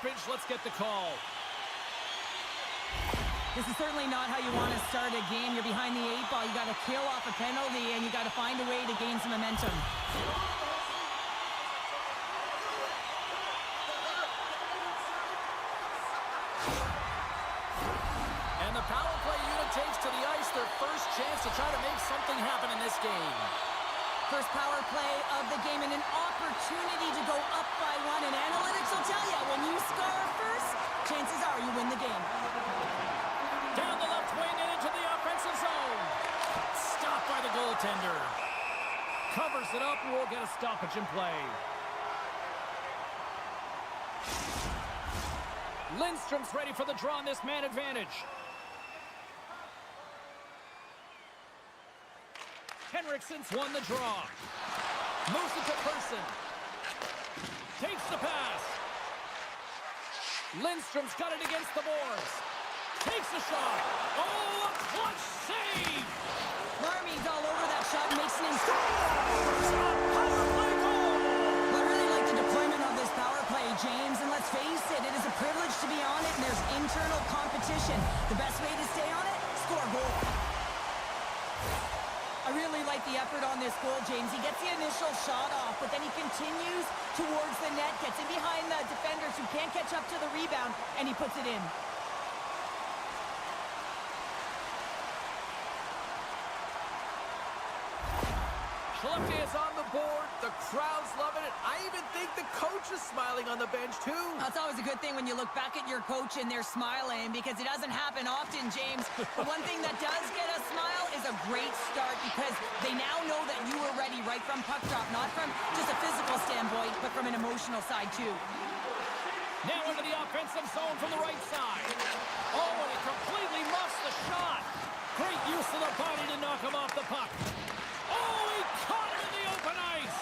stoppage. Let's get the call. This is certainly not how you want to start a game. You're behind the 8 ball. You got to kill off a penalty, and you got to find a way to gain some momentum. And the power play unit takes to the ice their first chance to try to make something happen in this game. First power play of the game and an opportunity to go up by 1. And analytics will tell you, when you score first, chances are you win the game. Down the left wing and into the offensive zone. Stopped by the goaltender. Covers it up and we'll get a stoppage in play. Lindstrom's ready for the draw on this man advantage. Henriksen's won the draw. Moves it to Persson. Takes the pass. Lindstrom's got it against the boards. Takes a shot. Oh, a clutch save! Larmy's all over that shot and makes an Power play goal! Well, I really like the deployment of this power play, James. And let's face it, it is a privilege to be on it, and there's internal competition. The best way to stay on it, score a goal. I really like the effort on this goal, James. He gets the initial shot off, but then he continues towards the net, gets in behind the defenders who can't catch up to the rebound, and he puts it in. Skellefteå is on the board. The crowd's loving it. I even think the coach is smiling on the bench, too. That's always a good thing when you look back at your coach and they're smiling, because it doesn't happen often, James. But one thing that does get a smile is a great start, because they now know that you were ready right from puck drop, not from just a physical standpoint, but from an emotional side, too. Now into the offensive zone from the right side. Oh, and he completely muffs the shot. Great use of the body to knock him off the puck. Oh, he caught him in the open ice.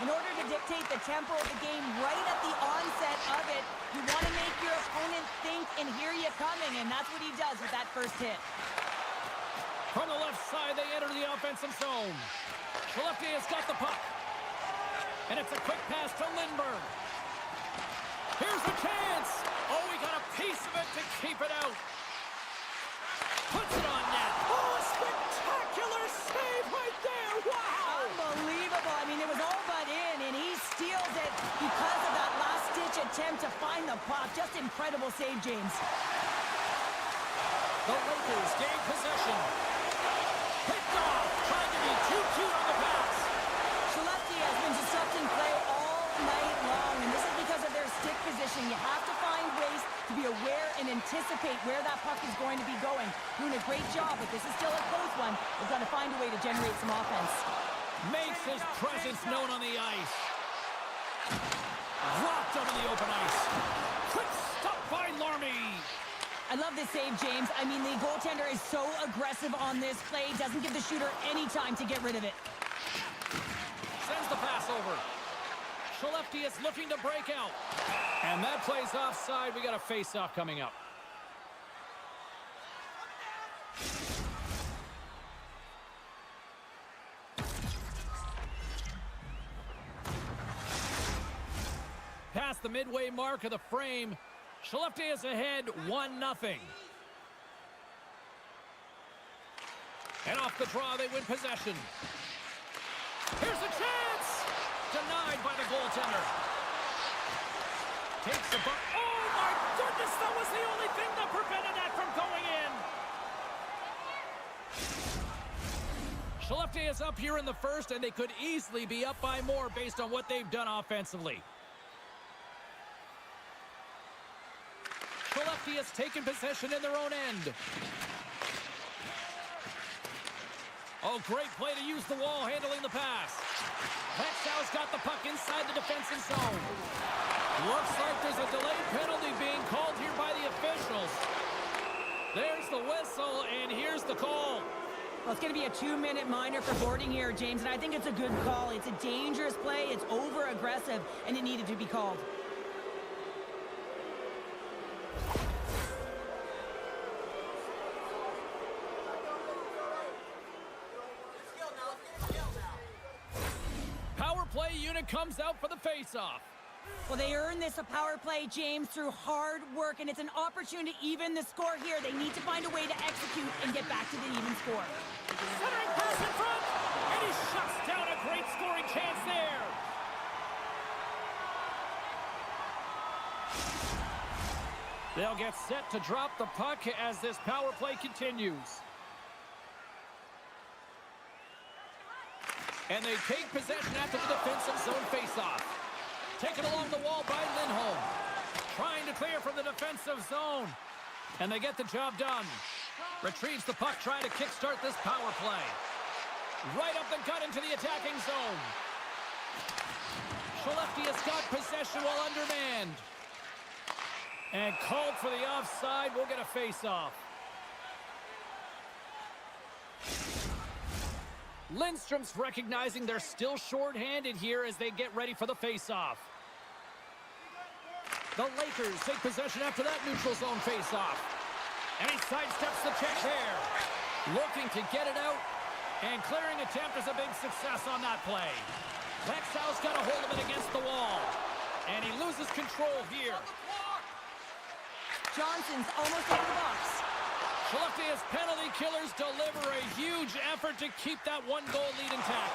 In order to dictate the tempo of the game right at the onset of it, you want to make your opponent think and hear you coming, and that's what he does with that first hit. From the left side, they enter the offensive zone. Skellefteå has got the puck. And it's a quick pass to Lindberg. Here's the chance. Oh, he got a piece of it to keep it out. Puts it on net. Oh, a spectacular save right there. Wow. Unbelievable. I mean, it was all but in, and he steals it because of that last-ditch attempt to find the puck. Just incredible save, James. The Lakers gain possession. Picked off. Trying to be too cute on the pass. Skellefteå has been disrupting play all night long, and this is because of their stick position. You have to find ways to be aware and anticipate where that puck is going to be going. Doing a great job, but this is still a close one. They've got to find a way to generate some offense. Makes his presence known on the ice. Dropped up in the open ice. Quick stop by Larmy. I love this save, James. I mean, the goaltender is so aggressive on this play. Doesn't give the shooter any time to get rid of it. Sends the pass over. Skellefteå is looking to break out. And that play's offside. We got a face-off coming up. Past the midway mark of the frame, Skellefteå is ahead 1-0. And off the draw, they win possession. Here's a chance! Denied by the goaltender. Takes the buck. Oh, my goodness! That was the only thing that prevented that from going in. Skellefteå is up here in the first, and they could easily be up by more based on what they've done offensively. Skellefteå has taken possession in their own end. Oh, great play to use the wall handling the pass. Växjö's got the puck inside the defensive zone. Looks like there's a delayed penalty being called here by the officials. There's the whistle, and here's the call. Well, it's going to be a 2-minute minor for boarding here, James, and I think it's a good call. It's a dangerous play, it's over-aggressive, and it needed to be called. Power play unit comes out for the face-off. Well, they earned this a power play, James, through hard work, and it's an opportunity to even the score here. They need to find a way to execute and get back to the even score. Centering pass in front, and he shuts down a great scoring chance there. They'll get set to drop the puck as this power play continues. And they take possession after the defensive zone faceoff. Taken along the wall by Lindholm. Trying to clear from the defensive zone. And they get the job done. Retrieves the puck, trying to kickstart this power play. Right up the gut into the attacking zone. Skellefteå has got possession while undermanned. And called for the offside. We'll get a face-off. Lindstrom's recognizing they're still short-handed here as they get ready for the face-off. The Lakers take possession after that neutral zone face-off. And he sidesteps the check there. Looking to get it out. And clearing attempt is a big success on that play. Växjö's got a hold of it against the wall. And he loses control here. Johnson's almost out of the box. Skellefteå's penalty killers deliver a huge effort to keep that one-goal lead intact.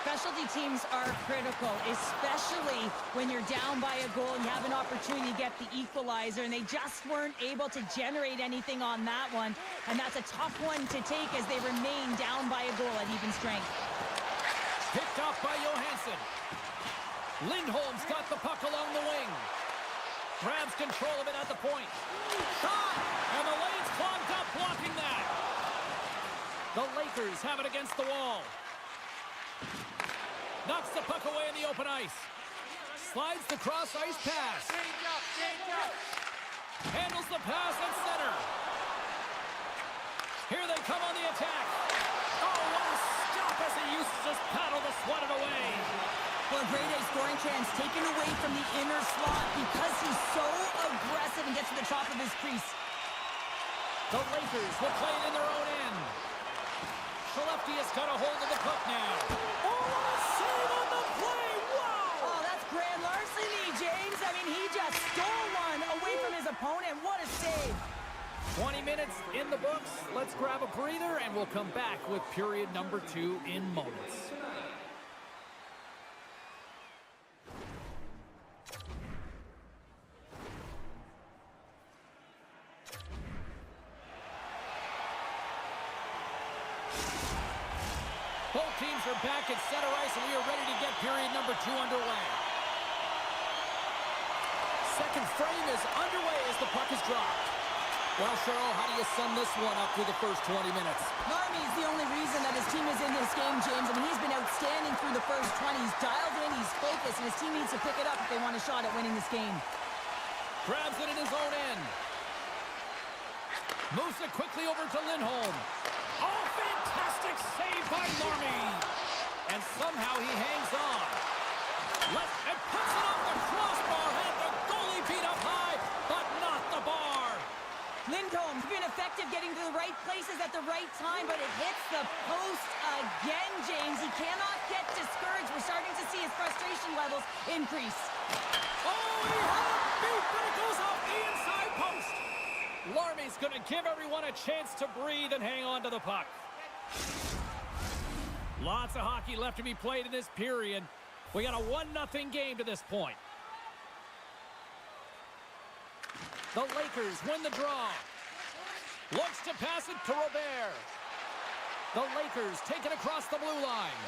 Specialty teams are critical, especially when you're down by a goal and you have an opportunity to get the equalizer, and they just weren't able to generate anything on that one. And that's a tough one to take as they remain down by a goal at even strength. Picked off by Johansson. Lindholm's got the puck along the wing. Grabs control of it at the point. Shot! And the lane's clogged up, blocking that. The Lakers have it against the wall. Knocks the puck away in the open ice. Slides the cross-ice pass. Handles the pass at center. Here they come on the attack. Oh, what a stop as he uses his paddle to swat it away. Well, a grade A scoring chance taken away from the inner slot because he's so aggressive and gets to the top of his crease. The Lakers will play it in their own end. Skellefteå's got a hold of the puck now. Oh, what a save on the play! Wow! Oh, that's grand larceny, James. I mean, he just stole one away from his opponent. What a save. 20 minutes in the books. Let's grab a breather, and we'll come back with period number 2 in moments. Both teams are back at center ice, and we are ready to get period number 2 underway. Second frame is underway as the puck is dropped. Well, Cheryl, how do you sum this one up through the first 20 minutes? Narmi is the only reason that his team is in this game, James. I mean, he's been outstanding through the first 20. He's dialed in, he's focused, and his team needs to pick it up if they want a shot at winning this game. Grabs it in his own end. Moves it quickly over to Lindholm. Oh, fantastic save by Larmy. And somehow he hangs on. And puts it off the crossbar. Had the goalie beat up high, but not the bar. Lindholm's been effective getting to the right places at the right time, but it hits the post again, James. He cannot get discouraged. We're starting to see his frustration levels increase. Oh, he had a beat, but it goes off the inside post. Larmy's going to give everyone a chance to breathe and hang on to the puck. Lots of hockey left to be played in this period. We got a 1-0 game to this point. The Lakers win the draw. Looks to pass it to Robert. The Lakers take it across the blue line.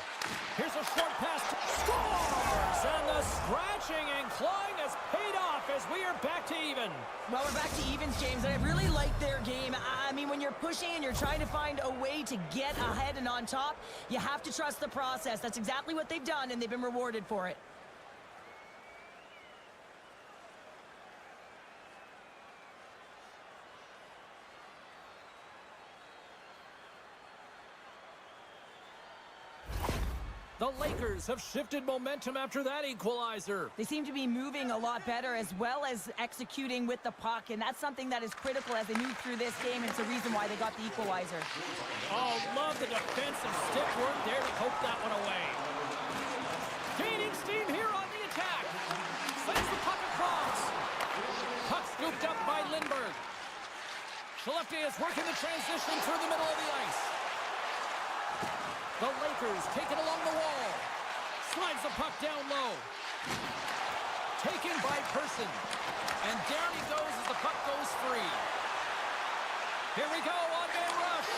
Here's a short pass. Scores! And the scratching and clawing has paid off as we are back to even. Well, we're back to evens, James, and I really like their game. I mean, when you're pushing and you're trying to find a way to get ahead and on top, you have to trust the process. That's exactly what they've done, and they've been rewarded for it. The Lakers have shifted momentum after that equalizer. They seem to be moving a lot better as well as executing with the puck, and that's something that is critical as they move through this game, and it's a reason why they got the equalizer. Oh, love the defensive stick work there to poke that one away. Gaining steam here on the attack. Sends the puck across. Puck scooped up by Lindberg. Skellefteå is working the transition through the middle of the ice. The Lakers take it along the wall. Slides the puck down low. Taken by Person. And down he goes as the puck goes free. Here we go, on-man rush.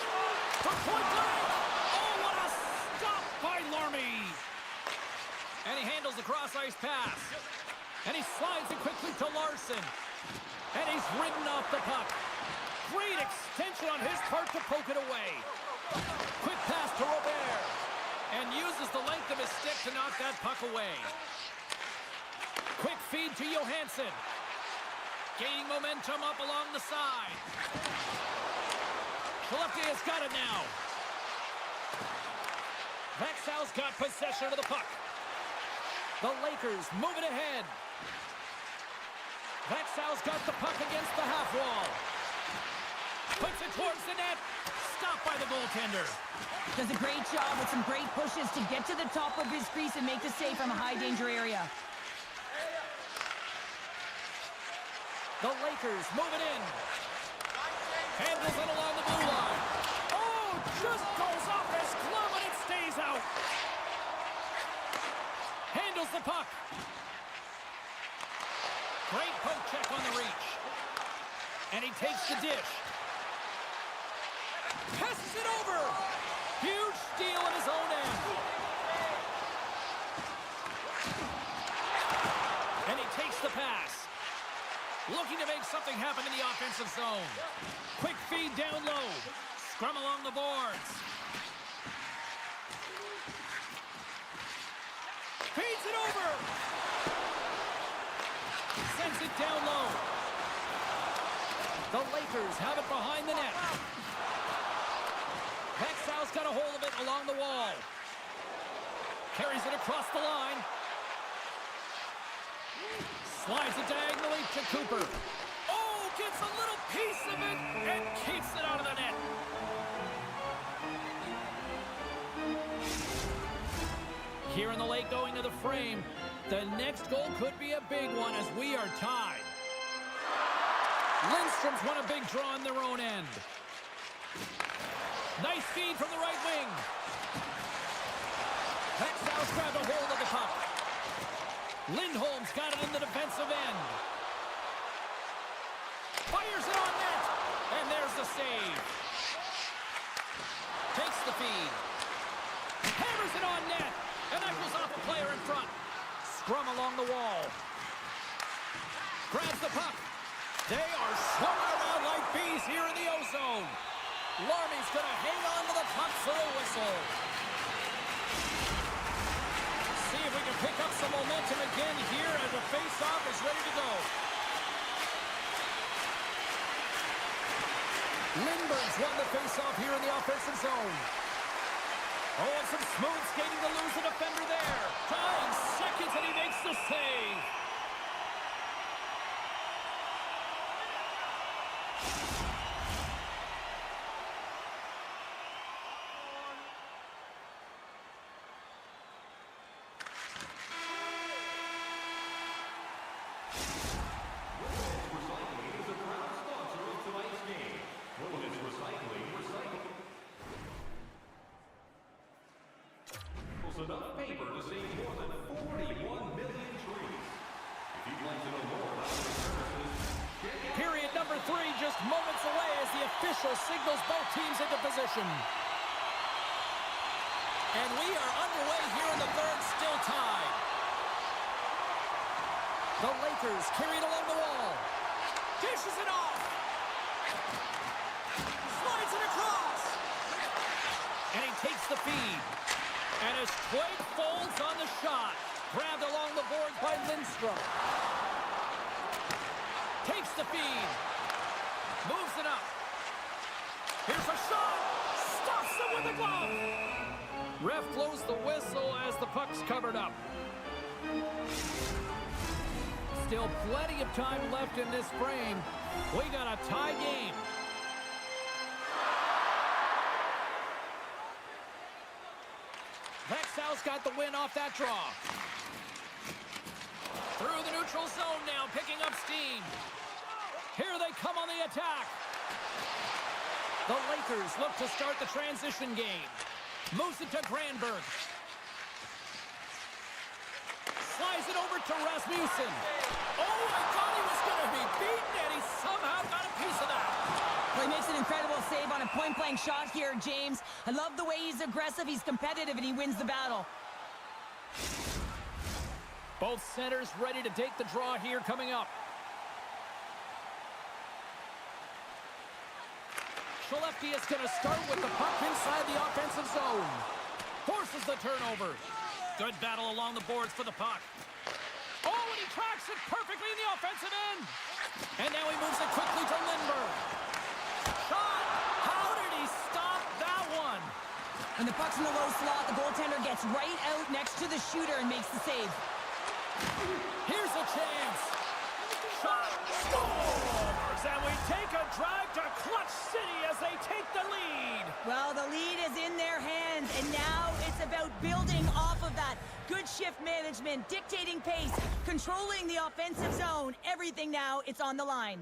For point blank. Oh, what a stop by Larmy. And he handles the cross-ice pass. And he slides it quickly to Larson. And he's ridden off the puck. Great extension on his part to poke it away. Quick pass to Robert. And uses the length of his stick to knock that puck away. Quick feed to Johansson. Gaining momentum up along the side. Skellefteå has got it now. Växjö's got possession of the puck. The Lakers move it ahead. Växjö's got the puck against the half wall. Puts it towards the net. Stopped by the goaltender. Does a great job with some great pushes to get to the top of his crease and make the save from a high-danger area. The Lakers move it in. Handles it along the blue line. Oh, just goes off his glove and it stays out. Handles the puck. Great poke check on the reach. And he takes the dish. Passes it over. Huge steal at his own end. And he takes the pass. Looking to make something happen in the offensive zone. Quick feed down low. Scrum along the boards. Feeds it over. Sends it down low. The Lakers have it behind the net. Växjö's got a hold of it along the wall. Carries it across the line. Slides it diagonally to Cooper. Oh, gets a little piece of it and keeps it out of the net. Here in the lake going to the frame. The next goal could be a big one as we are tied. Lindstrom's won a big draw on their own end. Nice feed from the right wing. Växjö's grabbed a hold of the puck. Lindholm's got it in the defensive end. Fires it on net. And there's the save. Takes the feed. Hammers it on net. And that goes off a player in front. Scrum along the wall. Grabs the puck. They are swarming around like bees here in the O-zone. Larmy's going to hang on to the puck for a whistle. See if we can pick up some momentum again here as the face-off is ready to go. Lindberg's won the face-off here in the offensive zone. Oh, and some smooth skating to lose the defender there. Tying seconds, and he makes the save. Enough paper to save more than 41 million trees. If you'd like to know more about their services, Period number 3 just moments away as the official signals both teams into position. And we are underway here in the third, still tied. The Lakers carried along the wall. Dishes it off. Slides it across. And he takes the feed. And as Twig folds on the shot, grabbed along the boards by Lindstrom. Takes the feed. Moves it up. Here's a shot. Stops it with a glove. Ref blows the whistle as the puck's covered up. Still plenty of time left in this frame. We got a tie game. Växjö's got the win off that draw. Through the neutral neutral zone now, picking up steam. Here they come on the attack. The Lakers look to start the transition game. Moves it to Granberg. Slides it over to Rasmussen. Oh, I thought he was going to be beaten, and he somehow got a piece of that. Well, he makes an incredible save on a point-blank shot here, James. I love the way he's aggressive, he's competitive, and he wins the battle. Both centers ready to take the draw here coming up. Skellefteå is going to start with the puck inside the offensive zone. Forces the turnover. Good battle along the boards for the puck. Oh, and he tracks it perfectly in the offensive end. And now he moves it quickly to Lindberg. Shot! How did he stop that one? When the puck's in the low slot, the goaltender gets right out next to the shooter and makes the save. Here's a chance. Shot! Scores! And we take a drive to Clutch City as they take the lead. Well, the lead is in their hands, and now it's about building off of that. Good shift management, dictating pace, controlling the offensive zone. Everything now, it's on the line.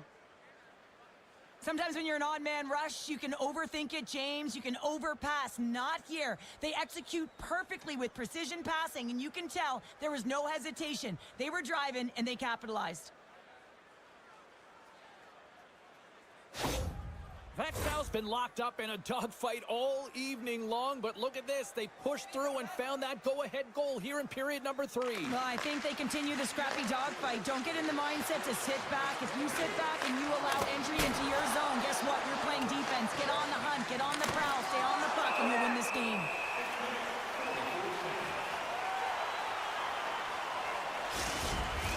Sometimes when you're an odd man rush, you can overthink it, James. You can overpass. Not here. They execute perfectly with precision passing, and you can tell there was no hesitation. They were driving, and they capitalized. Växjö's been locked up in a dogfight all evening long, but look at this. They pushed through and found that go-ahead goal here in period number 3. Well, I think they continue the scrappy dogfight. Don't get in the mindset to sit back. If you sit back and you allow entry into your zone, guess what? You're playing defense. Get on the hunt, get on the prowl, stay on the puck, and you'll win this game.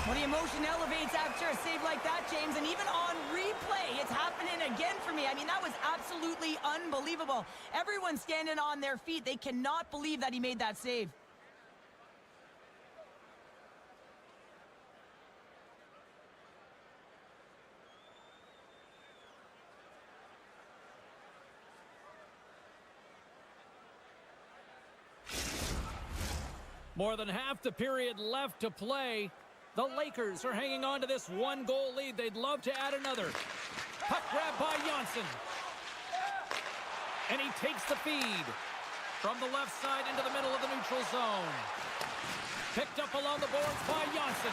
Well, the emotion elevates after a save like that, James, and even on replay, it's happening again for me. I mean, that was absolutely unbelievable. Everyone's standing on their feet. They cannot believe that he made that save. More than half the period left to play. The Lakers are hanging on to this one-goal lead. They'd love to add another. Puck grab by Johnson. And he takes the feed from the left side into the middle of the neutral zone. Picked up along the boards by Johnson.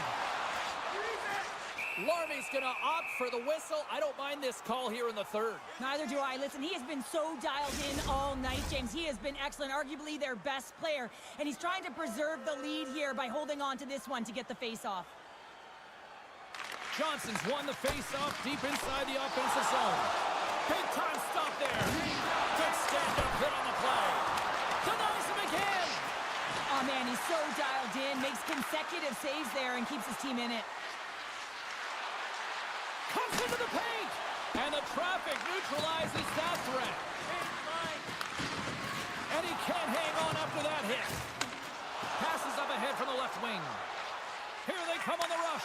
Larmy's going to opt for the whistle. I don't mind this call here in the third. Neither do I. Listen, he has been so dialed in all night, James. He has been excellent, arguably their best player. And he's trying to preserve the lead here by holding on to this one to get the face-off. Johnson's won the face-off deep inside the offensive zone. Big-time stop there. Good stand-up hit on the play. Denies him again. Oh, man, he's so dialed in. Makes consecutive saves there and keeps his team in it. Comes into the paint, and the traffic neutralizes that threat. And he can't hang on after that hit. Passes up ahead from the left wing. Here they come on the rush.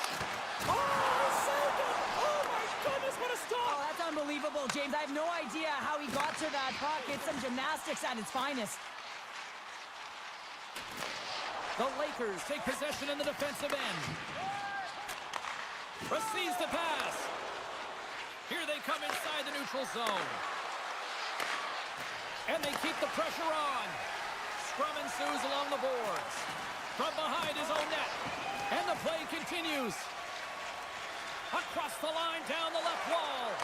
Oh, he saved it! Oh, my goodness, what a stop! Oh, that's unbelievable, James. I have no idea how he got to that puck. It's some gymnastics at its finest. The Lakers take possession in the defensive end. Receives the pass. Here they come inside the neutral zone. And they keep the pressure on. Scrum ensues along the boards. From behind his own net. And the play continues. Across the line, down the left wall.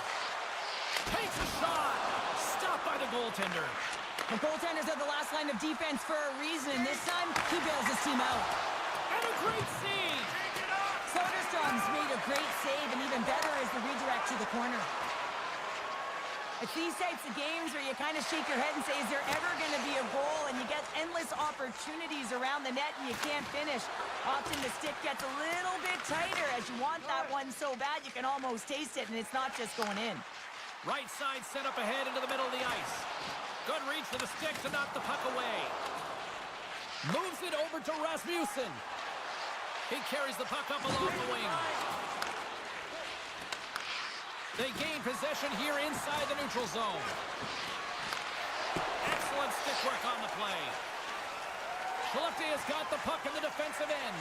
Takes a shot. Stopped by the goaltender. The goaltenders are the last line of defense for a reason. This time, he bails his team out. And a great save. Soderstrom's made a great save, and even better is the redirect to the corner. It's these types of games where you kind of shake your head and say, is there ever going to be a goal? And you get endless opportunities around the net and you can't finish. Often the stick gets a little bit tighter as you want that one so bad you can almost taste it, and it's not just going in. Right side set up ahead into the middle of the ice. Good reach for the stick to knock the puck away. Moves it over to Rasmussen. He carries the puck up along the wing. They gain possession here inside the neutral zone. Excellent stick work on the play. Skellefteå has got the puck in the defensive end.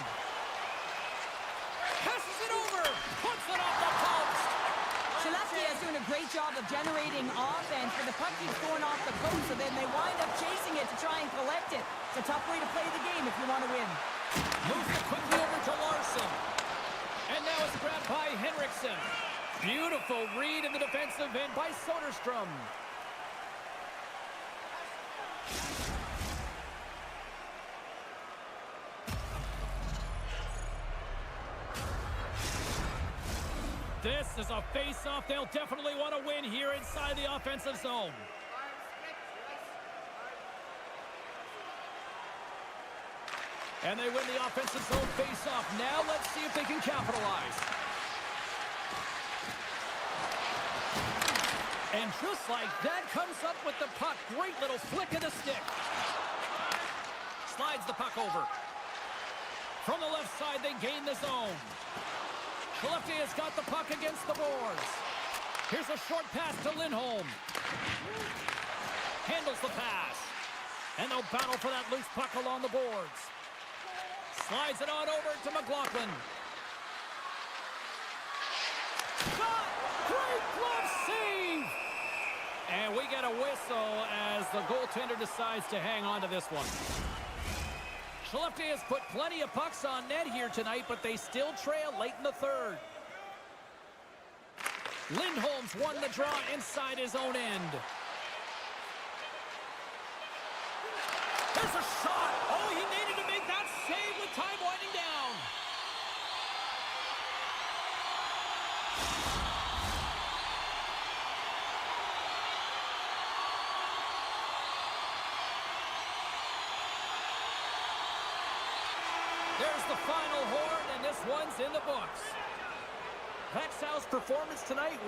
Passes it over. Puts it off the post. Skellefteå is doing a great job of generating offense, but the puck keeps going off the post, so then they wind up chasing it to try and collect it. It's a tough way to play the game if you want to win. Moves it quickly over to Larson. And now it's grabbed by Henriksen. Beautiful read in the defensive end by Soderstrom. This is a face-off they'll definitely want to win here inside the offensive zone. And they win the offensive zone face-off. Now let's see if they can capitalize. And just like that, comes up with the puck. Great little flick of the stick. Slides the puck over. From the left side, they gain the zone. Skellefteå has got the puck against the boards. Here's a short pass to Lindholm. Handles the pass. And they'll battle for that loose puck along the boards. Slides it on over to McLaughlin. Shot! Great glove save! And we get a whistle as the goaltender decides to hang on to this one. Skellefteå has put plenty of pucks on net here tonight, but they still trail late in the third. Lindholm's won the draw inside his own end. There's a shot! Oh, he needed to make that save with time winding down. There's the final horn, and this one's in the books. Växjö's performance tonight.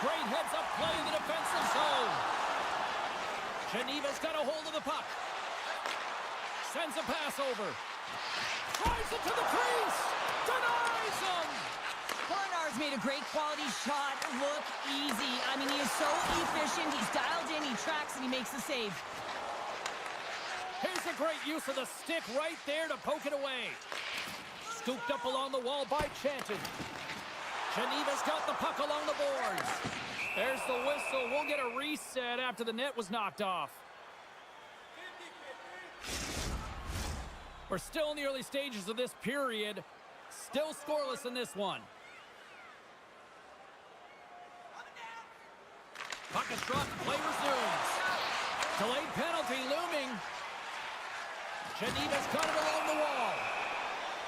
Great heads-up play in the defensive zone. Geneva's got a hold of the puck. Sends a pass over. Drives it to the crease. Denies him. Bernard's made a great quality shot look easy. I mean, he is so efficient. He's dialed in, he tracks, and he makes the save. Here's a great use of the stick right there to poke it away. Scooped up along the wall by Chanton. Geneva's got the puck along the boards. There's the whistle. We'll get a reset after the net was knocked off. We're still in the early stages of this period. Still scoreless in this one. Puck is dropped. Play resumes. Delayed penalty looming. Geneva's got it along the wall.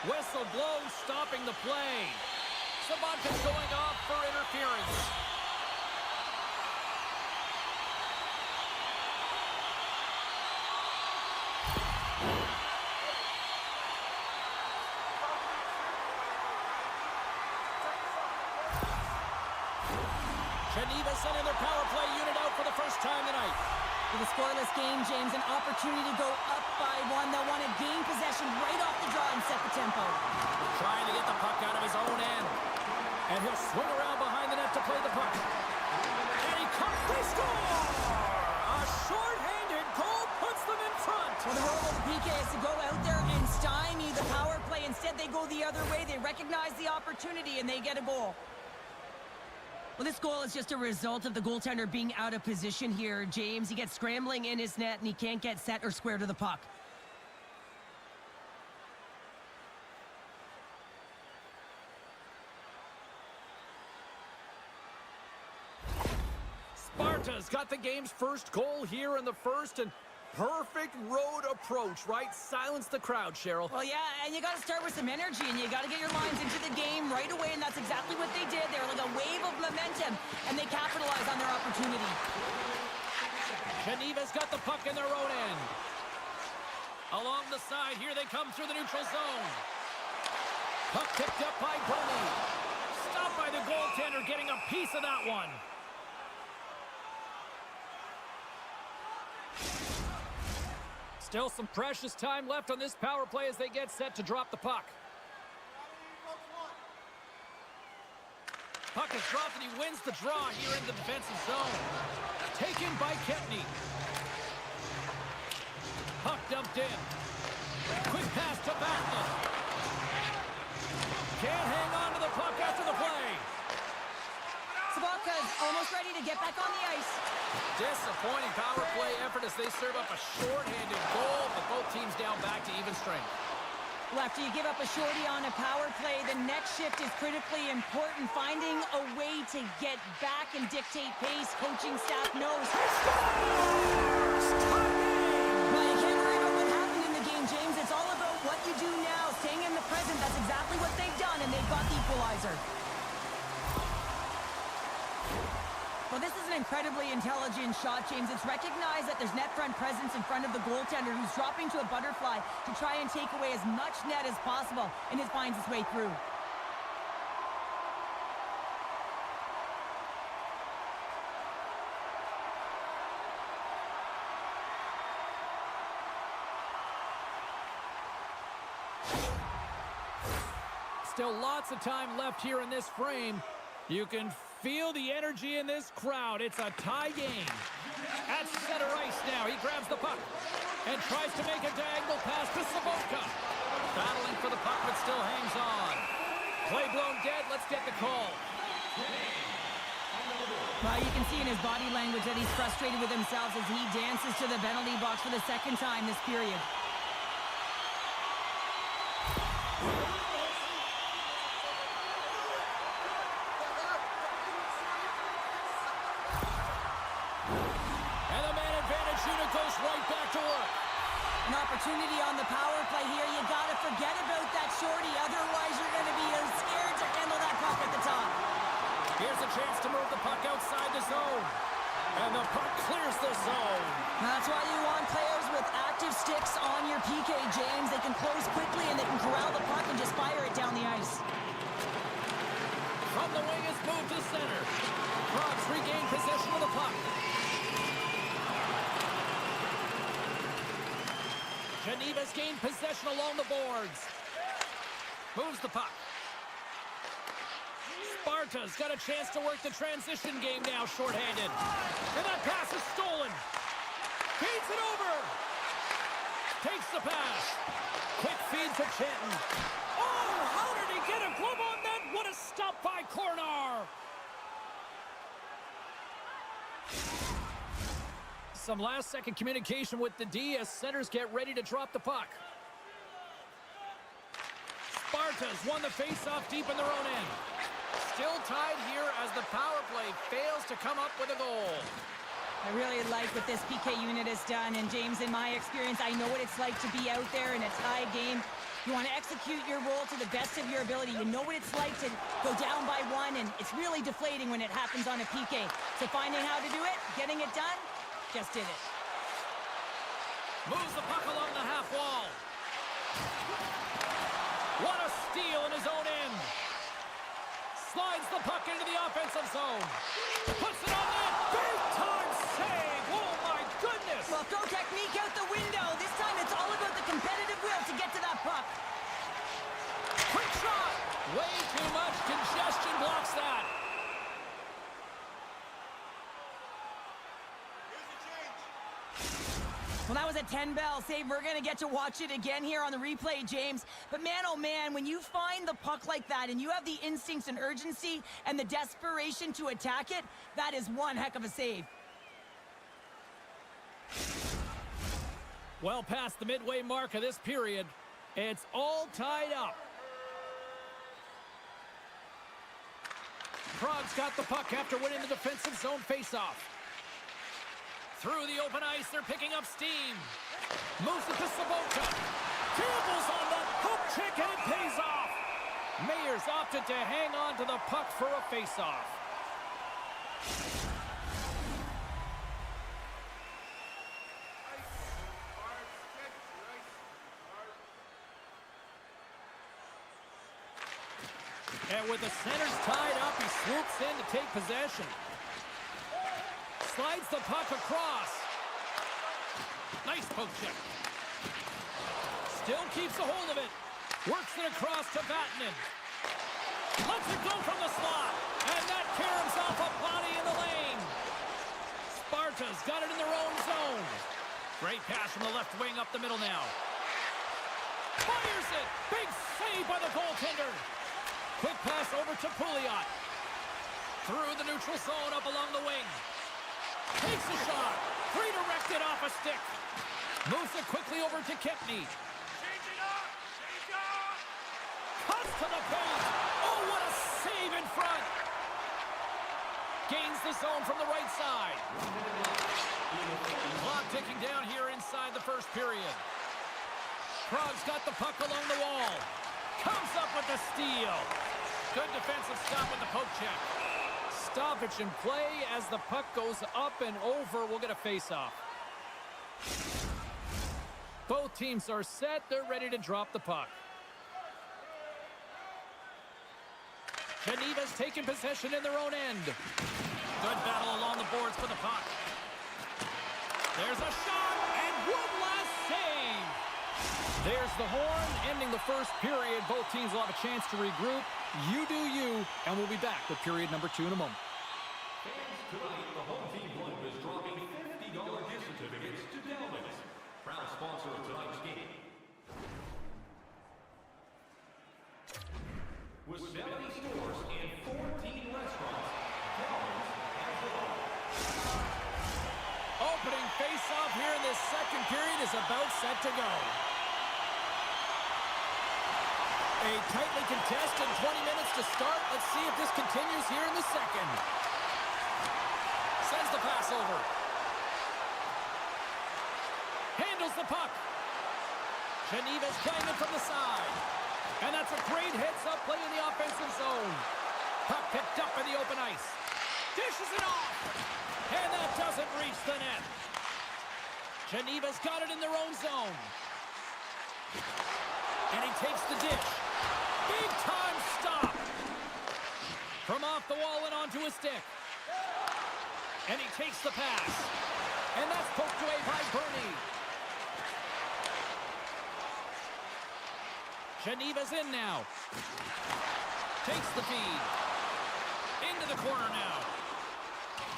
Whistle blows, stopping the play. Sabanka's going off for interference. Geneva sending their power play unit out for the first time tonight. With a scoreless game, James, an opportunity to go up by one. They'll want to gain possession right off the draw and set the tempo. Trying to get the puck out of his own end. And he'll swing around behind the net to play the puck. And he comes, they score! A short-handed goal puts them in front. Well, the role of the PK is to go out there and stymie the power play. Instead, they go the other way. They recognize the opportunity, and they get a goal. Well, this goal is just a result of the goaltender being out of position here, James. He gets scrambling in his net, and he can't get set or square to the puck. Sparta's got the game's first goal here in the first, and perfect road approach, right? Silence the crowd, Cheryl. Well, yeah, and you got to start with some energy, and you got to get your lines into the game right away, and that's exactly what they did. They were like a wave of momentum, and they capitalized on their opportunity. Geneva's got the puck in their own end. Along the side, here they come through the neutral zone. Puck picked up by Bernie. Stopped by the goaltender, getting a piece of that one. Still some precious time left on this power play as they get set to drop the puck. Puck is dropped and he wins the draw here in the defensive zone. Taken by Kempney. Puck dumped in. Quick pass to Backlund. Can't hang on to the puck after the play. Sabanka's almost ready to get back on the ice. Disappointing power play effort as they serve up a short-handed goal, but both teams down back to even strength. Well, after you give up a shorty on a power play, the next shift is critically important. Finding a way to get back and dictate pace. Coaching staff knows. Well, you can't worry about what happened in the game, James. It's all about what you do now. Staying in the present, that's exactly what they've done, and they've got the equalizer. Well, this is an incredibly intelligent shot, James. It's recognized that there's net front presence in front of the goaltender, who's dropping to a butterfly to try and take away as much net as possible, and it finds its way through. Still lots of time left here in this frame. You can feel the energy in this crowd. It's a tie game. At center ice now. He grabs the puck and tries to make a diagonal pass to Sabanka. Battling for the puck, but still hangs on. Play blown dead. Let's get the call. Well, you can see in his body language that he's frustrated with himself as he dances to the penalty box for the second time this period. Goes right back to work. An opportunity on the power play here. You got to forget about that shorty. Otherwise, you're going to be scared to handle that puck at the top. Here's a chance to move the puck outside the zone. And the puck clears the zone. That's why you want players with active sticks on your PK, James. They can close quickly and they can corral the puck and just fire it down the ice. From the wing, it's moved to center. Cross Geneva's gained possession along the boards. Moves the puck. Sparta's got a chance to work the transition game now, shorthanded. And that pass is stolen. Feeds it over. Takes the pass. Quick feed to Chanton. Oh, how did he get a glove on that? What a stop by Cornar. Some last-second communication with the D as centers get ready to drop the puck. Sparta's won the face-off deep in their own end. Still tied here as the power play fails to come up with a goal. I really like what this PK unit has done, and James, in my experience, I know what it's like to be out there in a tie game. You want to execute your role to the best of your ability. You know what it's like to go down by one, and it's really deflating when it happens on a PK. So finding how to do it, getting it done, just did it. Moves the puck along the half wall. What a steal in his own end. Slides the puck into the offensive zone. Puts it on net. Big time save. Oh, my goodness. Well, throw technique out the window. This time it's all about the competitive will to get to that puck. Quick shot. Way too much congestion blocks that. Well, that was a 10-bell save. We're going to get to watch it again here on the replay, James. But man, oh man, when you find the puck like that and you have the instincts and urgency and the desperation to attack it, that is one heck of a save. Well past the midway mark of this period, it's all tied up. Prague's got the puck after winning the defensive zone faceoff. Through the open ice, they're picking up steam. Moves it to Sabota. Gambles on that hook check, and it pays off. Mayers opted to hang on to the puck for a faceoff. And with the centers tied up, he swoops in to take possession. Slides the puck across. Nice poke check. Still keeps a hold of it. Works it across to Vatanen. Lets it go from the slot. And that caroms off a body in the lane. Sparta's got it in their own zone. Great pass from the left wing up the middle now. Fires it. Big save by the goaltender. Quick pass over to Pouliot. Through the neutral zone up along the wing. Takes a shot. Redirected off a stick. Moves it quickly over to Kempney. Change it up! Change up! Cuts to the paint. Oh, what a save in front. Gains the zone from the right side. Clock ticking down here inside the first period. Prague's got the puck along the wall. Comes up with the steal. Good defensive stop with the poke check. Stoppage in play as the puck goes up and over. We'll get a face-off. Both teams are set. They're ready to drop the puck. Geneva's taking possession in their own end. Good battle along the boards for the puck. There's a shot, and one last save. There's the horn, ending the first period. Both teams will have a chance to regroup. You do you, and we'll be back with period number 2 in a moment. Fans, tonight the home team blue is dropping $50 gift certificates to Delvin's, proud sponsor of tonight's game. With 70 stores and 14 restaurants, Delvin's has it all. Opening face-off here in this second period is about set to go. A tightly contested 20 minutes to start. Let's see if this continues here in the second. Sends the pass over. Handles the puck. Geneva's playing it from the side. And that's a great heads-up play in the offensive zone. Puck picked up in the open ice. Dishes it off. And that doesn't reach the net. Geneva's got it in their own zone. And he takes the dish. Big time stop. From off the wall and onto his stick. And he takes the pass. And that's poked away by Bernie. Geneva's in now. Takes the feed. Into the corner now.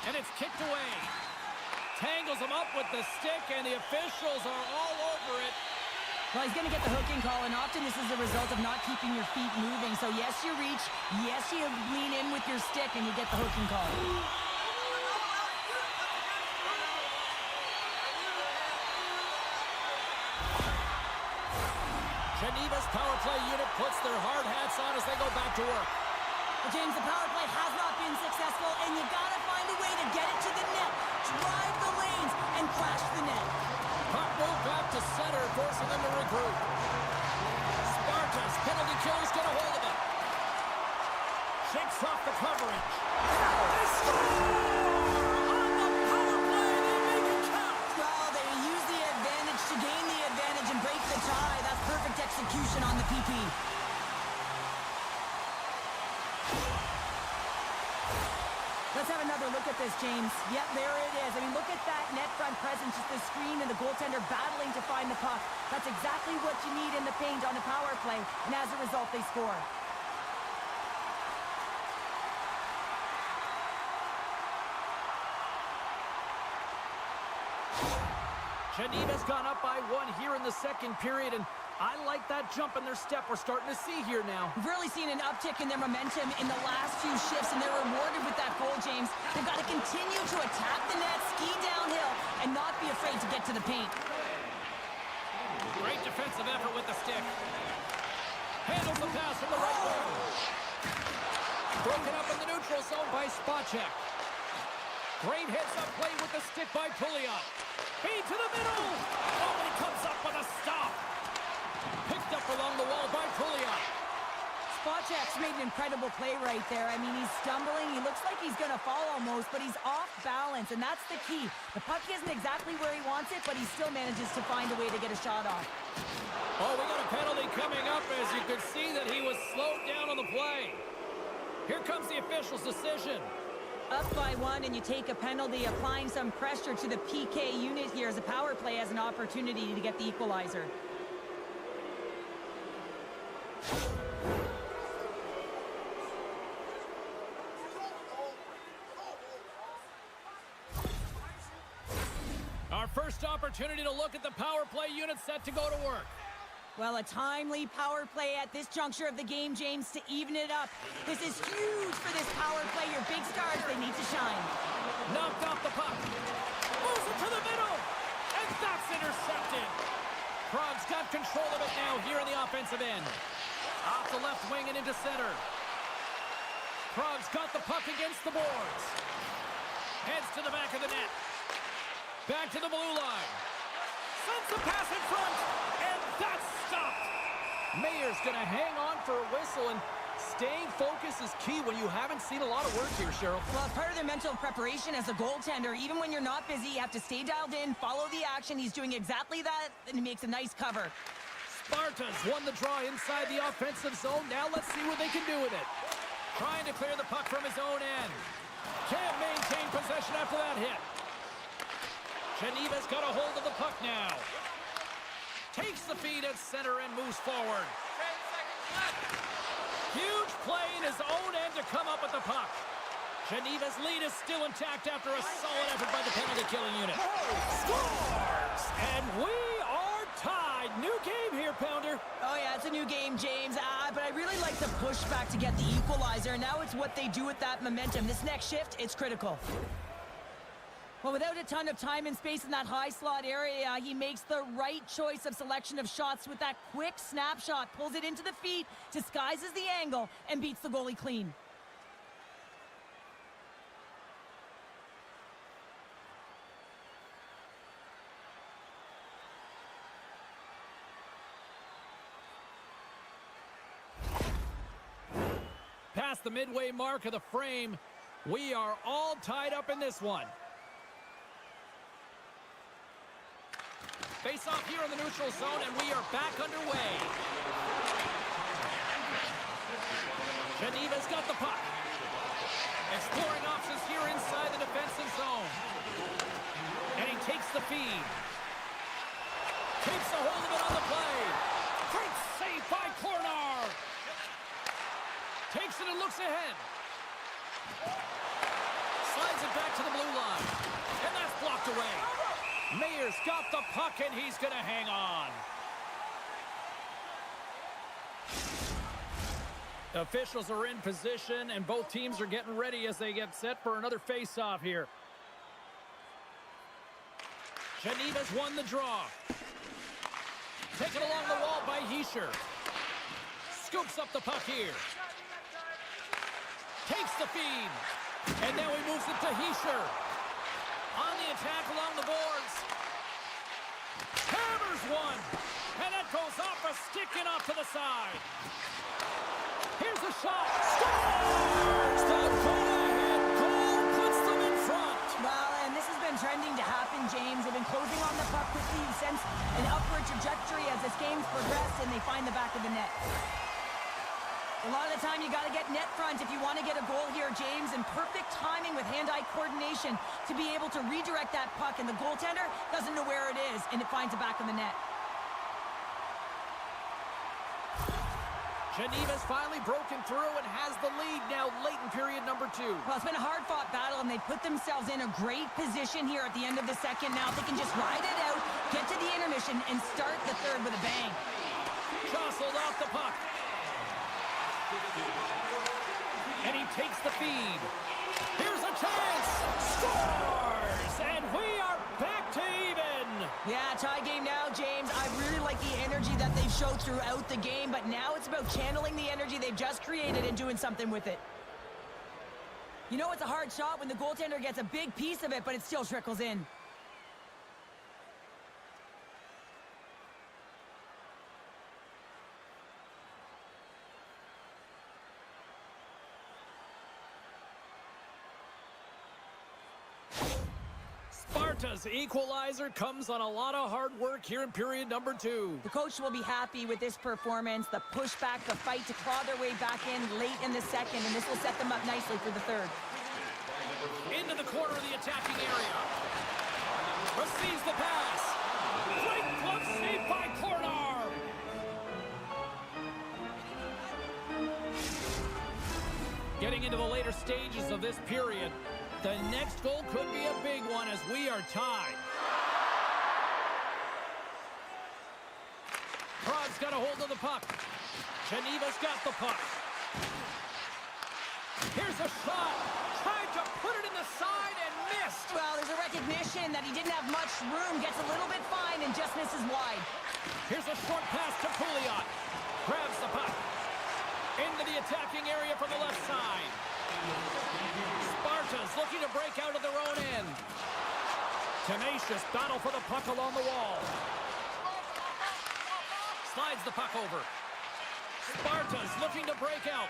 And it's kicked away. Tangles him up with the stick, and the officials are all over it. Well, he's going to get the hooking call, and often this is a result of not keeping your feet moving. So yes, you reach. Yes, you lean in with your stick, and you get the hooking call. Geneva's power play unit puts their hard hats on as they go back to work. Well, James, the power play has not been successful, and you got to find a way to get it to the net, drive the lanes, and crash the net. Puck moved back to center, forcing them to regroup. Sparta's penalty killer's get a hold of it. Shakes off the coverage. They score! On the power play, they make it count! Well, they use the advantage to gain the advantage and break the tie. That's perfect execution on the PP. Let's have another look at this, James. Yep, there it is. I mean, look at that net front presence, just the screen and the goaltender battling to find the puck. That's exactly what you need in the paint on the power play, and as a result, they score. Geneva's gone up by 1 here in the second period, and I like that jump in their step we're starting to see here now. We've really seen an uptick in their momentum in the last few shifts, and they're rewarded with that goal, James. They've got to continue to attack the net, ski downhill, and not be afraid to get to the paint. Great defensive effort with the stick. Handles the pass from the right wing. Broken up in the neutral zone by Spacek. Great heads-up play with the stick by Pouliot. Feed to the middle. Oh, and he comes up with a stop. Picked up along the wall by Pouliot. Spacek's made an incredible play right there. I mean, he's stumbling. He looks like he's going to fall almost, but he's off balance, and that's the key. The puck isn't exactly where he wants it, but he still manages to find a way to get a shot off. Oh, we got a penalty coming up, as you could see that he was slowed down on the play. Here comes the official's decision. Up by 1, and you take a penalty, applying some pressure to the PK unit here as the power play has an opportunity to get the equalizer. Our first opportunity to look at the power play unit set to go to work. Well, a timely power play at this juncture of the game, James, to even it up. This is huge for this power play. Your big stars, they need to shine. Knocked off the puck. Moves it to the middle. And that's intercepted. Praha's got control of it now here in the offensive end. Off the left wing and into center. Praha's got the puck against the boards. Heads to the back of the net. Back to the blue line. Sends the pass in front. And that's stopped. Mayer's going to hang on for a whistle, and staying focused is key when you haven't seen a lot of work here, Cheryl. Well, part of their mental preparation as a goaltender, even when you're not busy, you have to stay dialed in, follow the action. He's doing exactly that, and he makes a nice cover. Sparta's won the draw inside the offensive zone. Now let's see what they can do with it. Trying to clear the puck from his own end. Can't maintain possession after that hit. Geneva's got a hold of the puck now. Takes the feed at center and moves forward. Huge play in his own end to come up with the puck. Geneva's lead is still intact after a solid effort by the penalty-killing unit. Scores! And we are tied. New game here, Pounder. Oh, yeah, it's a new game, James. But I really like the pushback to get the equalizer. Now it's what they do with that momentum. This next shift, it's critical. Well, without a ton of time and space in that high slot area, he makes the right choice of selection of shots with that quick snapshot, pulls it into the feet, disguises the angle, and beats the goalie clean. Past the midway mark of the frame, we are all tied up in this one. Face off here in the neutral zone, and we are back underway. Geneva's got the puck. Exploring options here inside the defensive zone. And he takes the feed. Keeps a hold of it on the play. Great Save by Kornar. Takes it and looks ahead. Slides it back to the blue line. And that's blocked away. Mayer's got the puck, and he's going to hang on. Officials are in position, and both teams are getting ready as they get set for another face-off here. Geneva's won the draw. Taken along the wall by Hischer. Scoops up the puck here. Takes the feed. And now he moves it to Hischer. On the attack along the boards. Hammers one. And that goes off a stick and off to the side. Here's a shot. Scores! The go-ahead goal puts them in front. Well, and this has been trending to happen, James. They've been closing on the puck quickly. You sense an upward trajectory as this game's progressed, and they find the back of the net. A lot of the time, you got to get net front if you want to get a goal here, James, and perfect timing with hand-eye coordination to be able to redirect that puck, and the goaltender doesn't know where it is, and it finds the back of the net. Geneva's finally broken through and has the lead now late in period number 2. Well, it's been a hard-fought battle, and they put themselves in a great position here at the end of the second. Now, if they can just ride it out, get to the intermission, and start the third with a bang. Jostled off the puck. And he takes the feed. Here's a chance. Scores! And we are back to even. Yeah, tie game now, James. I really like the energy that they've showed throughout the game, but now it's about channeling the energy they've just created and doing something with it. You know it's a hard shot when the goaltender gets a big piece of it, but it still trickles in. Sparta's equalizer comes on a lot of hard work here in period number 2. The coach will be happy with this performance, the pushback, the fight to claw their way back in late in the second, and this will set them up nicely for the third. Into the corner of the attacking area. Receives the pass. Great glove save by Kornar. Getting into the later stages of this period, the next goal could be a big one as we are tied. Praha's got a hold of the puck. Geneva's got the puck. Here's a shot. Tried to put it in the side and missed. Well, there's a recognition that he didn't have much room, gets a little bit fine and just misses wide. Here's a short pass to Pouliot. Grabs the puck. Into the attacking area from the left side. Sparta's looking to break out of their own end. Tenacious battle for the puck along the wall. Slides the puck over. Sparta's looking to break out.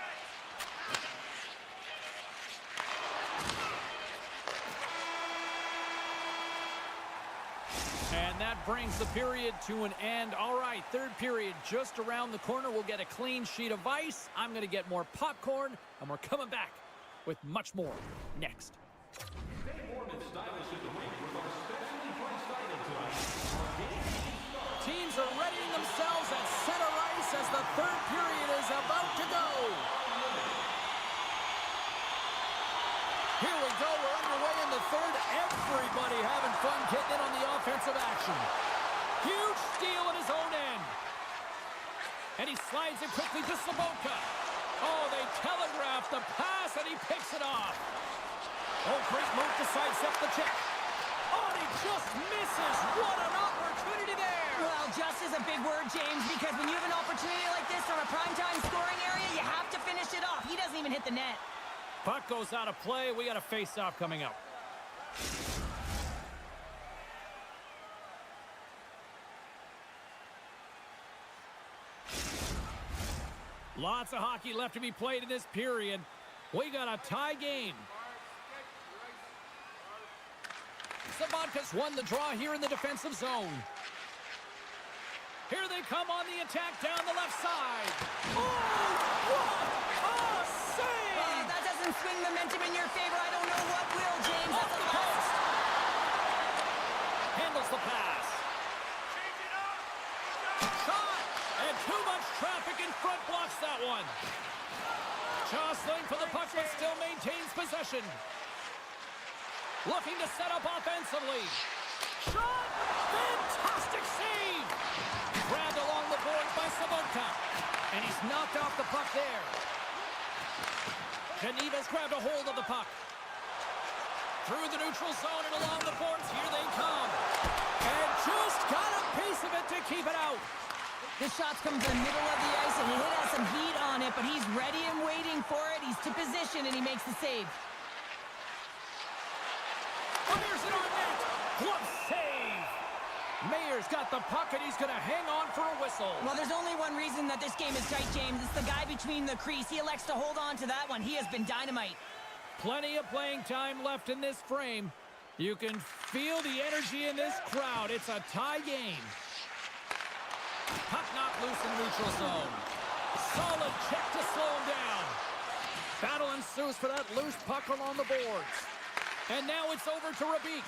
And that brings the period to an end. All right, third period just around the corner. We'll get a clean sheet of ice. I'm going to get more popcorn, and we're coming back with much more next. Teams are readying themselves at center ice as the third period is about to go. Here we go. We're underway in the third. Everybody having fun getting in on the offensive action. Huge steal at his own end. And he slides it quickly to Saboka. Oh, they telegraph the pass, and he picks it off. Oh, great move to sidestep the check. Oh, and he just misses. What an opportunity there. Well, just is a big word, James, because when you have an opportunity like this from a primetime scoring area, you have to finish it off. He doesn't even hit the net. Puck goes out of play. We got a face-off coming up. Lots of hockey left to be played in this period. We got a tie game. Serventte's won the draw here in the defensive zone. Here they come on the attack down the left side. Oh, what a save! That doesn't swing momentum in your favor. I don't know what will, James. Off the post. Handles the pass. Shot! And too much traffic. one. Jostling for the puck, but still maintains possession. Looking to set up offensively. Shot! Fantastic save! Grabbed along the boards by Sabota. And he's knocked off the puck there. Geneva's grabbed a hold of the puck. Through the neutral zone and along the boards. Here they come. And just got a piece of it to keep it out. This shot's come to the middle of the ice, and he has some heat on it, but he's ready and waiting for it. He's to position, and he makes the save. Fires it on net. Glove save. Mayer's got the puck, and he's going to hang on for a whistle. Well, there's only one reason that this game is tight, James. It's the guy between the crease. He elects to hold on to that one. He has been dynamite. Plenty of playing time left in this frame. You can feel the energy in this crowd. It's a tie game. Puck knocked loose in neutral zone. Solid check to slow him down. Battle ensues for that loose puck along the boards. And now it's over to Rabik.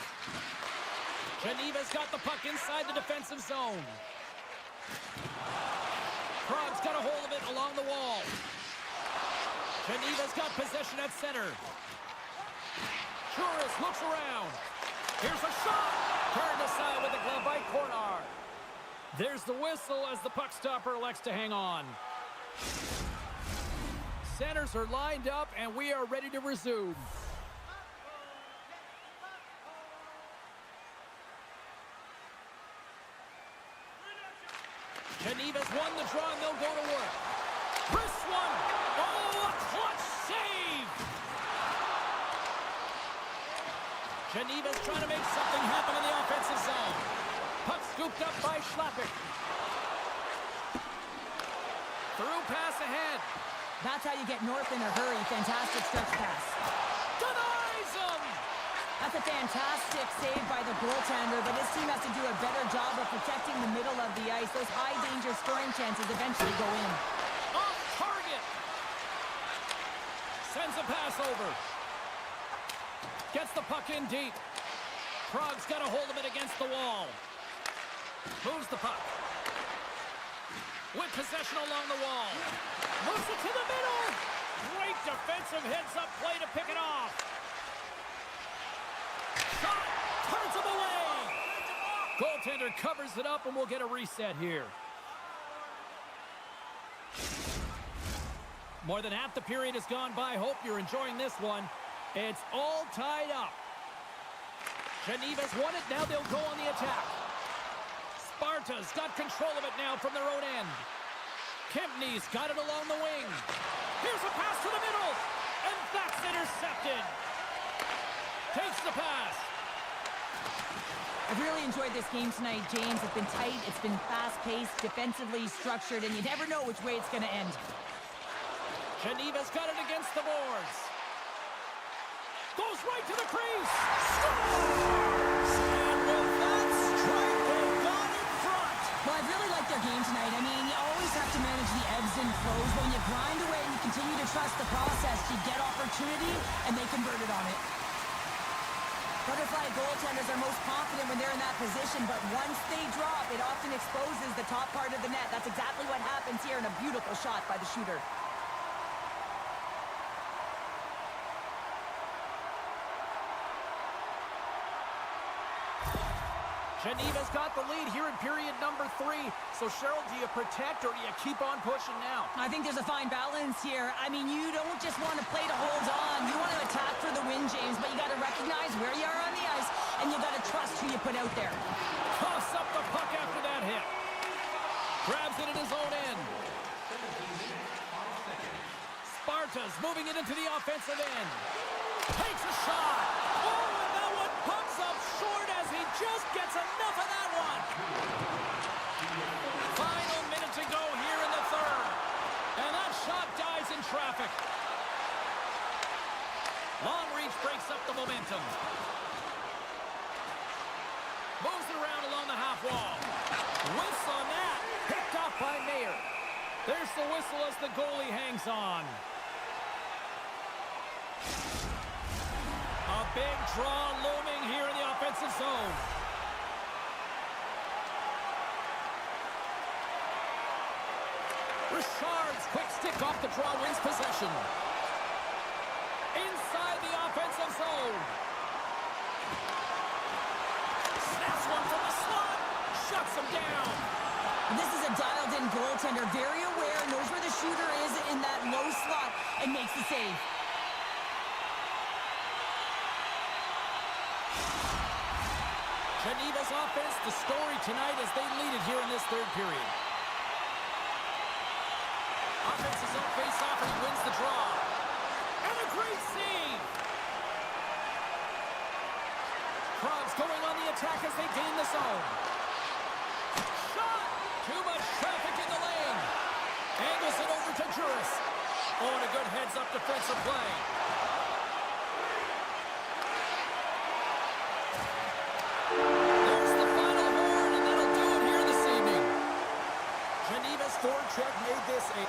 Geneva's got the puck inside the defensive zone. Prague's got a hold of it along the wall. Geneva's got possession at center. Juris looks around. Here's a shot. Turned aside with the glove by Cornar. There's the whistle as the puck stopper elects to hang on. Centers are lined up, and we are ready to resume. Geneva's won the draw, and they'll go to work. Chris one. Oh, a clutch save! Geneva's trying to make something happen in the offensive zone. Puck scooped up by Schlappik. Through pass ahead. That's how you get north in a hurry. Fantastic stretch pass. Denies him! That's a fantastic save by the goaltender, but this team has to do a better job of protecting the middle of the ice. Those high-danger scoring chances eventually go in. Off target! Sends a pass over. Gets the puck in deep. Prague's got a hold of it against the wall. Moves the puck. With possession along the wall. Moves it to the middle. Great defensive heads-up play to pick it off. Shot. Turns him away. Goaltender covers it up, and we'll get a reset here. More than half the period has gone by. Hope you're enjoying this one. It's all tied up. Geneva's won it. Now they'll go on the attack. Sparta's got control of it now from their own end. Kempney's got it along the wing. Here's a pass to the middle. And that's intercepted. Takes the pass. I've really enjoyed this game tonight, James. It's been tight, it's been fast-paced, defensively structured, and you never know which way it's going to end. Geneva's got it against the boards. Goes right to the crease. And with that strike, they've got in front. Well, I really like their game tonight. I mean, you always have to manage the ebbs and flows. When you grind away and you continue to trust the process, you get opportunity, and they converted on it. Butterfly goaltenders are most confident when they're in that position, but once they drop, it often exposes the top part of the net. That's exactly what happens here, and a beautiful shot by the shooter. Geneva's got the lead here in period number 3. So, Cheryl, do you protect or do you keep on pushing now? I think there's a fine balance here. I mean, you don't just want to play to hold on. You want to attack for the win, James, but you got to recognize where you are on the ice, and you got to trust who you put out there. Toss up the puck after that hit. Grabs it at his own end. Sparta's moving it into the offensive end. Takes a shot. Oh, and that one pumps up short as he just gets enough of that one. Final minute to go here in the third. And that shot dies in traffic. Long reach breaks up the momentum. Moves it around along the half wall. Whistle on that. Picked off by Mayer. There's the whistle as the goalie hangs on. A big draw looming here in the offensive zone. Richard's quick stick off the draw wins possession. Inside the offensive zone. Snaps one from the slot. Shuts him down. This is a dialed-in goaltender, very aware, knows where the shooter is in that low slot, and makes the save. Geneva's offense, the story tonight as they lead it here in this third period. Offense is on face-off and he wins the draw. And a great save! Krog's going on the attack as they gain the zone. Shot! Too much traffic in the lane. Angles it over to Juris. Oh, and a good heads-up defensive play. There's the final horn, and that'll do it here this evening. Geneva's forecheck made this a...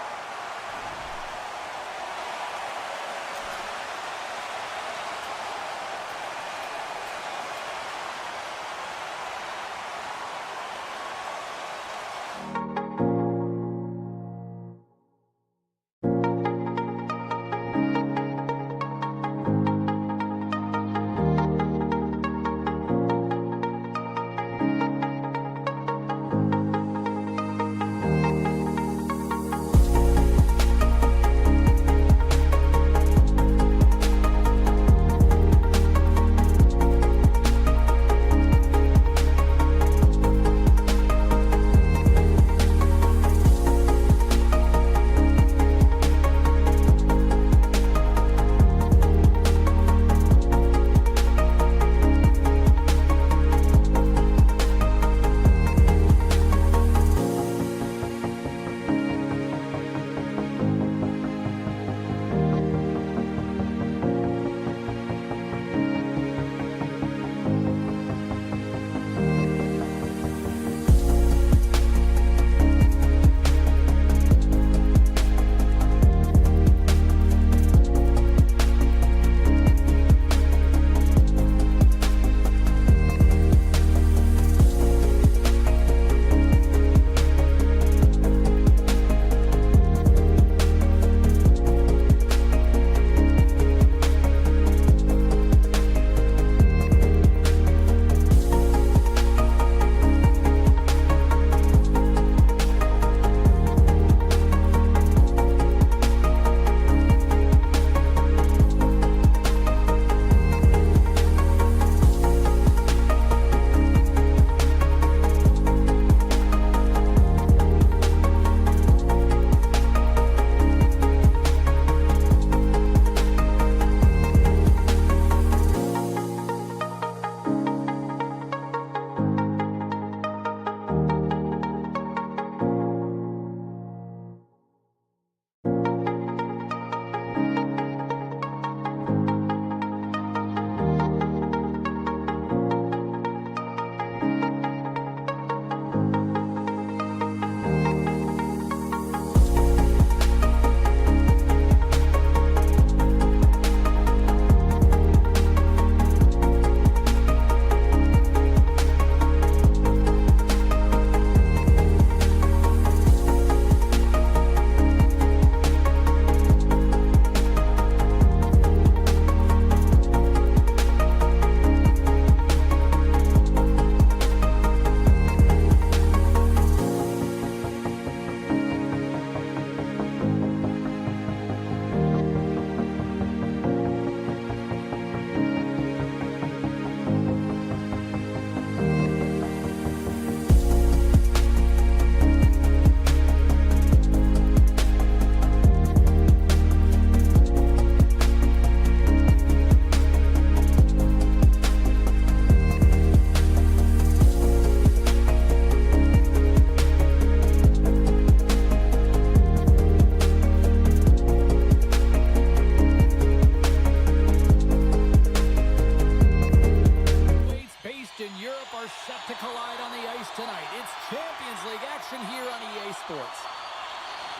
Sports.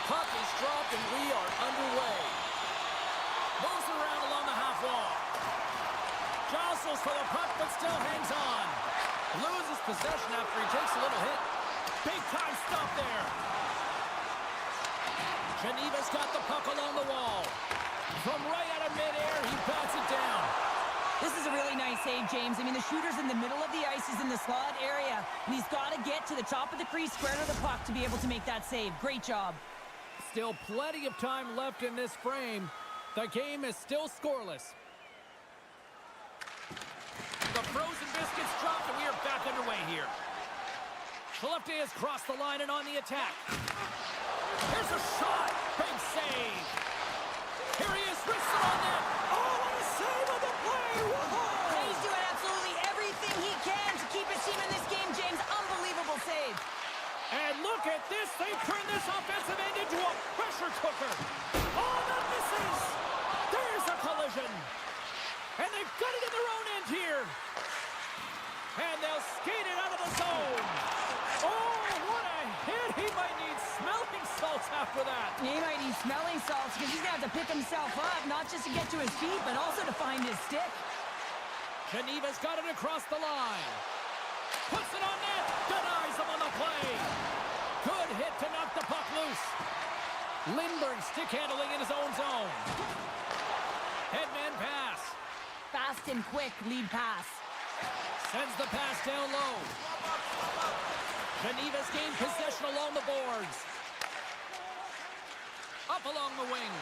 Puck is dropped and we are underway. Moves around along the half wall. Jostles for the puck but still hangs on. Loses possession after he takes a little hit. Big time stop there. Geneva's got the puck along the wall. From right out of midair, he bats it down. This is a really nice save, James. I mean, the shooter's in the middle of the ice. He's in the slot area, and he's got to get to the top of the crease, square to the puck to be able to make that save. Great job. Still plenty of time left in this frame. The game is still scoreless. The frozen biscuits dropped, and we are back underway here. Skellefteå has crossed the line and on the attack. Here's a shot. Big save. Here he is, wristed on net. Oh, what a save of the play. Whoa. He's doing absolutely everything he can to keep his team in this game, James. Unbelievable save. And look at this. They've turned this offensive end into a pressure cooker. Oh, that misses. There's a collision. And they've got it in their own end here. And they'll skate it out of the zone. Oh, what a hit. He might need smelling salts after that. He might need smelling salts because he's going to have to pick himself up, not just to get to his feet, but also to find his stick. Geneva's got it across the line. Puts it on net. Denies him on the play. Good hit to knock the puck loose. Lindbergh stick handling in his own zone. Headman pass. Fast and quick lead pass. Sends the pass down low. Geneva's gained possession along the boards. Up along the wing.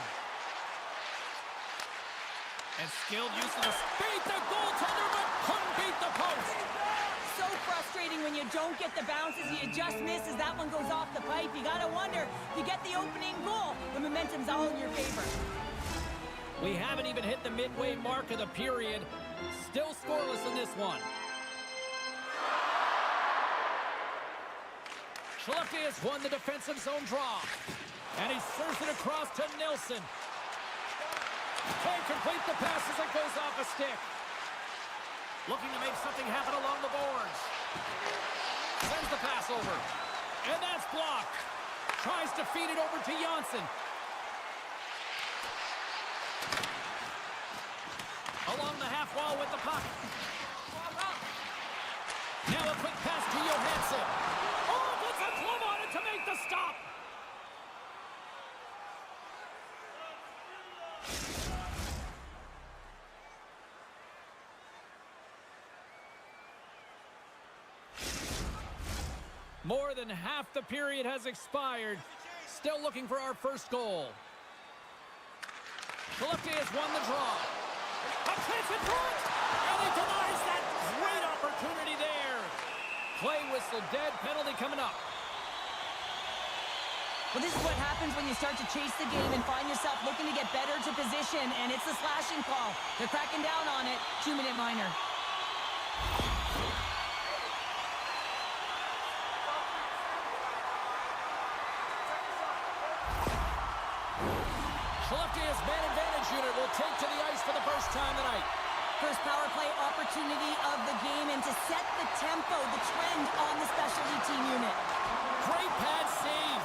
And skilled use of the speed. The goaltender, but couldn't beat the post. So frustrating when you don't get the bounces. You just miss as that one goes off the pipe. You got to wonder if you get the opening goal. The momentum's all in your favor. We haven't even hit the midway mark of the period. Still scoreless in this one. Skellefteå has won the defensive zone draw. And he serves it across to Nilsson. Can't complete the pass as it goes off a stick. Looking to make something happen along the boards. Sends the pass over. And that's blocked. Tries to feed it over to Janssen. Along the half wall with the puck. Now a quick pass to Johansson. Oh, puts a glove on it to make the stop. More than half the period has expired. Still looking for our first goal. Skellefteå has won the draw. A chance in front! And he denies that great opportunity there. Play whistle dead, penalty coming up. Well, this is what happens when you start to chase the game and find yourself looking to get better to position, and it's a slashing call. They're cracking down on it. 2-minute minor. Skellefteå's man advantage unit will take to the ice for the first time tonight. First power play opportunity of the game, and to set the tempo, the trend on the specialty team unit. Great pad save.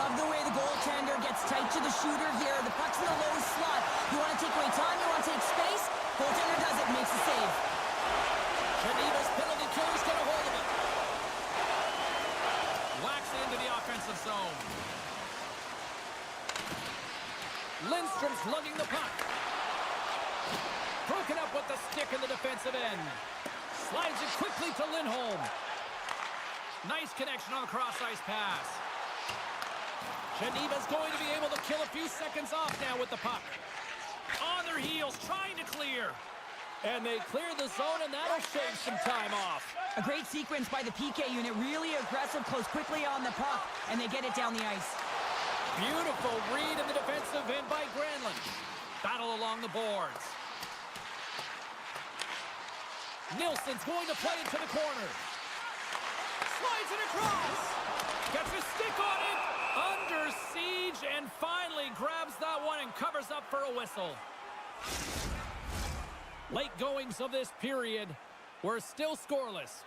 Love the way the goaltender gets tight to the shooter here. The puck's in the low slot. You want to take away time, you want to take space. Goaltender does it, makes the save. Geneva's penalty killer's got a hold of it. Whacks into the offensive zone. Lindstrom's lugging the puck. Broken up with the stick in the defensive end. Slides it quickly to Lindholm. Nice connection on the cross-ice pass. Geneva's going to be able to kill a few seconds off now with the puck. On their heels, trying to clear. And they clear the zone, and that'll shave some time off. A great sequence by the PK unit. Really aggressive, close quickly on the puck, and they get it down the ice. Beautiful read in the defensive end by Granlund. Battle along the boards. Nilsson's going to play it to the corner. Slides it across. Gets a stick on it. Under siege, and finally grabs that one and covers up for a whistle. Late goings of this period. We're still scoreless.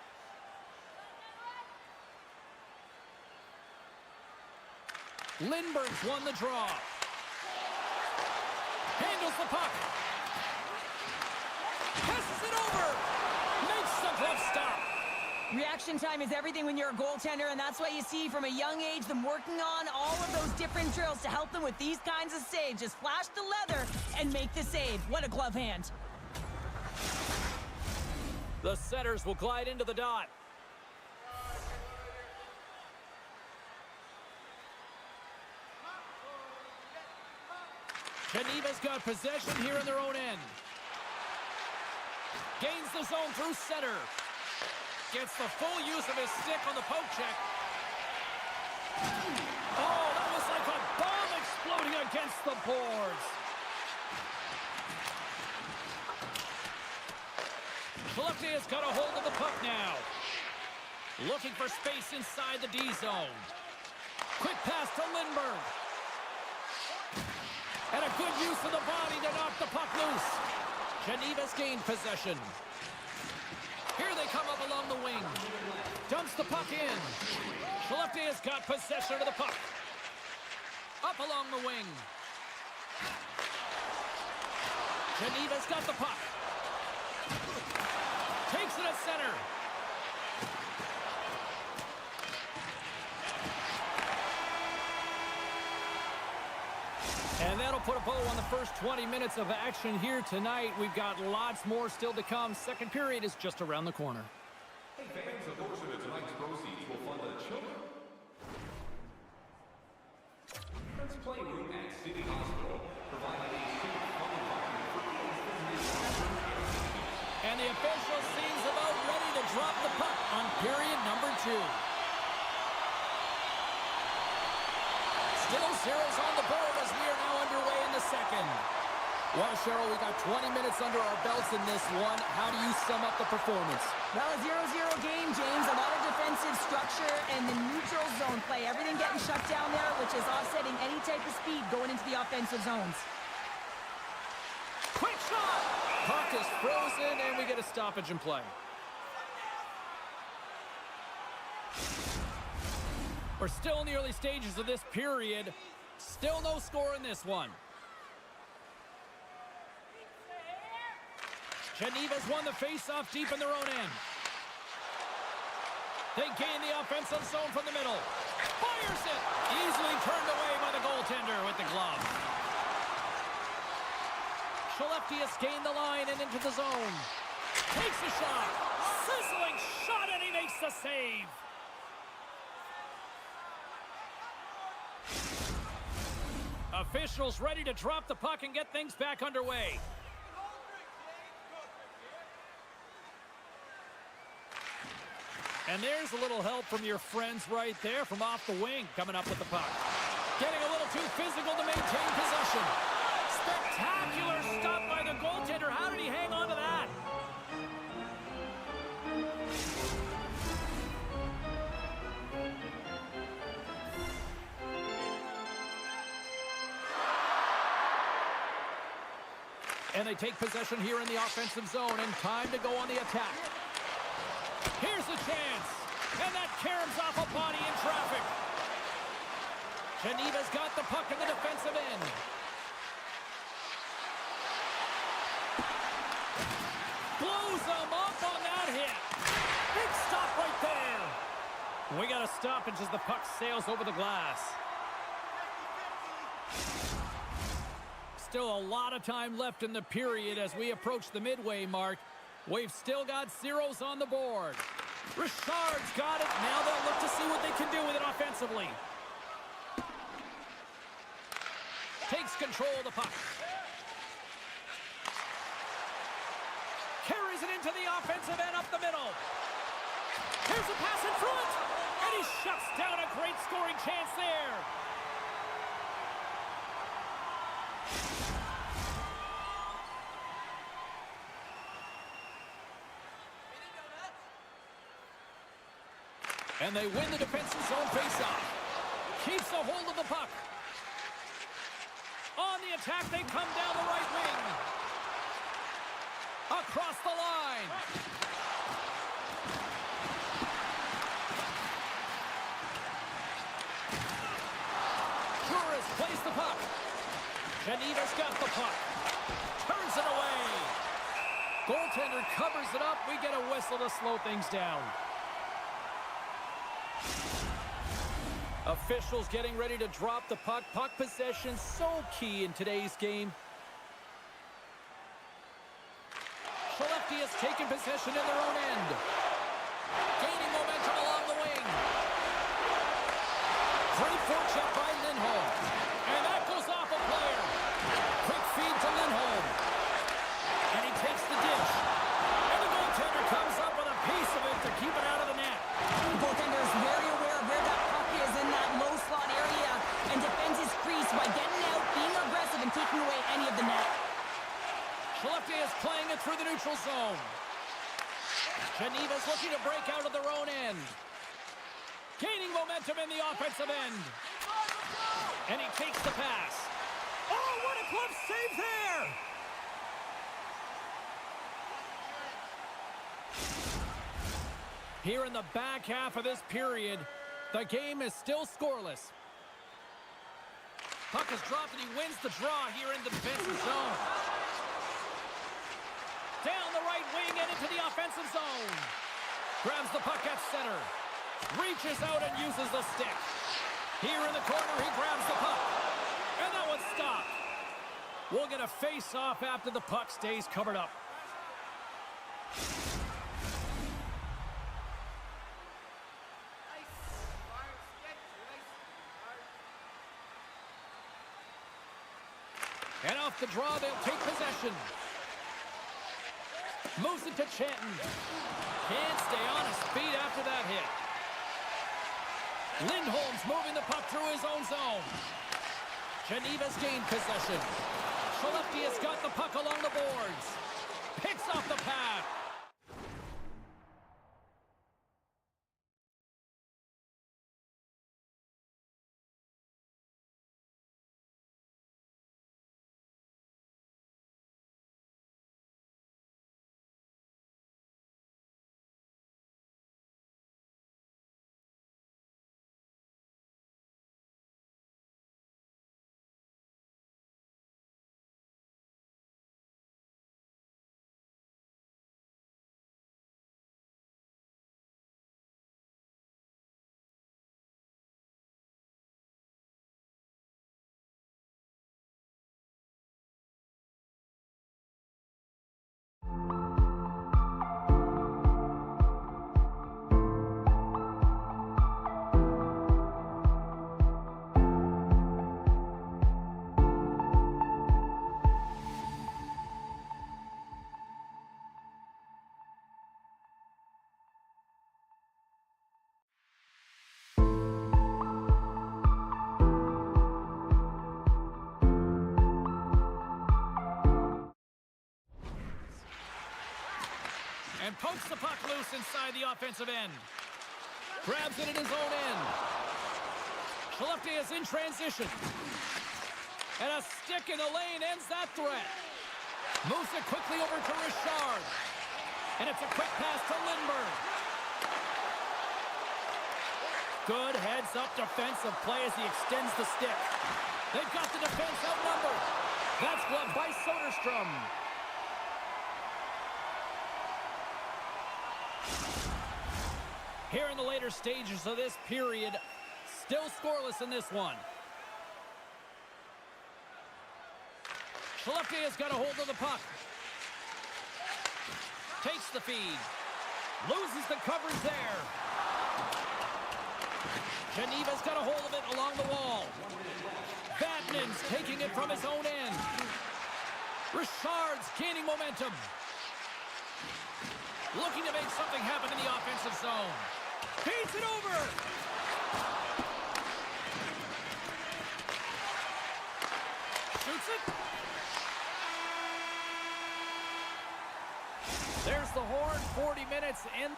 Lindbergh's won the draw. Handles the puck. Passes it over. Makes the glove stop. Reaction time is everything when you're a goaltender, and that's what you see from a young age, them working on all of those different drills to help them with these kinds of saves. Just flash the leather and make the save. What a glove hand. The setters will glide into the dot. Geneva's got possession here in their own end. Gains the zone through center. Gets the full use of his stick on the poke check. Oh, that was like a bomb exploding against the boards. Skellefteå's got a hold of the puck now. Looking for space inside the D zone. Quick pass to Lindberg. And a good use of the body to knock the puck loose. Geneva's gained possession. Here they come up along the wing. Dumps the puck in. Skellefteå's got possession of the puck. Up along the wing. Geneva's got the puck. Takes it at center. And that'll put a bow on the first 20 minutes of action here tonight. We've got lots more still to come. Second period is just around the corner. Hey fans, a portion of tonight's proceeds will fund the children. Friends Playroom at City Hospital provided a safe fun environment for kids. And the official seems about ready to drop the puck on period number 2. Still zeros on the board as we are now underway in the second. Well, Cheryl, we got 20 minutes under our belts in this one. How do you sum up the performance? Well, a 0-0 game, James. A lot of defensive structure and the neutral zone play. Everything getting shut down there, which is offsetting any type of speed going into the offensive zones. Quick shot! Puck is frozen, and we get a stoppage in play. We're still in the early stages of this period. Still no score in this one. Geneva's won the face-off deep in their own end. They gain the offensive zone from the middle. Fires it! Easily turned away by the goaltender with the glove. Skellefteå's gained the line and into the zone. Takes a shot. Sizzling shot, and he makes the save. Officials ready to drop the puck and get things back underway. And there's a little help from your friends right there from off the wing coming up with the puck. Getting a little too physical to maintain possession. Spectacular stop by the goaltender. How did he hang on to that? And they take possession here in the offensive zone, and time to go on the attack. Here's a chance, and that caroms off a body in traffic. Geneva's got the puck in the defensive end. Blows them up on that hit. Big stop right there. We got a stoppage as the puck sails over the glass. Still a lot of time left in the period as we approach the midway mark. We've still got zeros on the board. Richard's got it. Now they'll look to see what they can do with it offensively. Takes control of the puck. Carries it into the offensive end up the middle. Here's a pass in front. And he shuts down a great scoring chance there. And they win the defensive zone faceoff. Keeps a hold of the puck. On the attack, they come down the right wing. Across the line. Juras plays the puck. Geneva's got the puck. Turns it away. Goaltender covers it up. We get a whistle to slow things down. Officials getting ready to drop the puck. Puck possession so key in today's game. Skellefteå has taken possession in their own end. Gaining momentum along the wing. Great forecheck by Lindholm. And that goes off a player. Quick feed to Lindholm. And he takes the dish. And the goaltender comes up with a piece of it to keep it out of the net. The goaltender is very aware of where that puck is in that low slot area and defends his crease by getting out, being aggressive, and taking away any of the net. Skellefteå is playing it through the neutral zone. Geneva's looking to break out of their own end. Gaining momentum in the offensive end. And he takes the pass. Oh, what a glove save there! Here in the back half of this period, the game is still scoreless. Puck is dropped and he wins the draw here in the defensive zone. Down the right wing and into the offensive zone. Grabs the puck at center. Reaches out and uses the stick. Here in the corner, he grabs the puck. And that one's stopped. We'll get a face-off after the puck stays covered up. And off the draw, they'll take possession. Moves it to Chanton. Can't stay on his feet after that hit. Lindholm's moving the puck through his own zone. Geneva's gained possession. Skellefteå's got the puck along the boards. Picks off the pass. And pokes the puck loose inside the offensive end. Grabs it in his own end. Skellefteå is in transition. And a stick in the lane ends that threat. Moves it quickly over to Richard. And it's a quick pass to Lindberg. Good heads-up defensive play as he extends the stick. They've got the defense outnumbered. That's gloved by Soderstrom. Here in the later stages of this period, still scoreless in this one. Skellefteå's got a hold of the puck. Takes the feed. Loses the coverage there. Geneva's got a hold of it along the wall. Batman's taking it from his own end. Richard's gaining momentum. Looking to make something happen in the offensive zone. Feeds it over. Shoots it. There's the horn. 40 minutes in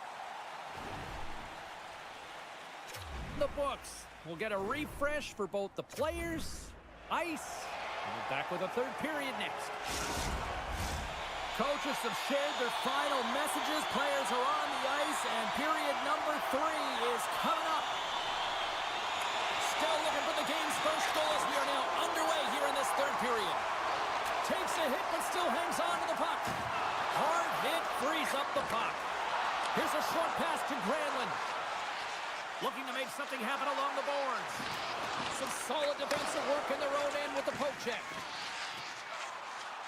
the books. We'll get a refresh for both the players, ice, and we're back with a third period next. Coaches have shared their final messages. Players are on the ice, and period number 3 is coming up. Still looking for the game's first goal as we are now underway here in this third period. Takes a hit, but still hangs on to the puck. Hard hit frees up the puck. Here's a short pass to Granlund. Looking to make something happen along the boards. Some solid defensive work in their own end with the poke check.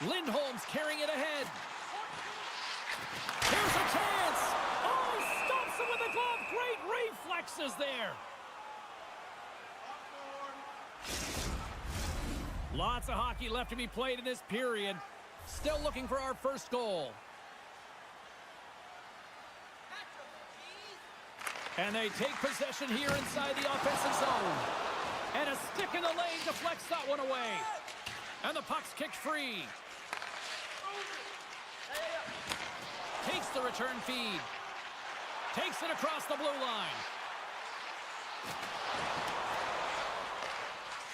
Lindholm's carrying it ahead. Here's a chance. Oh, he stops him with the glove. Great reflexes there. Lots of hockey left to be played in this period. Still looking for our first goal. And they take possession here inside the offensive zone. And a stick in the lane deflects that one away. And the puck's kicked free. Takes the return feed. Takes it across the blue line.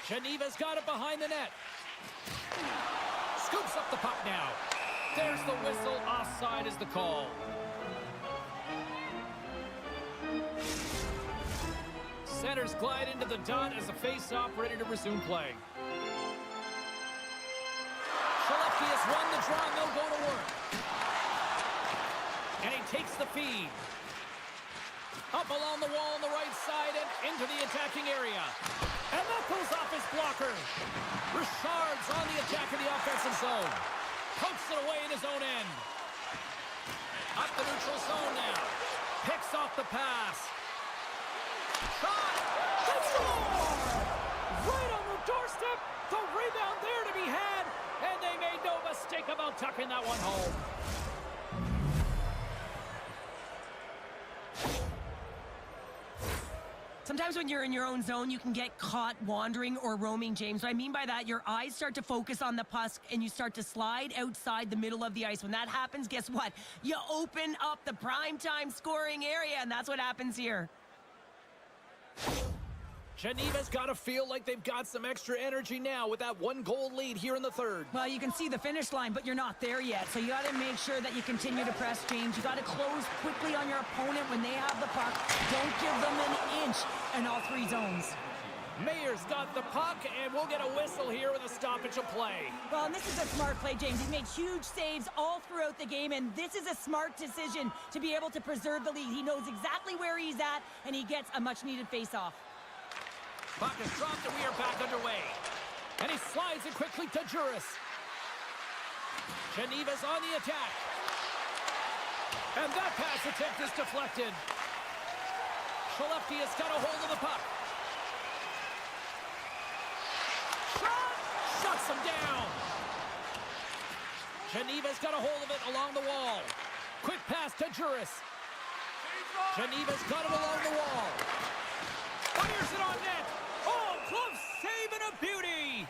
Geneva's got it behind the net. Scoops up the puck now. There's the whistle. Offside is the call. Centers glide into the dot as a face-off ready to resume play. Skellefteå has won the draw and they'll go to work. And he takes the feed. Up along the wall on the right side and into the attacking area. And that goes off his blocker. Richard's on the attack in the offensive zone. Pokes it away in his own end. Up the neutral zone now. Picks off the pass. Shot! They score! Right on the doorstep. The rebound there to be had. And they made no mistake about tucking that one home. Sometimes when you're in your own zone, you can get caught wandering or roaming, James. What I mean by that, your eyes start to focus on the puck and you start to slide outside the middle of the ice. When that happens, guess what? You open up the primetime scoring area, and that's what happens here. Geneva's got to feel like they've got some extra energy now with that one-goal lead here in the third. Well, you can see the finish line, but you're not there yet. So you got to make sure that you continue to press, James. You got to close quickly on your opponent when they have the puck. Don't give them an inch in all three zones. Mayer's got the puck, and we'll get a whistle here with a stoppage of play. Well, and this is a smart play, James. He's made huge saves all throughout the game, and this is a smart decision to be able to preserve the lead. He knows exactly where he's at, and he gets a much-needed face-off. Puck is dropped and we are back underway. And he slides it quickly to Juris. Geneva's on the attack. And that pass attempt is deflected. Skellefteå's got a hold of the puck. Shot! Shuts him down. Geneva's got a hold of it along the wall. Quick pass to Juris. Geneva's got it along the wall. Fires it on net. Oh, glove save and a beauty.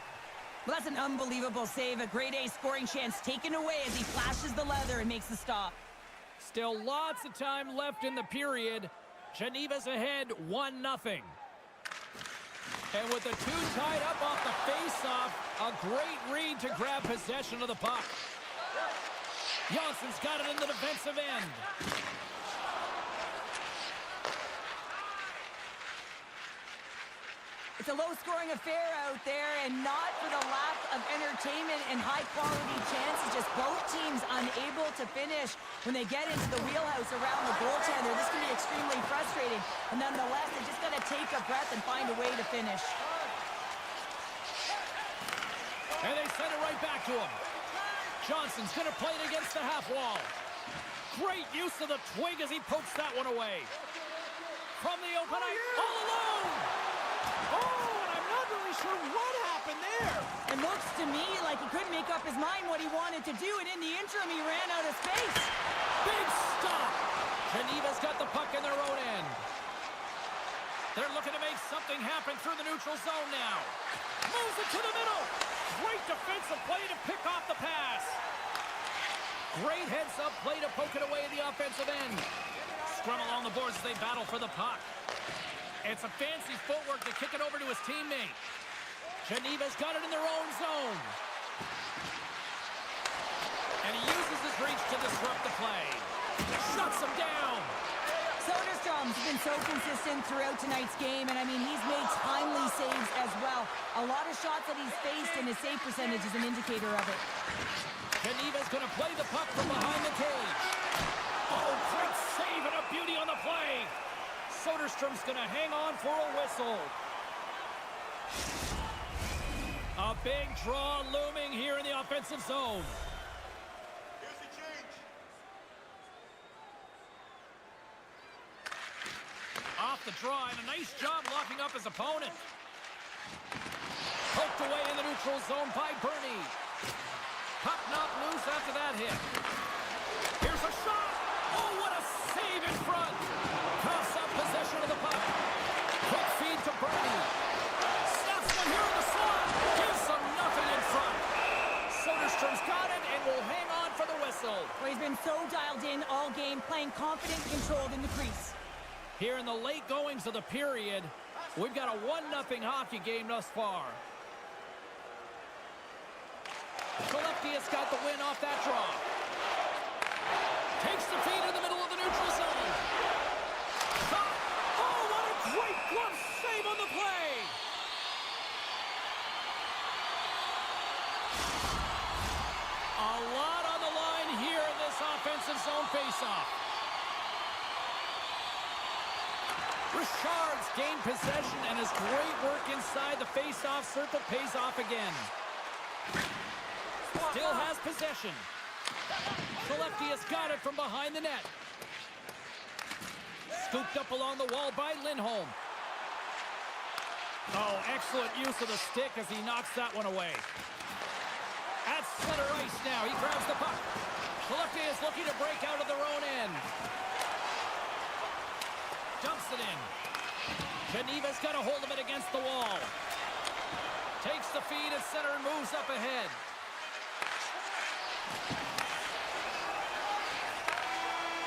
Well, that's an unbelievable save. A grade A scoring chance taken away as he flashes the leather and makes the stop. Still lots of time left in the period. Geneva's ahead 1-0. And with the two tied up off the face-off, a great read to grab possession of the puck. Jansson's got it in the defensive end. It's a low-scoring affair out there, and not for the lack of entertainment and high-quality chances. Just both teams unable to finish when they get into the wheelhouse around the goaltender. This can be extremely frustrating, and nonetheless, they just got to take a breath and find a way to finish. And they send it right back to him. Johnson's going to play it against the half wall. Great use of the twig as he pokes that one away. From the open ice, all alone! Oh, and I'm not really sure what happened there. It looks to me like he couldn't make up his mind what he wanted to do, and in the interim, he ran out of space. Big stop. Geneva's got the puck in their own end. They're looking to make something happen through the neutral zone now. Moves it to the middle. Great defensive play to pick off the pass. Great heads-up play to poke it away at the offensive end. Scrum along the boards as they battle for the puck. It's a fancy footwork to kick it over to his teammate. Geneva's got it in their own zone. And he uses his reach to disrupt the play. Shuts him down. Soderstrom's been so consistent throughout tonight's game, and I mean, he's made timely saves as well. A lot of shots that he's faced, and his save percentage is an indicator of it. Geneva's going to play the puck from behind the cage. Oh, great save and a beauty on the play. Soderstrom's going to hang on for a whistle. A big draw looming here in the offensive zone. Here's the change. Off the draw, and a nice job locking up his opponent. Poked away in the neutral zone by Bernie. Puck knocked loose after that hit. Here's a shot. Oh, what a save in front. Cuffs up possession of the puck. Quick feed to Bernie. Snaps one here in the slot. Gives them nothing in front. Soderstrom's got it and will hang on for the whistle. Well, he's been so dialed in all game, playing confident, controlled in the crease. Here in the late goings of the period, we've got a 1-0 hockey game thus far. Skellefteå has got the win off that draw. Takes the feed in the middle of the neutral zone. Shot. Oh, what a great glove save on the play. A lot on the line here in this offensive zone faceoff. Richard's gained possession, and his great work inside the face-off circle pays off again. Still has possession. Skellefteå's got it from behind the net. Scooped up along the wall by Lindholm. Oh, excellent use of the stick as he knocks that one away. At center ice now, he grabs the puck. Skellefteå is looking to break out of their own end. Dumps it in. Geneva's got a hold of it against the wall. Takes the feed at center and moves up ahead.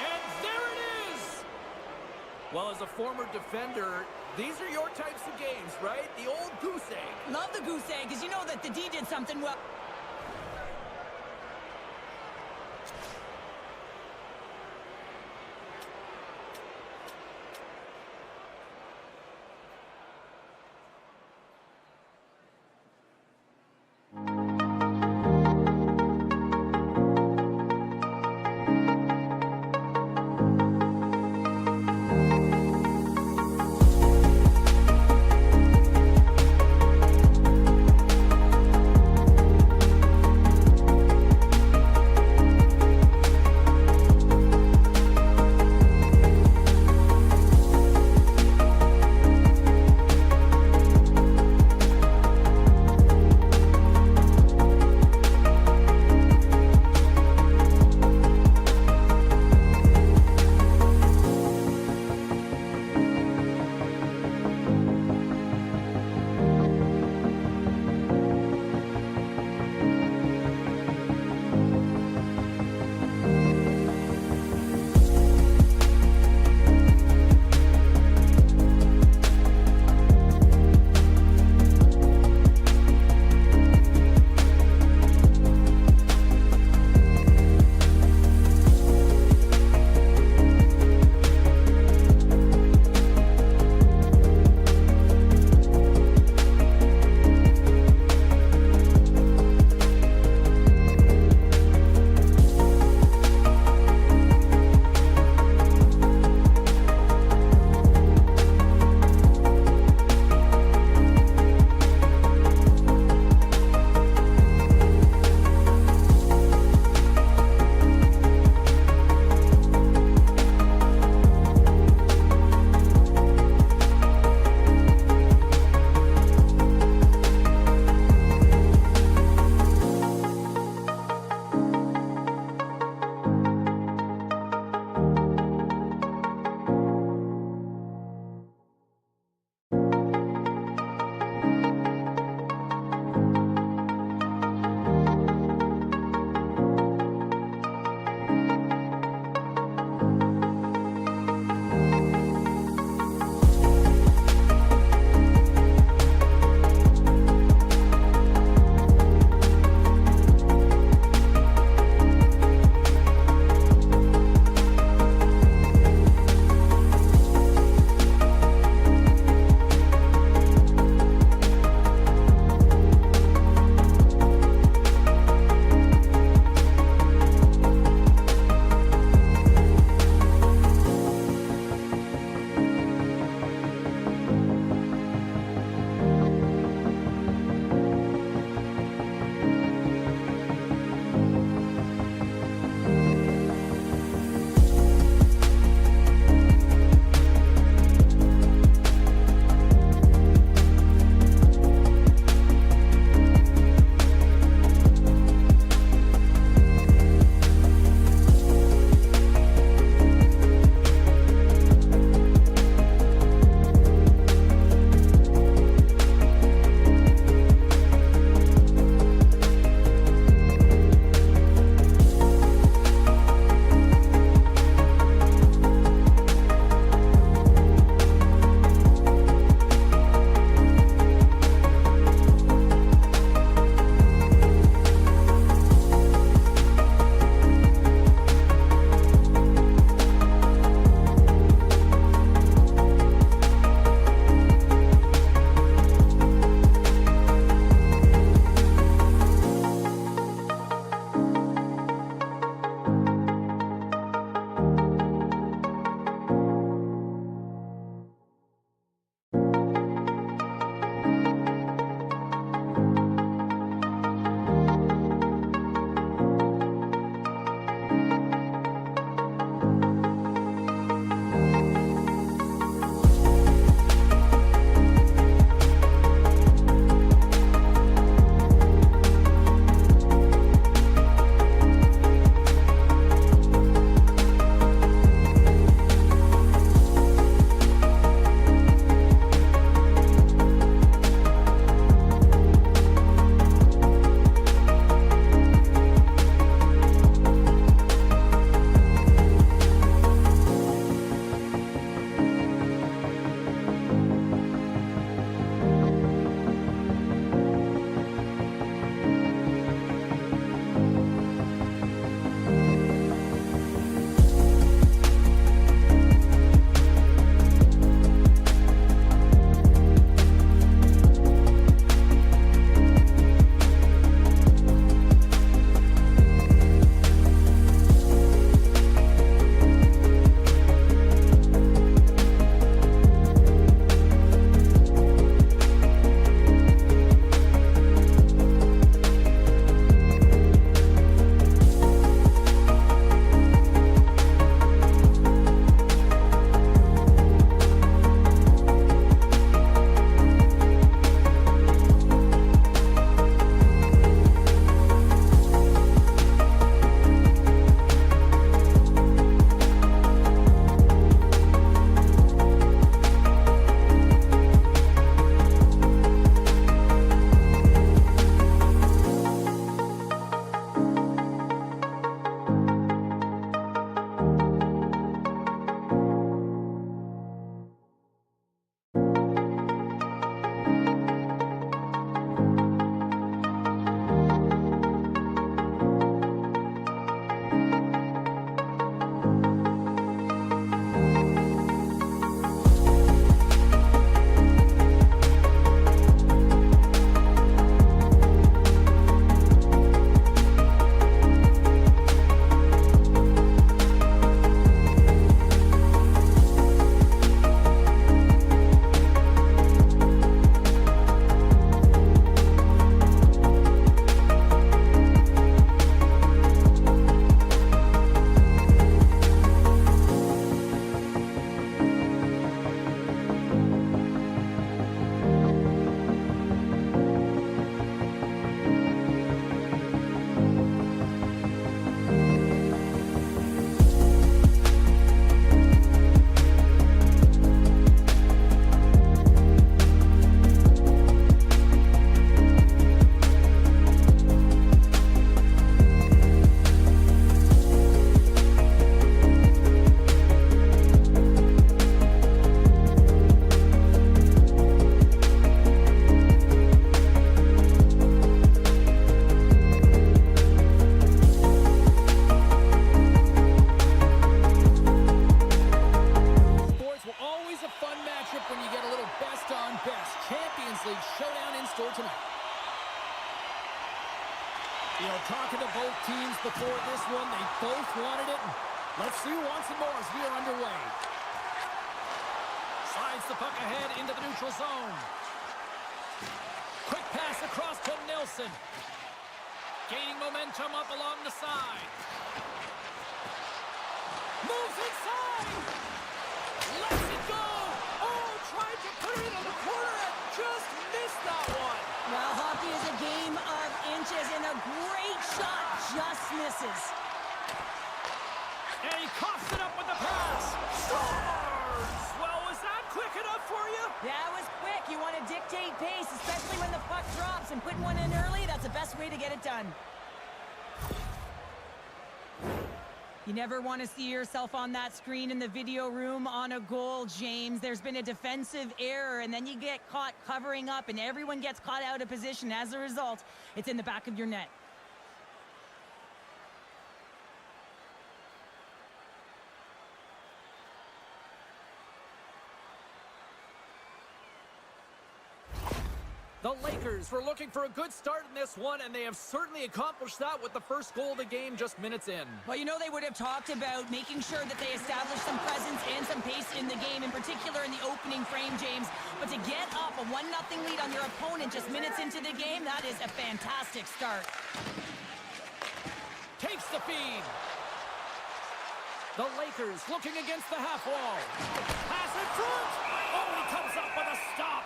And there it is! Well, as a former defender, these are your types of games, right? The old goose egg. Love the goose egg, because you know that the D did something well. wants some more as we are underway. Slides the puck ahead into the neutral zone. Quick pass across to Nilsson. Gaining momentum up along the side. Moves inside. Lets it go. Oh, tried to put it on the corner and just missed that one. Well, hockey is a game of inches, and a great shot just misses. And he coughs it up with the pass. Scores! Well, was that quick enough for you? That was quick. You want to dictate pace, especially when the puck drops, and putting one in early, that's the best way to get it done. You never want to see yourself on that screen in the video room on a goal, James. There's been a defensive error, and then you get caught covering up, and everyone gets caught out of position. As a result, it's in the back of your net. The Lakers were looking for a good start in this one, and they have certainly accomplished that with the first goal of the game just minutes in. Well, you know, they would have talked about making sure that they establish some presence and some pace in the game, in particular in the opening frame, James. But to get up a 1-0 lead on your opponent just minutes into the game, that is a fantastic start. Takes the feed. The Lakers looking against the half wall. Pass in front. Oh, he comes up with a stop.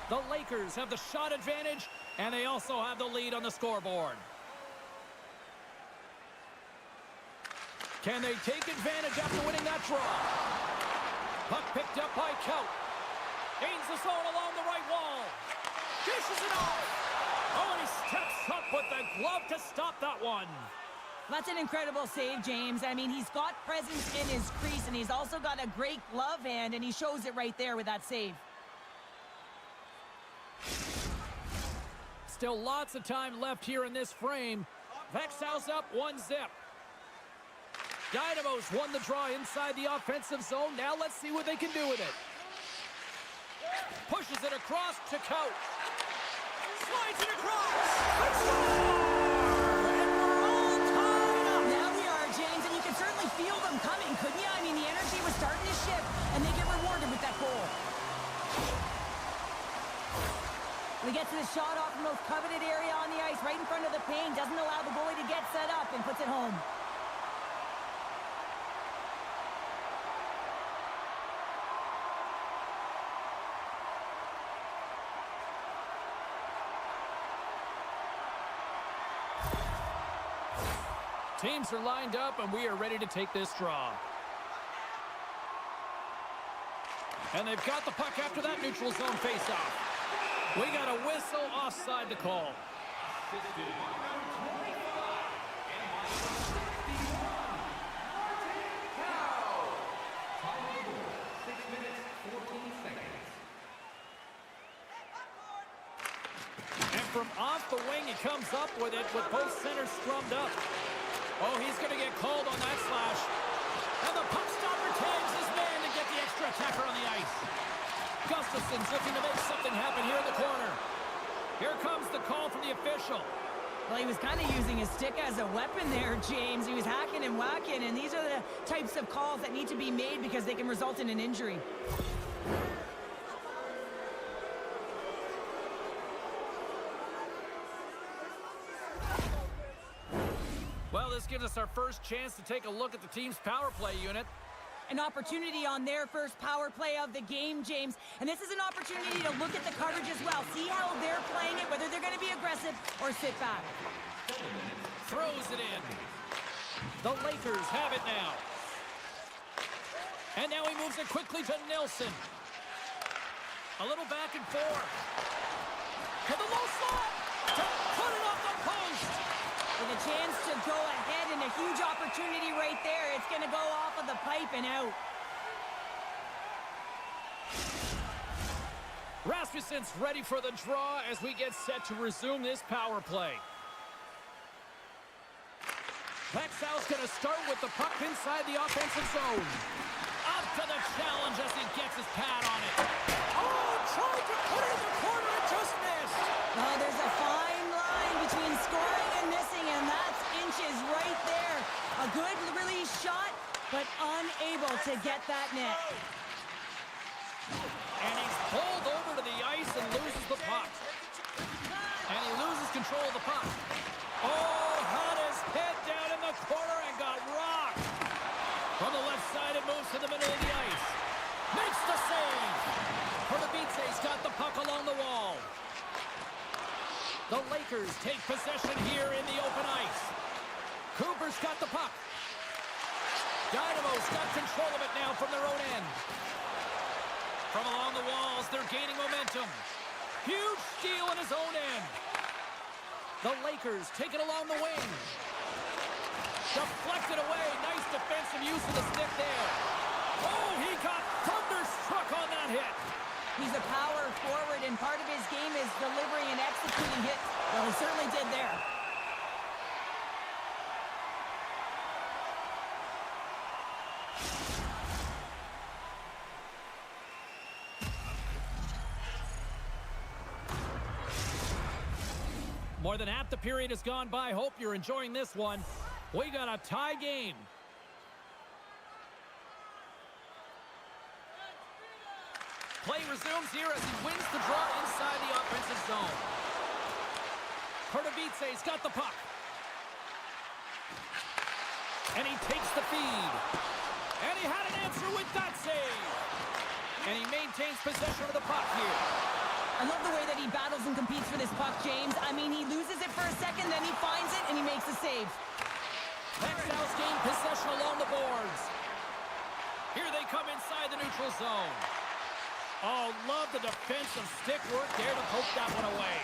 The Lakers have the shot advantage, and they also have the lead on the scoreboard. Can they take advantage after winning that draw? Puck picked up by Kaut. Gains the zone along the right wall. Dishes it off. Oh, and he steps up with the glove to stop that one. That's an incredible save, James. I mean, he's got presence in his crease, and he's also got a great glove hand, and he shows it right there with that save. Still lots of time left here in this frame. Växjö's up 1-0. Dynamo's won the draw inside the offensive zone. Now let's see what they can do with it. Pushes it across to Kaut. Slides it across. And we're all tied up. Now we are, James, and you can certainly feel them coming, couldn't you? I mean, the energy was starting to shift, and they get rewarded with that goal. We get to the shot off the most coveted area on the ice, right in front of the paint. Doesn't allow the goalie to get set up and puts it home. Teams are lined up, and we are ready to take this draw. And they've got the puck after that neutral zone faceoff. We got a whistle offside the call. And from off the wing, he comes up with it with both centers strummed up. Oh, he's going to get called on that slash. And the puck stopper tags his man to get the extra attacker on the ice. Gustafson's looking to make something happen here in the corner. Here comes the call from the official. Well, he was kind of using his stick as a weapon there, James. He was hacking and whacking, and these are the types of calls that need to be made because they can result in an injury. Well, this gives us our first chance to take a look at the team's power play unit. An opportunity on their first power play of the game, James. And this is an opportunity to look at the coverage as well. See how they're playing it, whether they're going to be aggressive or sit back. Throws it in. The Lakers have it now. And now he moves it quickly to Nilsson. A little back and forth. To the low slot. To put it off the post. With a chance to go ahead and a huge opportunity right there. It's going to go off of the pipe and out. Rasmussen's ready for the draw as we get set to resume this power play. Växjö's going to start with the puck inside the offensive zone. Up to the challenge as he gets his pad on it. Oh, tried to put it in the corner and just missed. Oh, there's a fine line between between scoring and missing, and that's inches right there. A good release shot, but unable to get that net. And he's pulled over to the ice and loses the puck. And he loses control of the puck. Oh, had his head down in the corner and got rocked. From the left side, it moves to the middle of the ice. Makes the save. Pardubice's got the puck along the wall. The Lakers take possession here in the open ice. Cooper's got the puck. Dynamo's got control of it now from their own end. From along the walls, they're gaining momentum. Huge steal in his own end. The Lakers take it along the wing. Deflected away. Nice defensive use of the stick there. Oh, he got thunderstruck on that hit. He's a power forward, and part of his game is delivering and executing hits. Well, he certainly did there. More than half the period has gone by. Hope you're enjoying this one. We got a tie game. Play resumes here as he wins the draw inside the offensive zone. Pardubice's got the puck. And he takes the feed. And he had an answer with that save. And he maintains possession of the puck here. I love the way that he battles and competes for this puck, James. I mean, he loses it for a second, then he finds it, and he makes a save. Texas gain possession along the boards. Here they come inside the neutral zone. Oh, love the defensive stick work there to poke that one away.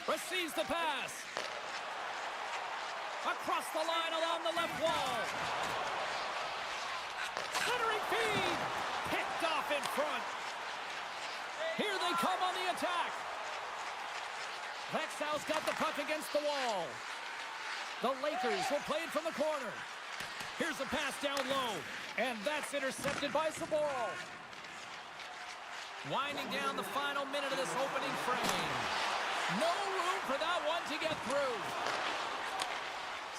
Receives the pass. Across the line along the left wall. Centering feed. Picked off in front. Here they come on the attack. Växjö's got the puck against the wall. The Lakers will play it from the corner. Here's a pass down low. And that's intercepted by Saboro. Winding down the final minute of this opening frame. No room for that one to get through.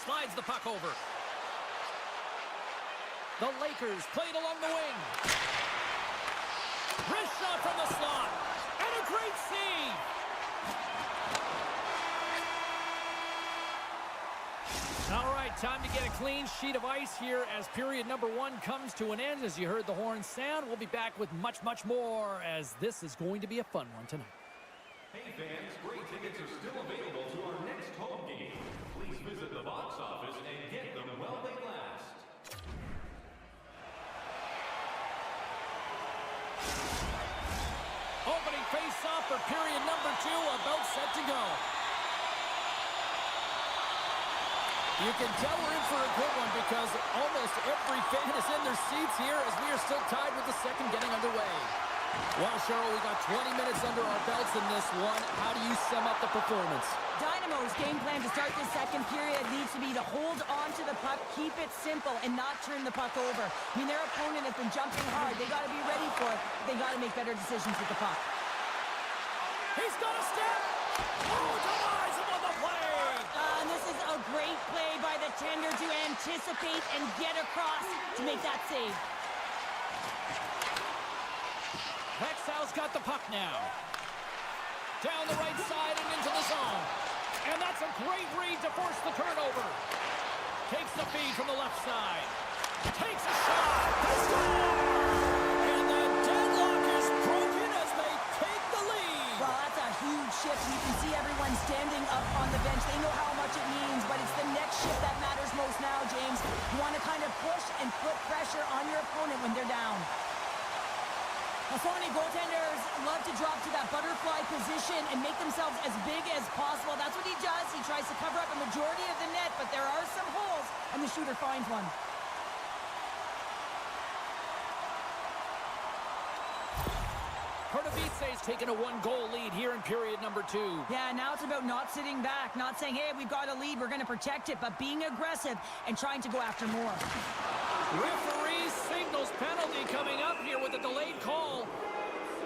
Slides the puck over. The Lakers played along the wing. Wrist shot from the slot. And a great save. All right, time to get a clean sheet of ice here as period number one comes to an end. As you heard the horn sound, we'll be back with much, much more as this is going to be a fun one tonight. Hey fans, great tickets are still available to our next home game. Please visit the box office and get them while they last. Opening face-off for period number two, about set to go. You can tell we're in for a good one because almost every fan is in their seats here as we are still tied with the second getting underway. Well, Cheryl, we got 20 minutes under our belts in this one. How do you sum up the performance? Dynamo's game plan to start this second period needs to be to hold on to the puck, keep it simple, and not turn the puck over. I mean, their opponent has been jumping hard. They got to be ready for it. They got to make better decisions with the puck. He's got a step. Oh, denies him on the play. And this is a great play by the tender to anticipate and get across to make that save. Växjö's got the puck now. Down the right side and into the zone. And that's a great read to force the turnover. Takes the feed from the left side. Takes a shot. They score! And the deadlock is broken as they take the lead. Well, that's a huge shift. You can see everyone standing up on the bench. They know how much it means, but it's the next shift that matters most now, James. You want to kind of push and put pressure on your opponent when they're down. Well, so many goaltenders love to drop to that butterfly position and make themselves as big as possible. That's what he does. He tries to cover up a majority of the net, but there are some holes, and the shooter finds one. Pardubice's taken a one-goal lead here in period number two. Yeah, now it's about not sitting back, not saying, hey, we've got a lead, we're going to protect it, but being aggressive and trying to go after more. Referee signals penalty coming up here with a delayed call.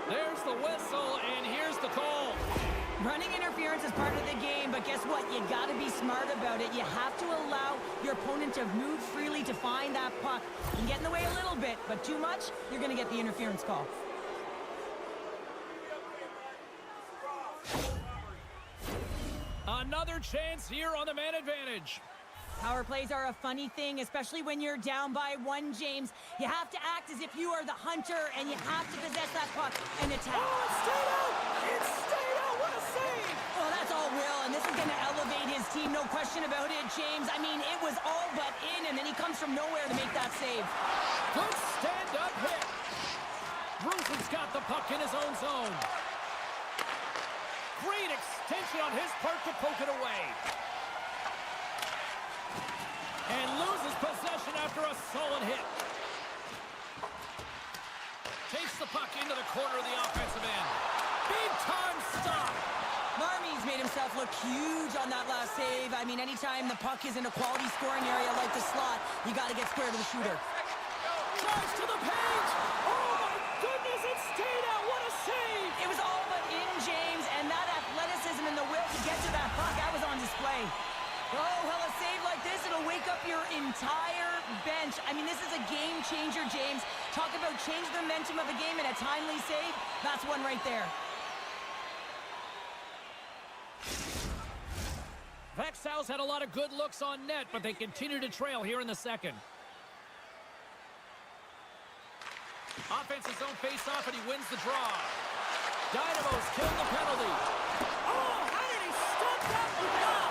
There's the whistle, and here's the call. Running interference is part of the game, but guess what? You got to be smart about it. You have to allow your opponent to move freely to find that puck. You can get in the way a little bit, but too much, you're going to get the interference call. Another chance here on the man advantage. Power plays are a funny thing, especially when you're down by one, James. You have to act as if you are the hunter, and you have to possess that puck and attack. Oh, it stayed out! It stayed out! What a save! Well, that's all Will, and this is going to elevate his team, no question about it, James. I mean, it was all but in, and then he comes from nowhere to make that save. Good stand-up hit. Bruce's got the puck in his own zone. Great extension on his part to poke it away. And loses possession after a solid hit. Takes the puck into the corner of the offensive end. Big-time stop. Marmy's made himself look huge on that last save. I mean, anytime the puck is in a quality scoring area like the slot, you got to get square to the shooter. Drives to the paint. Oh, my goodness, it stayed out. What a save. It was all but in, James, and that athleticism and the will to get to that puck, that was on display. Oh, well, a save like this, it'll wake up your entire bench. I mean, this is a game changer, James. Talk about change the momentum of a game in a timely save. That's one right there. Växjö's had a lot of good looks on net, but they continue to trail here in the second. Offensive zone face-off, and he wins the draw. Dynamo's killed the penalty. Oh, how did he stop that one now?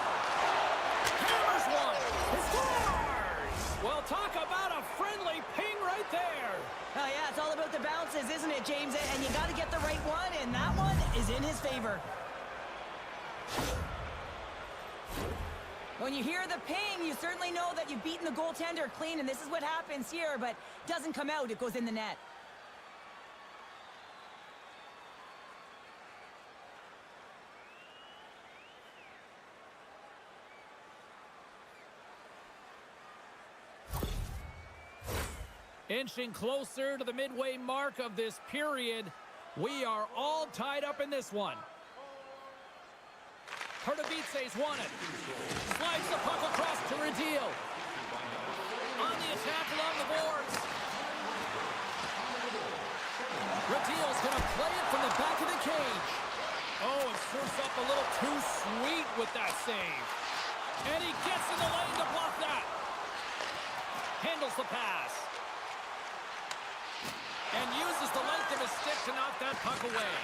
Hammers one. Scores! Well, talk about a friendly ping right there. Oh, yeah, it's all about the bounces, isn't it, James? And you got to get the right one, and that one is in his favor. When you hear the ping, you certainly know that you've beaten the goaltender clean, and this is what happens here, but doesn't come out, it goes in the net. Inching closer to the midway mark of this period. We are all tied up in this one. Pardubice's won it. Slides the puck across to Radil. On the attack along the boards. Radil's going to play it from the back of the cage. Oh, it serves up a little too sweet with that save. And he gets in the lane to block that. Handles the pass. And uses the length of his stick to knock that puck away.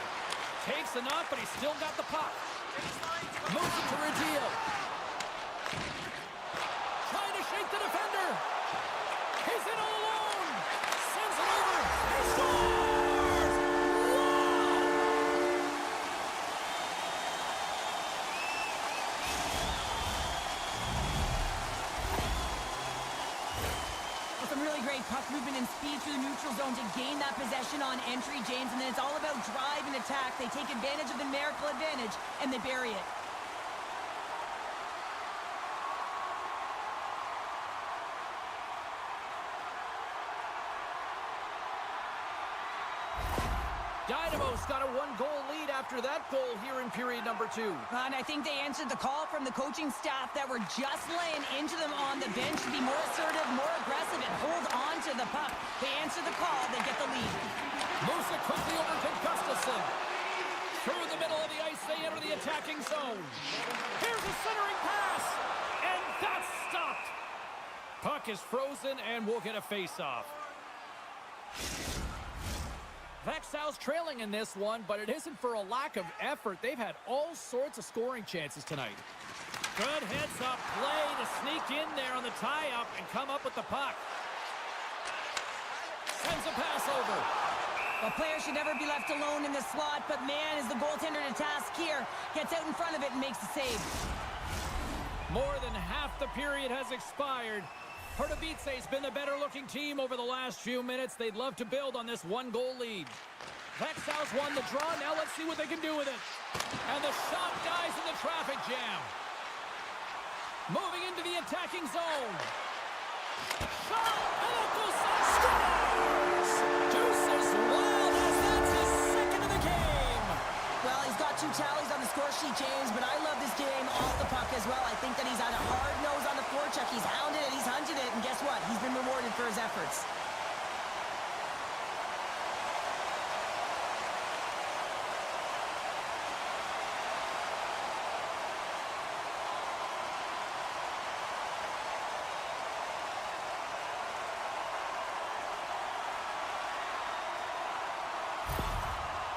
Takes a knock, but he's still got the puck. Moves it to Radil. Trying to shake the defender. He's in all alone. Sends it over. He scores! With some really great puck movement and speed through the neutral zone to gain that possession on entry, James, and then it's all about drive and attack. They take advantage of the numerical advantage, and they bury it. Dynamo's got a one-goal lead after that goal here in period number 2. And I think they answered the call from the coaching staff that were just laying into them on the bench to be more assertive, more aggressive, and hold on to the puck. They answer the call, they get the lead. Moves it quickly over to Gustafsson. Through the middle of the ice, they enter the attacking zone. Here's a centering pass, and that's stopped. Puck is frozen, and we'll get a face-off. Växjö's trailing in this one, but it isn't for a lack of effort. They've had all sorts of scoring chances tonight. Good heads-up play to sneak in there on the tie-up and come up with the puck. Sends a pass over. A player should never be left alone in the slot, but man, is the goaltender to task here. Gets out in front of it and makes the save. More than half the period has expired. Pardubice's been the better-looking team over the last few minutes. They'd love to build on this one-goal lead. Växjö's won the draw. Now let's see what they can do with it. And the shot dies in the traffic jam. Moving into the attacking zone. Shot! And it goes scores! Deuces wild as that's his second of the game. Well, he's got two tallies on the score sheet, James, but I love this game off the puck as well. I think that he's had a hard nose on the forecheck. He's hounded it, he's hunted it, and guess what? He's been rewarded for his efforts.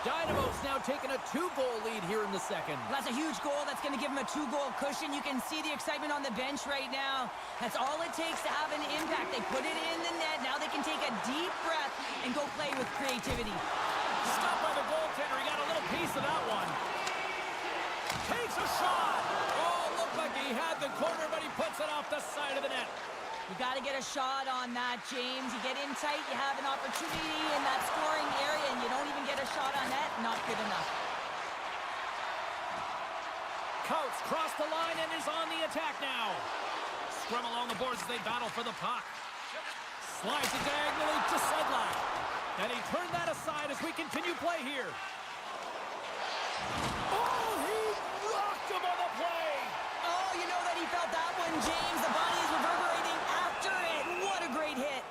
Dynamo's now taking a 2-goal lead here in the second. That's a huge goal. That's going to give him a 2-goal cushion. You can see the excitement on the bench right now. That's all it takes to have an impact. They put it in the net. Now they can take a deep breath and go play with creativity. Stopped by the goaltender. He got a little piece of that one. Takes a shot. Oh, looked like he had the corner, but he puts it off the side of the net. You got to get a shot on that, James. You get in tight, you have an opportunity in that scoring area, and you don't even get a shot on net. Not good enough. Coates crossed the line and is on the attack now. Scrum along the boards as they battle for the puck. Slides it diagonally to Sedlak. And he turned that aside as we continue play here. Oh, he rocked him on the play. Oh, you know that he felt that one, James. The body is reverberating after it. What a great hit.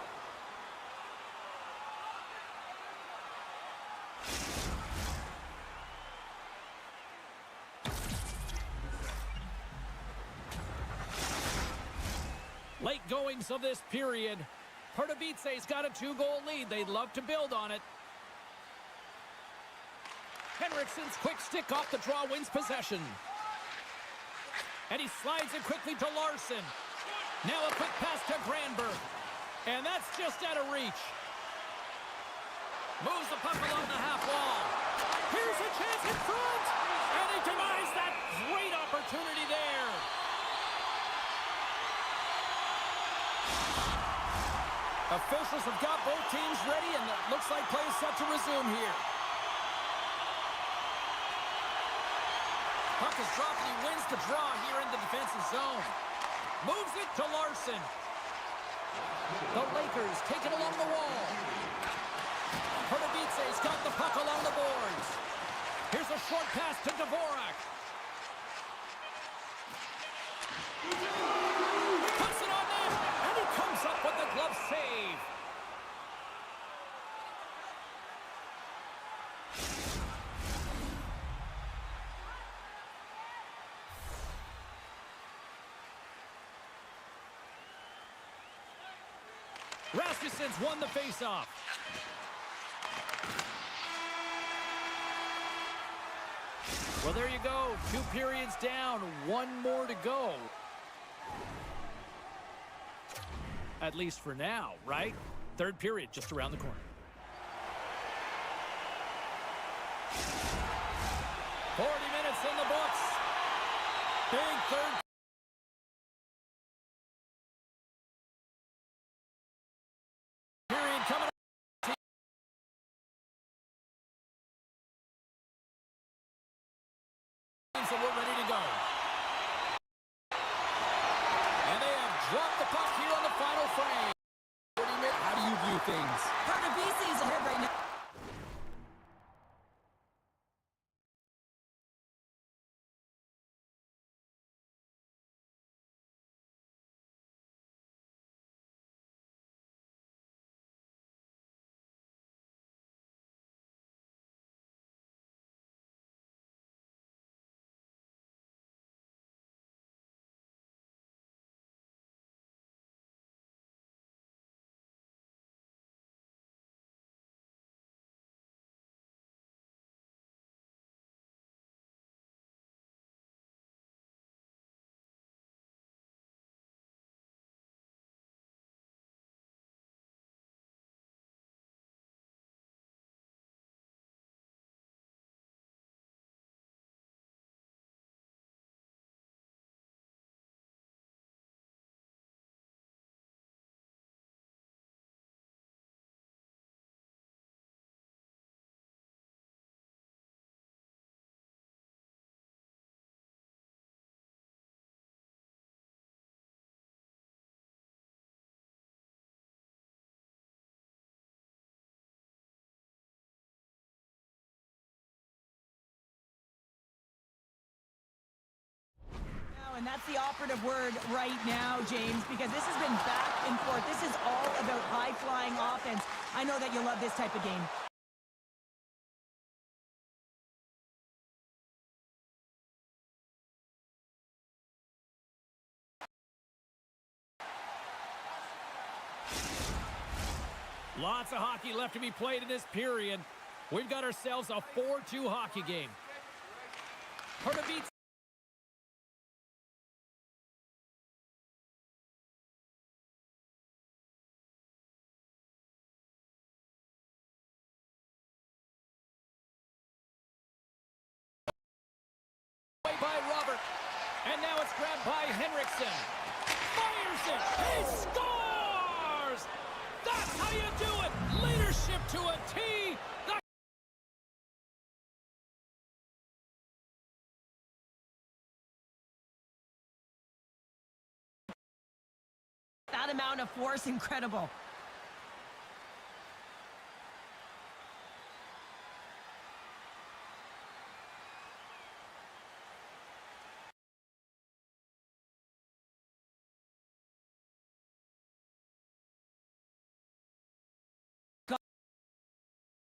Late goings of this period. Pardubice's got a 2-goal lead. They'd love to build on it. Henriksen's quick stick off the draw wins possession. And he slides it quickly to Larson. Now a quick pass to Granberg. And that's just out of reach. Moves the puck along the half wall. Here's a chance in front. And he denies that great opportunity there. Officials have got both teams ready, and it looks like play is set to resume here. Puck is dropped, and he wins the draw here in the defensive zone. Moves it to Larson. The Lakers take it along the wall. Pardubice's got the puck along the boards. Here's a short pass to Dvorak. Puts it on net, and he comes up with the glove save. Rasmussen's won the faceoff. Well, there you go. 2 periods down, 1 more to go. At least for now, right? 3rd period just around the corner. 40 minutes in the books. Big 3rd period coming up. So we're ready to go. And they have dropped the puck here on the final frame. How do you view things? Pardubice is ahead right now. and that's the operative word right now, James, because this has been back and forth. This is all about high-flying offense. I know that you love this type of game. Lots of hockey left to be played in this period. We've got ourselves a 4-2 hockey game. Pardubice. By Robert. And now it's grabbed by Henriksen. Fires it. He scores! That's how you do it. Leadership to a T. That amount of force, incredible.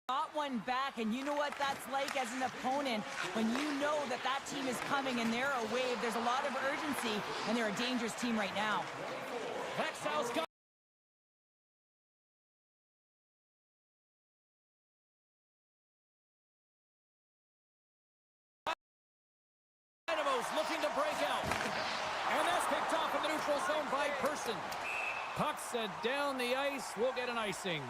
Got one back, and you know what that's like as an opponent when you know that that team is coming and they're a wave. There's a lot of urgency, and they're a dangerous team right now. Växjö's got Dynamo's looking to break out. And that's picked off in the neutral zone by Person. Puck set down the ice. We'll get an icing.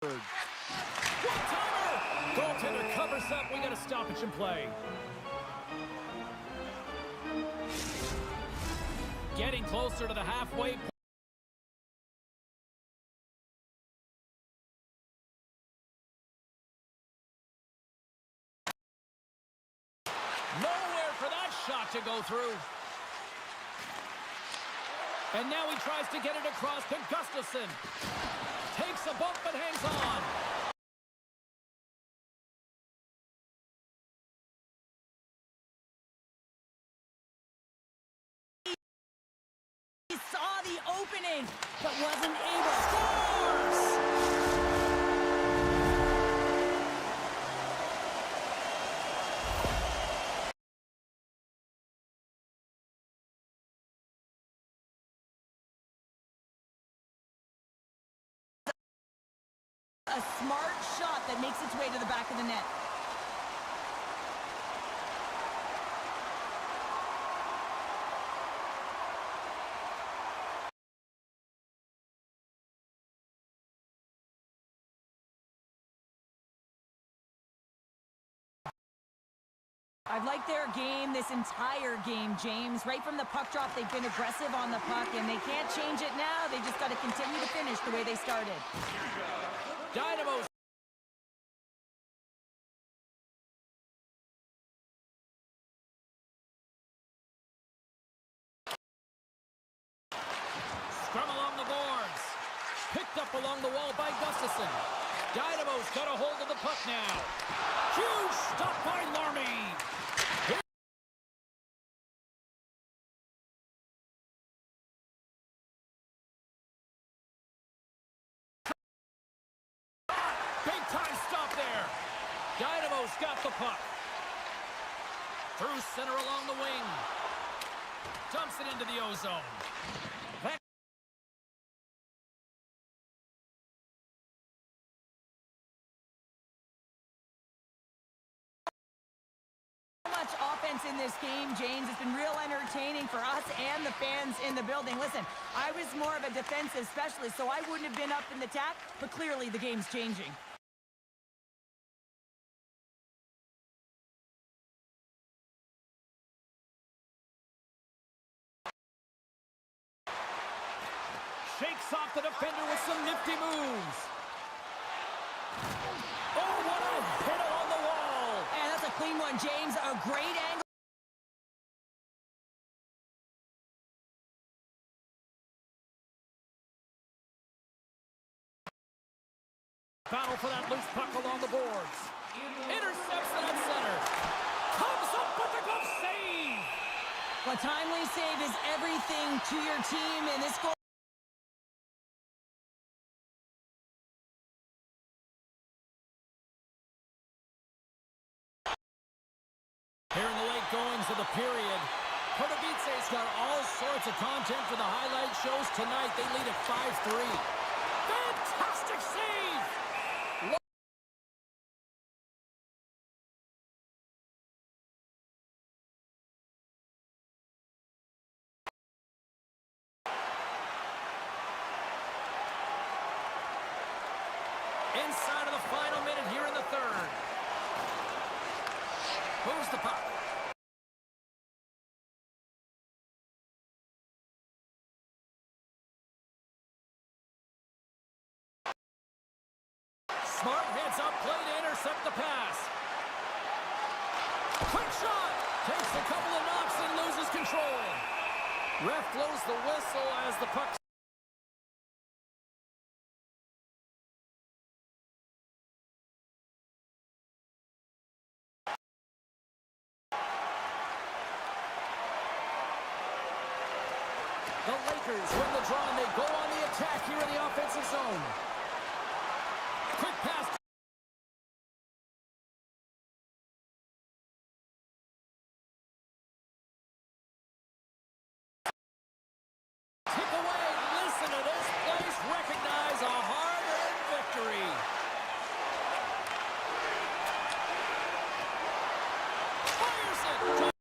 One-timer! Goaltender covers up. We got a stoppage in play. Getting closer to the halfway point. Nowhere for that shot to go through. And now he tries to get it across to Gustafsson. Takes a bump and hangs on. He saw the opening, but wasn't able. Scores! A smart shot that makes its way to the back of the net. I've liked their game this entire game, James. Right from the puck drop, they've been aggressive on the puck, and they can't change it now. They just got to continue to finish the way they started. Dynamo. Scrum along the boards. Picked up along the wall by Gustafsson. Dynamo's got a hold of the puck now. Huge stop by Larmy. Big time stop there. Dynamo's got the puck. Through center along the wing. Dumps it into the O-zone. Much offense in this game, James. It's been real entertaining for us and the fans in the building. Listen, I was more of a defensive specialist, so I wouldn't have been up in the attack, but clearly the game's changing. Shakes off the defender with some nifty moves. Oh, what a hit on the wall. And that's a clean one, James. A great angle. Battle for that loose puck along the boards. Intercepts it at center. Comes up with the glove save. A timely save is everything to your team, and this goal. Here in the late goings of the period, Pardubice's got all sorts of content for the highlight shows tonight. They lead at 5-3. Fantastic save! Inside of the final minute here in the third. Moves the puck. Smart heads up play to intercept the pass. Quick shot. Takes a couple of knocks and loses control. Ref blows the whistle as the puck. The Lakers win the draw and they go on the attack here in the offensive zone. Quick pass. Tip away. Listen to this place. Recognize a hard-earned victory. Fires it.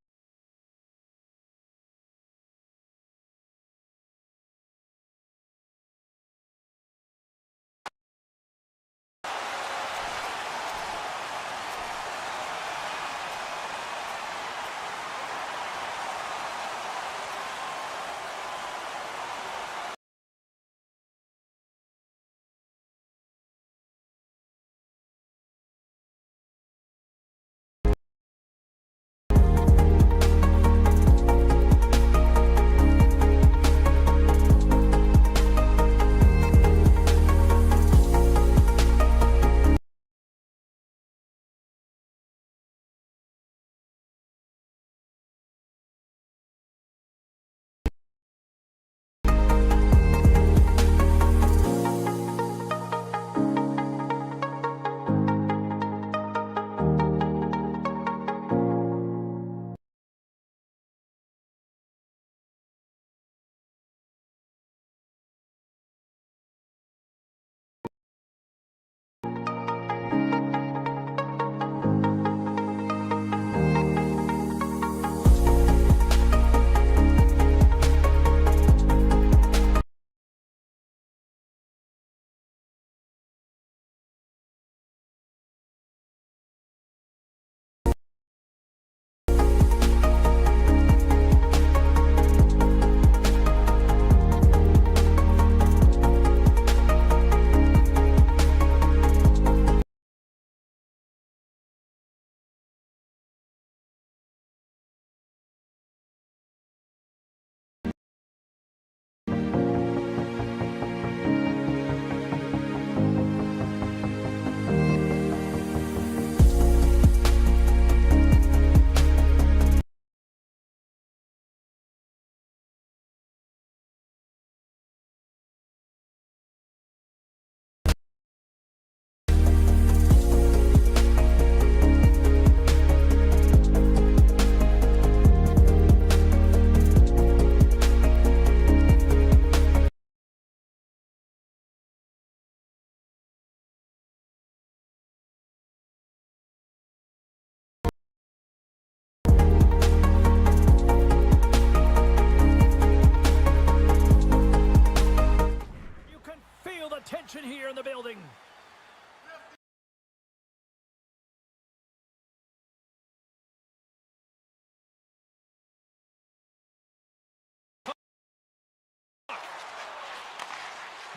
Tension here in the building.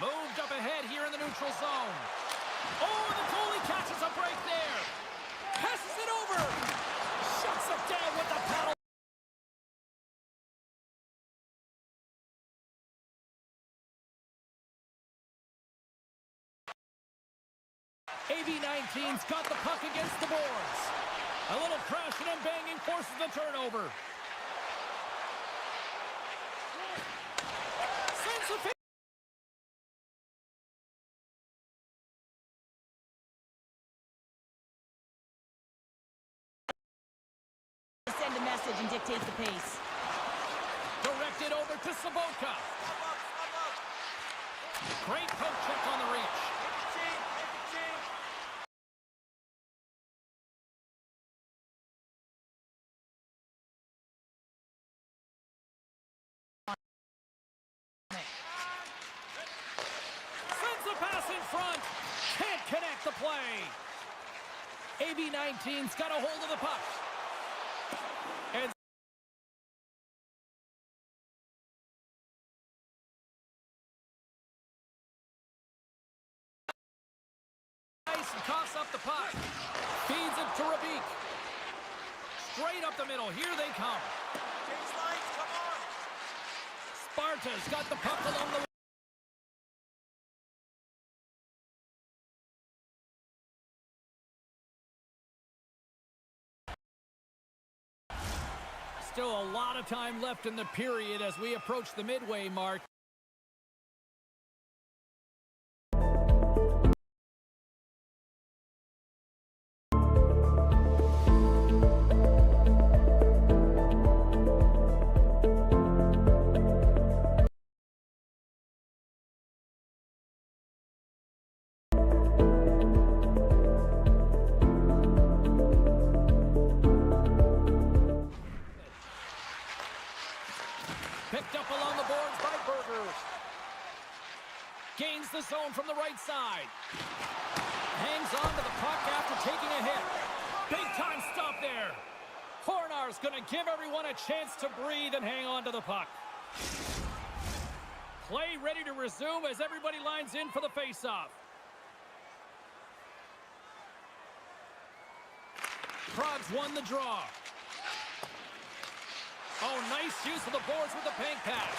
Moved up ahead here in the neutral zone. Oh, the goalie catches a break there. Passes it over. Shuts it down with the paddle. AB19's got the puck against the boards. A little crashing and banging forces the turnover. Sends the send a message and dictate the pace. Directed over to Sabotka. Great poke check on the reach. Sends the pass in front. Can't connect the play. AB19's got a hold of the puck. And coughs up the puck. Feeds it to Rabik. Straight up the middle. Here they come. Change lines, come on! Sparta's got the puck along the Still a lot of time left in the period as we approach the midway mark. Picked up along the boards by Berger. Gains the zone from the right side. Hangs on to the puck after taking a hit. Big time stop there. Hornar's going to give everyone a chance to breathe and hang on to the puck. Play ready to resume as everybody lines in for the faceoff. Prague's won the draw. Oh, nice use of the boards with the bank pass.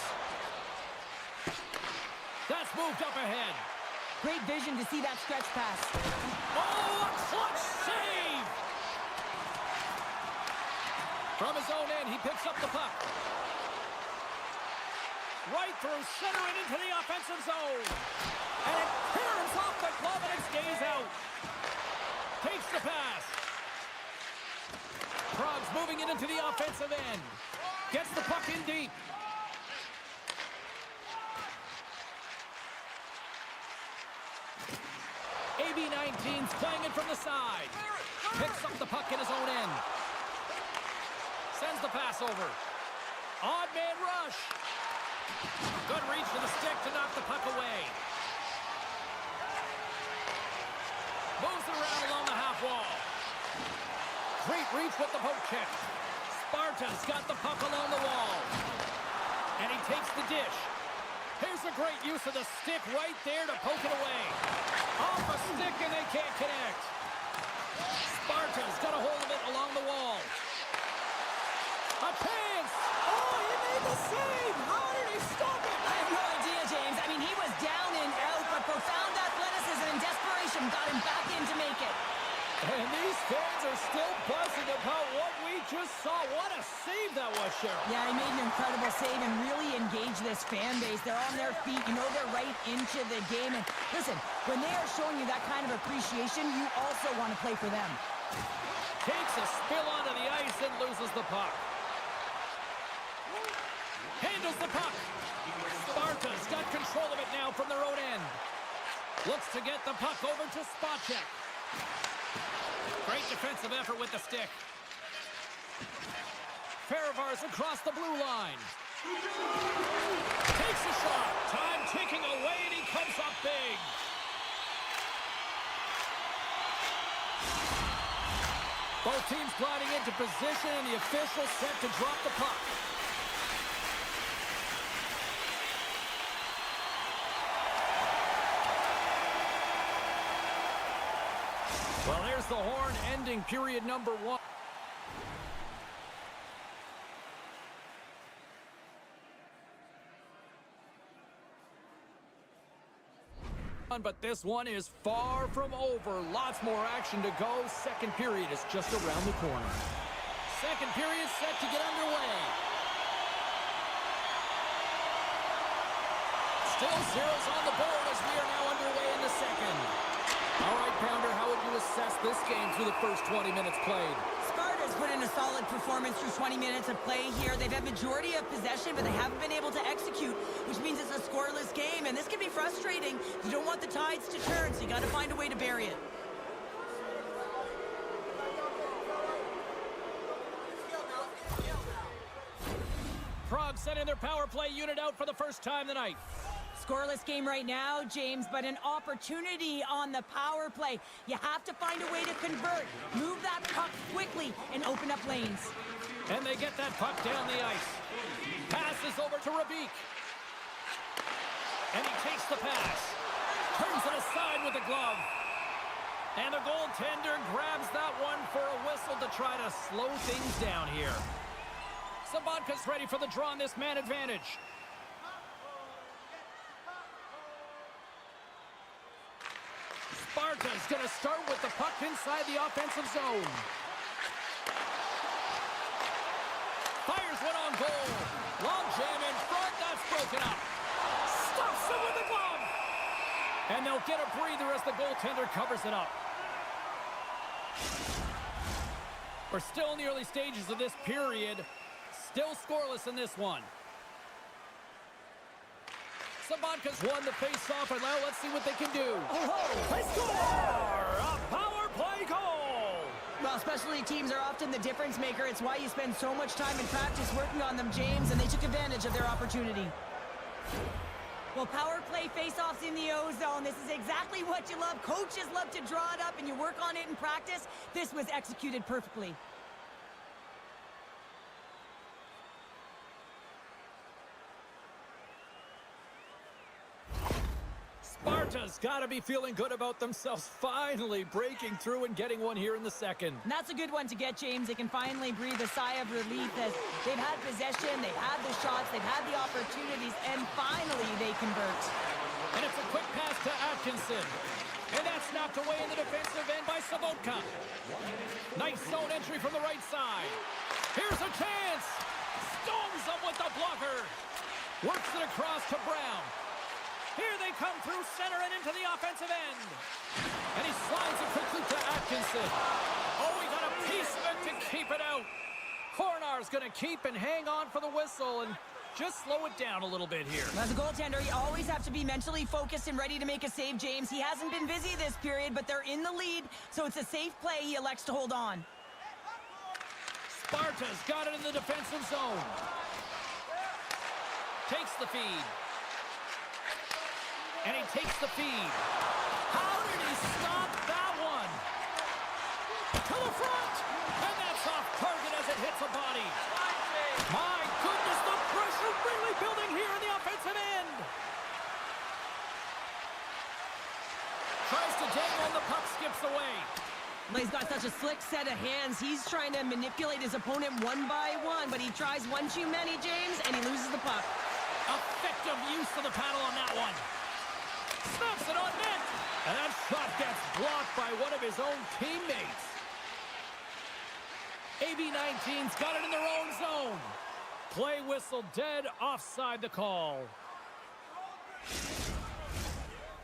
That's moved up ahead. Great vision to see that stretch pass. Oh, a clutch save! From his own end, he picks up the puck. Right through center and into the offensive zone. And it clears off the glove and it stays out. Takes the pass. Prague's moving it into the offensive end. Gets the puck in deep. AB19's playing it from the side. Picks up the puck in his own end. Sends the pass over. Odd man rush. Good reach to the stick to knock the puck away. Moves around along the half wall. Great reach with the poke check. Sparta's got the puck along the wall. And he takes the dish. Here's a great use of the stick right there to poke it away. Off a stick and they can't connect. Sparta's got a hold of it along the wall. A chance! Oh, he made the save! How did he stop it? I have no idea, James. I mean, he was down and out, but profound athleticism and desperation got him back in to make it. And these fans are still buzzing about what we just saw. What a save that was, Cheryl. Yeah, he made an incredible save and really engaged this fan base. They're on their feet. You know they're right into the game. And listen, when they are showing you that kind of appreciation, you also want to play for them. Takes a spill onto the ice and loses the puck. Handles the puck. Sparta's got control of it now from their own end. Looks to get the puck over to Spacek. Great defensive effort with the stick. Fehérvár's across the blue line. Takes a shot. Time ticking away and he comes up big. Both teams gliding into position and the official set to drop the puck. Well, there's the horn ending period number 1. But this one is far from over. Lots more action to go. Second period is just around the corner. Second period set to get underway. Still zeros on the board as we are now underway in the second. All right, Pounder, how would you assess this game through the first 20 minutes played? Sparta's put in a solid performance through 20 minutes of play here. They've had majority of possession, but they haven't been able to execute, which means it's a scoreless game, and this can be frustrating. You don't want the tides to turn, so you got to find a way to bury it. Prague sending their power play unit out for the first time tonight. Scoreless game right now, James, but an opportunity on the power play. You have to find a way to convert. Move that puck quickly and open up lanes. And they get that puck down the ice. Passes over to Rabik. And he takes the pass. Turns it aside with the glove. And the goaltender grabs that one for a whistle to try to slow things down here. Sabotka's ready for the draw on this man advantage. Sparta's going to start with the puck inside the offensive zone. Fires one on goal. Long jam in front. That's broken up. Stuffs it with the glove. And they'll get a breather as the goaltender covers it up. We're still in the early stages of this period. Still scoreless in this one. Sabotka's won the face-off, and now let's see what they can do. They score! A power play goal! Well, specialty teams are often the difference maker. It's why you spend so much time in practice working on them, James, and they took advantage of their opportunity. Well, power play face-offs in the O-zone. This is exactly what you love. Coaches love to draw it up, and you work on it in practice. This was executed perfectly. Sparta's got to be feeling good about themselves, finally breaking through and getting one here in the second. And that's a good one to get, James. They can finally breathe a sigh of relief as they've had possession, they've had the shots, they've had the opportunities, and finally they convert. And it's a quick pass to Atkinson. And that's knocked away in the defensive end by Sabotka. Nice zone entry from the right side. Here's a chance. Storms up with the blocker. Works it across to Brown. Here they come through center and into the offensive end. And he slides it quickly to Atkinson. Oh, he got a piece of it to keep it out. Kornar's going to keep and hang on for the whistle and just slow it down a little bit here. As a goaltender, you always have to be mentally focused and ready to make a save, James. He hasn't been busy this period, but they're in the lead, so it's a safe play. He elects to hold on. Sparta's got it in the defensive zone. Takes the feed. And he takes the feed. How did he stop that one? To the front! And that's off target as it hits a body. My goodness, the pressure really building here in the offensive end. Tries to dangle and the puck skips away. Well, he's got such a slick set of hands. He's trying to manipulate his opponent one by one, but he tries one too many, James, and he loses the puck. Effective use of the paddle on that one. Snaps it on net. And that shot gets blocked by one of his own teammates. AB19's got it in their own zone. Play whistle dead, offside the call.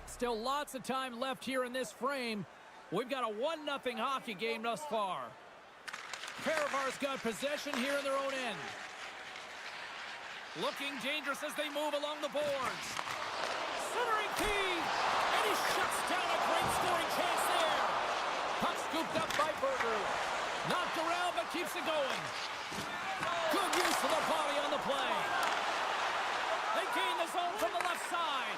Still lots of time left here in this frame. We've got a 1-0 hockey game thus far. Fehérvár's got possession here in their own end. Looking dangerous as they move along the boards. Centering feed, and he shuts down a great scoring chance there. Puck scooped up by Berger. Knocked around, but keeps it going. Good use of the body on the play. They gain the zone from the left side.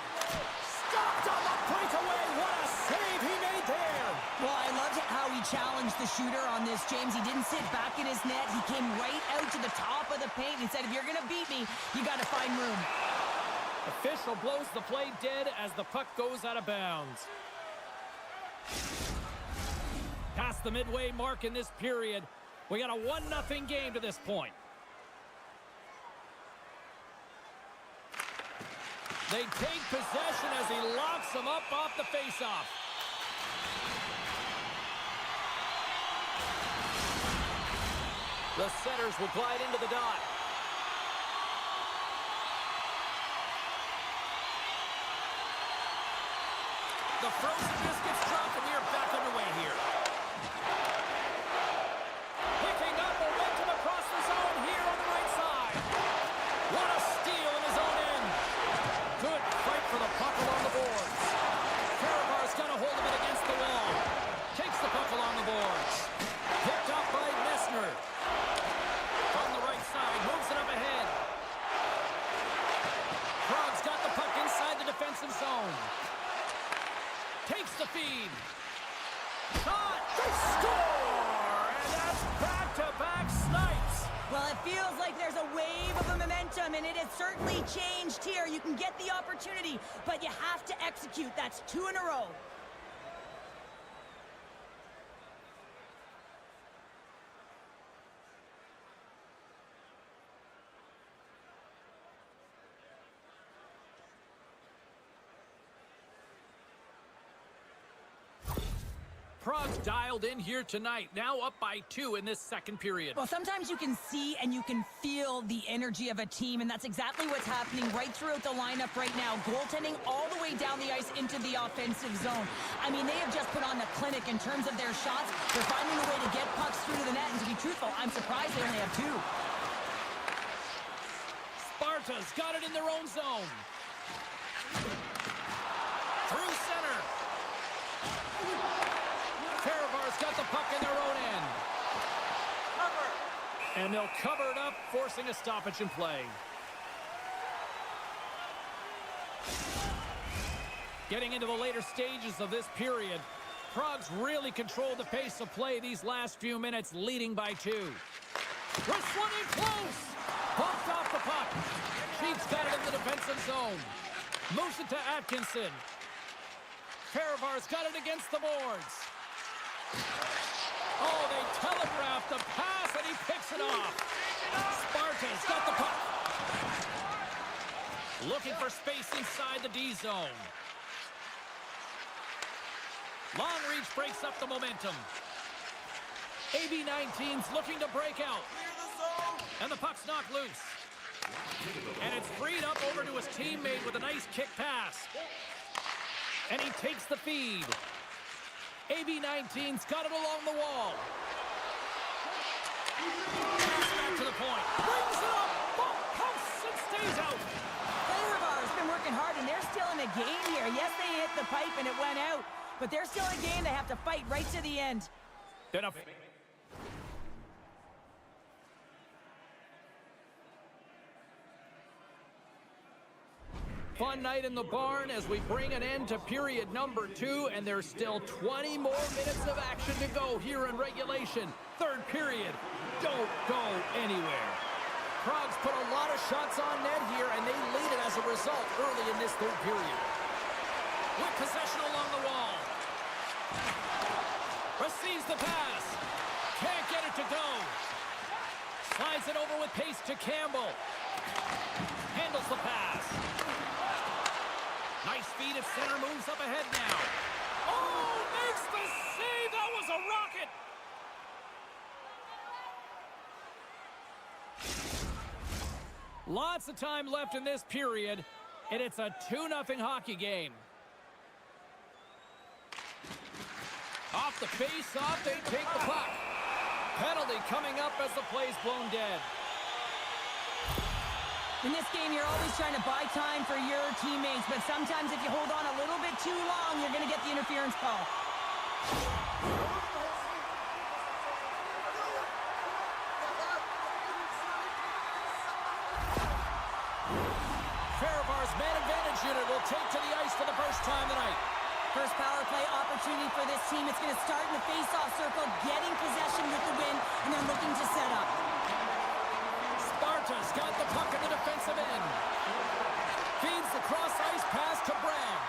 Stopped on the breakaway. What a save he made there. Well, I loved how he challenged the shooter on this, James. He didn't sit back in his net. He came right out to the top of the paint and said, if you're going to beat me, you got to find room. Official blows the play dead as the puck goes out of bounds. Past the midway mark in this period, we got a 1-0 game to this point. They take possession as he locks them up off the faceoff. The setters will glide into the dot. The frozen disc gets dropped, and we are back underway here. Picking up momentum across the zone here on the right side. What a steal in his own end. Good fight for the puck along the boards. Fehérvár's got a hold of it against the wall. Takes the puck along the boards. Picked up by Messner. From the right side, moves it up ahead. Praha's got the puck inside the defensive zone. Takes the feed. Shot! They score! And that's back-to-back snipes. Well, it feels like there's a wave of momentum, and it has certainly changed here. You can get the opportunity, but you have to execute. That's 2 in a row. Praha's dialed in here tonight, now up by 2 in this second period. Well, sometimes you can see and you can feel the energy of a team, and that's exactly what's happening right throughout the lineup right now. Goaltending all the way down the ice into the offensive zone. I mean, they have just put on a clinic in terms of their shots. They're finding a way to get pucks through to the net, and to be truthful, I'm surprised they only have 2. Sparta's got it in their own zone. Through center. Fehérvár's got the puck in their own end. Cover. And they'll cover it up, forcing a stoppage in play. Getting into the later stages of this period, Prague's really controlled the pace of play these last few minutes, leading by 2. This one in close. Bumped off the puck. Sheep's got it in the defensive zone. Moves it to Atkinson. Fehérvár's got it against the boards. Oh, they telegraphed the pass, and he picks it off. Sparta's got the puck. Looking for space inside the D zone. Long reach breaks up the momentum. AB-19's looking to break out. Clear the zone. And the puck's knocked loose. And it's freed up over to his teammate with a nice kick pass. And he takes the feed. AB-19's got it along the wall. Pass back to the point. Brings it up. Posts and stays out. Fehérvár's been working hard, and they're still in a game here. Yes, they hit the pipe and it went out, but they're still in a game. They have to fight right to the end. Then a fun night in the barn as we bring an end to period number 2, and there's still 20 more minutes of action to go here in regulation. Third period. Don't go anywhere. Prague's put a lot of shots on net here, and they lead it as a result early in this third period. With possession along the wall. Receives the pass. Can't get it to go. Slides it over with pace to Campbell. Handles the pass. Nice feed at center, moves up ahead now. Oh, makes the save! That was a rocket! Lots of time left in this period, and it's a 2-0 hockey game. Off the face-off, they take the puck. Penalty coming up as the play's blown dead. In this game, you're always trying to buy time for your teammates, but sometimes if you hold on a little bit too long, you're going to get the interference call. Fehérvár's man advantage unit will take to the ice for the first time tonight. First power play opportunity for this team. It's going to start in the face-off circle, getting possession with the win, and then looking to set up. Sparta's got the puck in the defensive end. Feeds the cross-ice pass to Brown.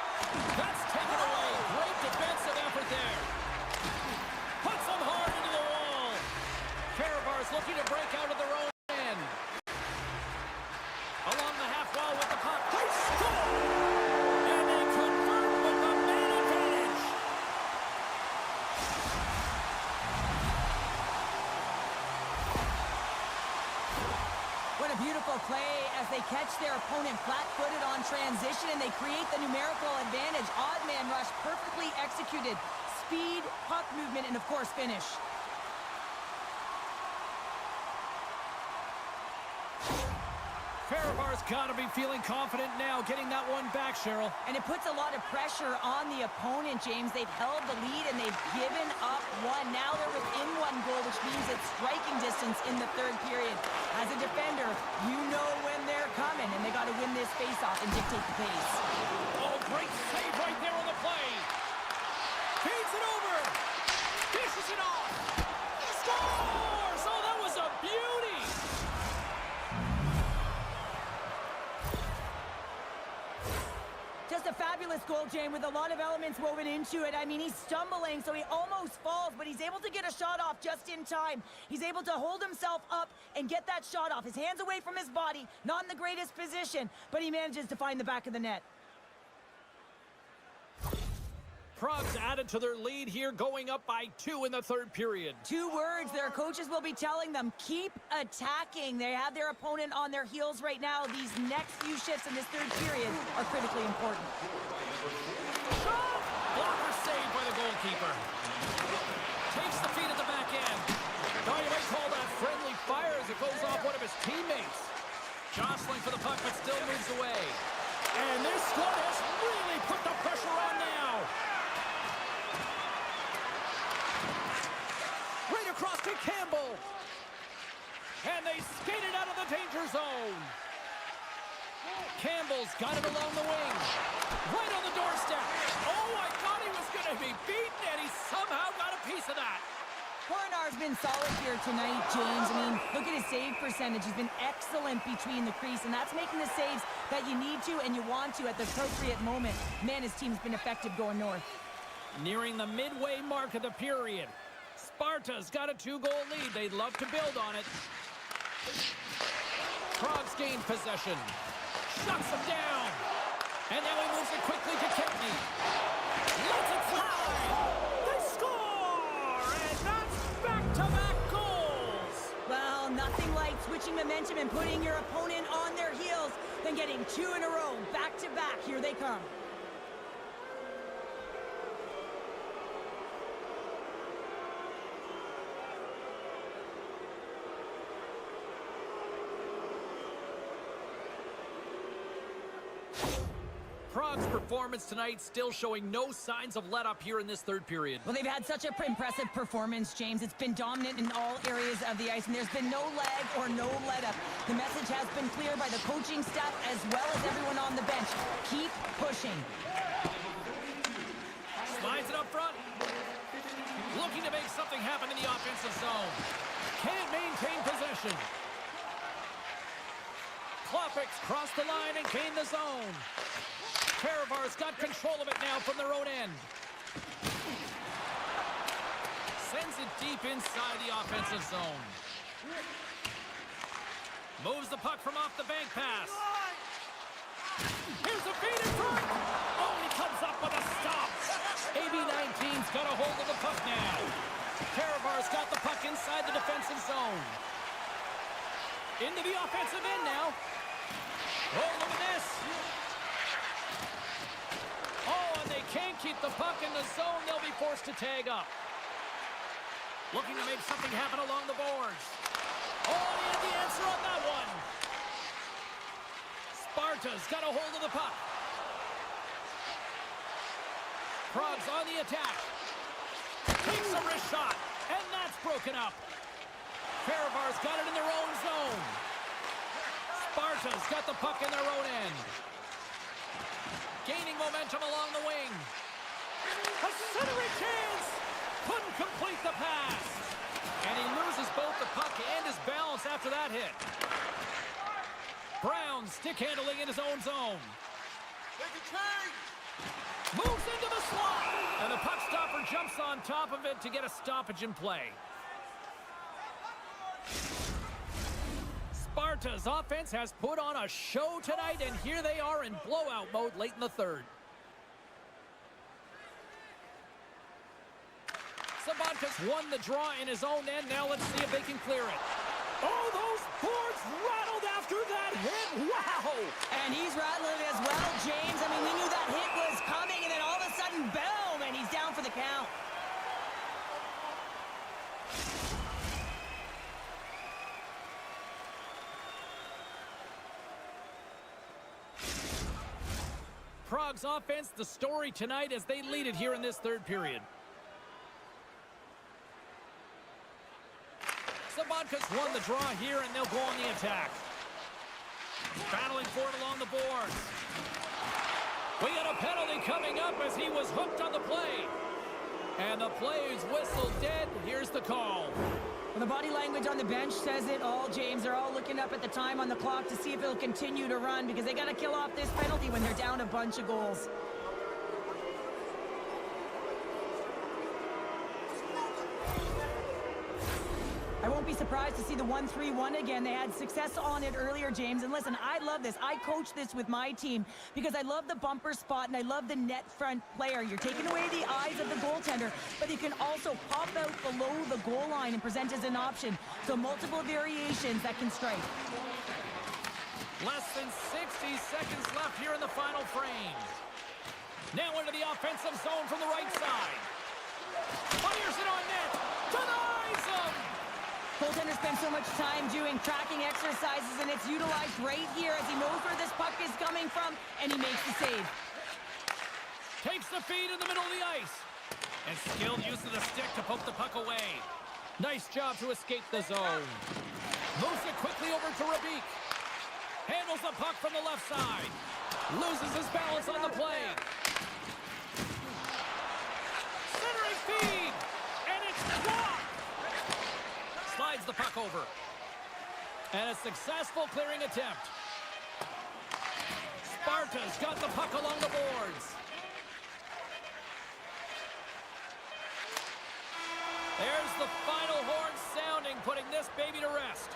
That's taken away. Great defensive effort there. Puts them hard into the wall. Fehérvár's looking to break out of their own end. Along the half wall with the puck. They score! Beautiful play as they catch their opponent flat-footed on transition, and they create the numerical advantage. Odd man rush, perfectly executed. Speed, puck movement, and of course, finish. Fehérvár's got to be feeling confident now, getting that one back, Cheryl. And it puts a lot of pressure on the opponent, James. They've held the lead, and they've given up one. Now they're within one goal, which means it's striking distance in the third period. As a defender, you know when they're coming, and they got to win this face-off and dictate the pace. Oh, great save right there on the play. Feeds it over. Dishes it off. Scores! Oh, that was a beauty. Just a fabulous goal, Jane, with a lot of elements woven into it. I mean, he's stumbling, so he almost falls, but he's able to get a shot off just in time. He's able to hold himself up and get that shot off. His hands away from his body, not in the greatest position, but he manages to find the back of the net. Prague's added to their lead here, going up by 2 in the third period. 2 words their coaches will be telling them: keep attacking. They have their opponent on their heels right now. These next few shifts in this third period are critically important. Shot! Blocker saved by the goalkeeper. Takes the feed at the back end. Now you might call that friendly fire as it goes off one of his teammates. Jostling for the puck, but still moves away. And this squad has really put the pressure on now. Right across to Campbell. And they skated out of the danger zone. Campbell's got it along the wing. Right on the doorstep. Oh, I thought he was going to be beaten, and he somehow got a piece of that. Coronar's been solid here tonight, James. I mean, look at his save percentage. He's been excellent between the crease, and that's making the saves that you need to and you want to at the appropriate moment. Man, his team's been effective going north. Nearing the midway mark of the period. Sparta's got a 2-goal lead. They'd love to build on it. Prague's gained possession. Shuts him down. And now he moves it quickly to Kempney. Lets it fly. They score! And that's back-to-back goals. Well, nothing like switching momentum and putting your opponent on their heels than getting 2 in a row, back-to-back. Here they come. Prague's performance tonight still showing no signs of let-up here in this third period. Well, they've had such an impressive performance, James. It's been dominant in all areas of the ice, and there's been no lag or no let-up. The message has been clear by the coaching staff as well as everyone on the bench. Keep pushing. Slides it up front. Looking to make something happen in the offensive zone. Can't maintain possession. Klopek's crossed the line and gained the zone. Fehérvár's got control of it now from their own end. Sends it deep inside the offensive zone. Moves the puck from off the bank pass. Here's a feed in front. Oh, he comes up with a stop. AB-19's got a hold of the puck now. Fehérvár's got the puck inside the defensive zone. Into the offensive end now. Oh, look at this. Oh, and they can't keep the puck in the zone. They'll be forced to tag up. Looking to make something happen along the boards. Oh, he had the answer on that one. Sparta's got a hold of the puck. Prague's on the attack. Takes a wrist shot, and that's broken up. Fehérvár's got it in their own zone. Sparta's got the puck in their own end. Gaining momentum along the wing. A centering chance! Couldn't complete the pass. And he loses both the puck and his balance after that hit. Brown stick handling in his own zone. Take a change! Moves into the slot. And the puck stopper jumps on top of it to get a stoppage in play. Sparta's offense has put on a show tonight, and here they are in blowout mode late in the third. Cervantes won the draw in his own end. Now let's see if they can clear it. Oh, those boards rattled after that hit. Wow! And he's rattling as well, James. I mean, we knew that hit was coming, and then all of a sudden, boom, and he's down for the count. Prague's offense, the story tonight as they lead it here in this third period. Serventte's won the draw here, and they'll go on the attack. Battling for it along the boards. We got a penalty coming up as he was hooked on the play. And the play is whistled dead. Here's the call. Well, the body language on the bench says it all, James. They're all looking up at the time on the clock to see if it'll continue to run because they got to kill off this penalty when they're down a bunch of goals. I won't be surprised to see the 1-3-1 again. They had success on it earlier, James. And listen, I love this. I coach this with my team because I love the bumper spot and I love the net front player. You're taking away the eyes of the goaltender, but you can also pop out below the goal line and present as an option. So multiple variations that can strike. Less than 60 seconds left here in the final frame. Now into the offensive zone from the right side. Fires it on net. Denies him. Goaltender spends so much time doing tracking exercises, and it's utilized right here as he knows where this puck is coming from, and he makes the save. Takes the feed in the middle of the ice. And skilled use of the stick to poke the puck away. Nice job to escape the zone. Moves it quickly over to Rabik. Handles the puck from the left side. Loses his balance on the play. Centering feed. And it's blocked. Slides the puck over. And a successful clearing attempt. Sparta's got the puck along the boards. There's the final horn sounding, putting this baby to rest.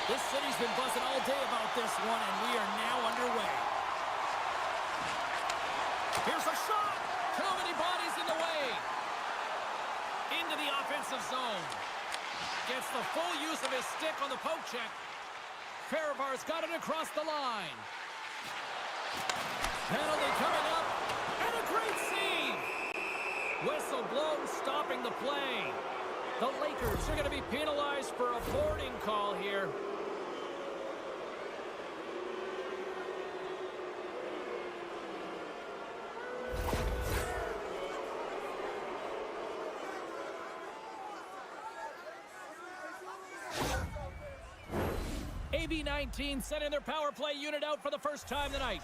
This city's been buzzing all day about this one, and we are now underway. Here's a shot. Too many bodies in the way. Into the offensive zone. Gets the full use of his stick on the poke check. Fehérvár's got it across the line. Penalty coming up. And a great save. Whistle blown, stopping the play. The Lakers are going to be penalized for a boarding call here. AB-19 sending their power play unit out for the first time tonight.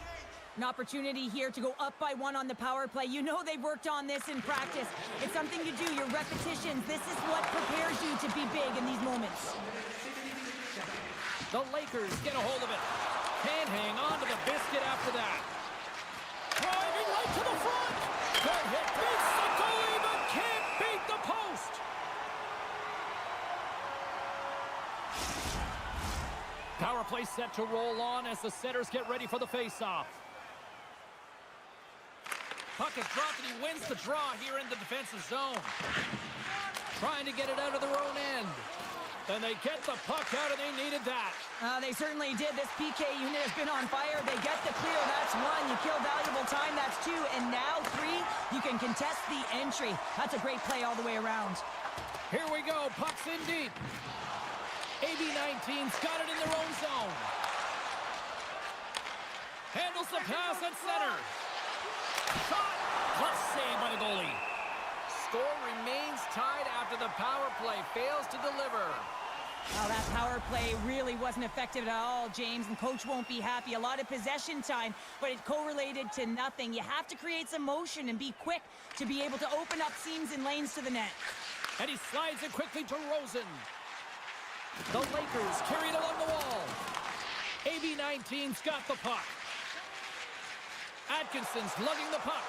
An opportunity here to go up by 1 on the power play. You know they've worked on this in practice. It's something you do, your repetitions. This is what prepares you to be big in these moments. The Lakers get a hold of it. Can't hang on to the biscuit after that. Driving right to the front. Good hit. Beats the goalie, but can't beat the post. Power play set to roll on as the setters get ready for the face-off. Puck is dropped and he wins the draw here in the defensive zone. Trying to get it out of their own end. Then they get the puck out and they needed that. They certainly did. This PK unit has been on fire. They get the clear. That's 1. You kill valuable time. That's 2. And now 3. You can contest the entry. That's a great play all the way around. Here we go. Puck's in deep. AB-19's got it in their own zone. Handles the pass at center. Shot! Plus save by the goalie. Score remains tied after the power play fails to deliver. Well, that power play really wasn't effective at all, James, and coach won't be happy. A lot of possession time, but it correlated to nothing. You have to create some motion and be quick to be able to open up seams and lanes to the net. And he slides it quickly to Rosen. The Lakers carry it along the wall. AB-19's got the puck. Atkinson's lugging the puck.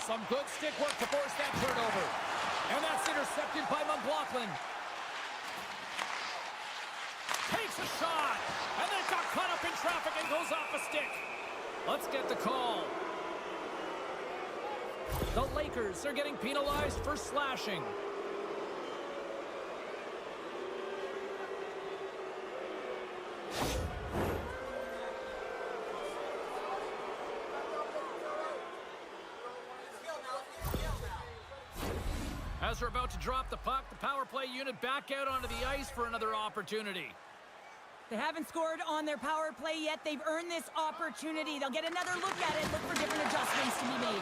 Some good stick work to force that turnover. And that's intercepted by McLaughlin. Takes a shot. And then got caught up in traffic and goes off a stick. Let's get the call. The Lakers are getting penalized for slashing. As they're about to drop the puck, the power play unit back out onto the ice for another opportunity. They haven't scored on their power play yet. They've earned this opportunity. They'll get another look at it, look for different adjustments to be made.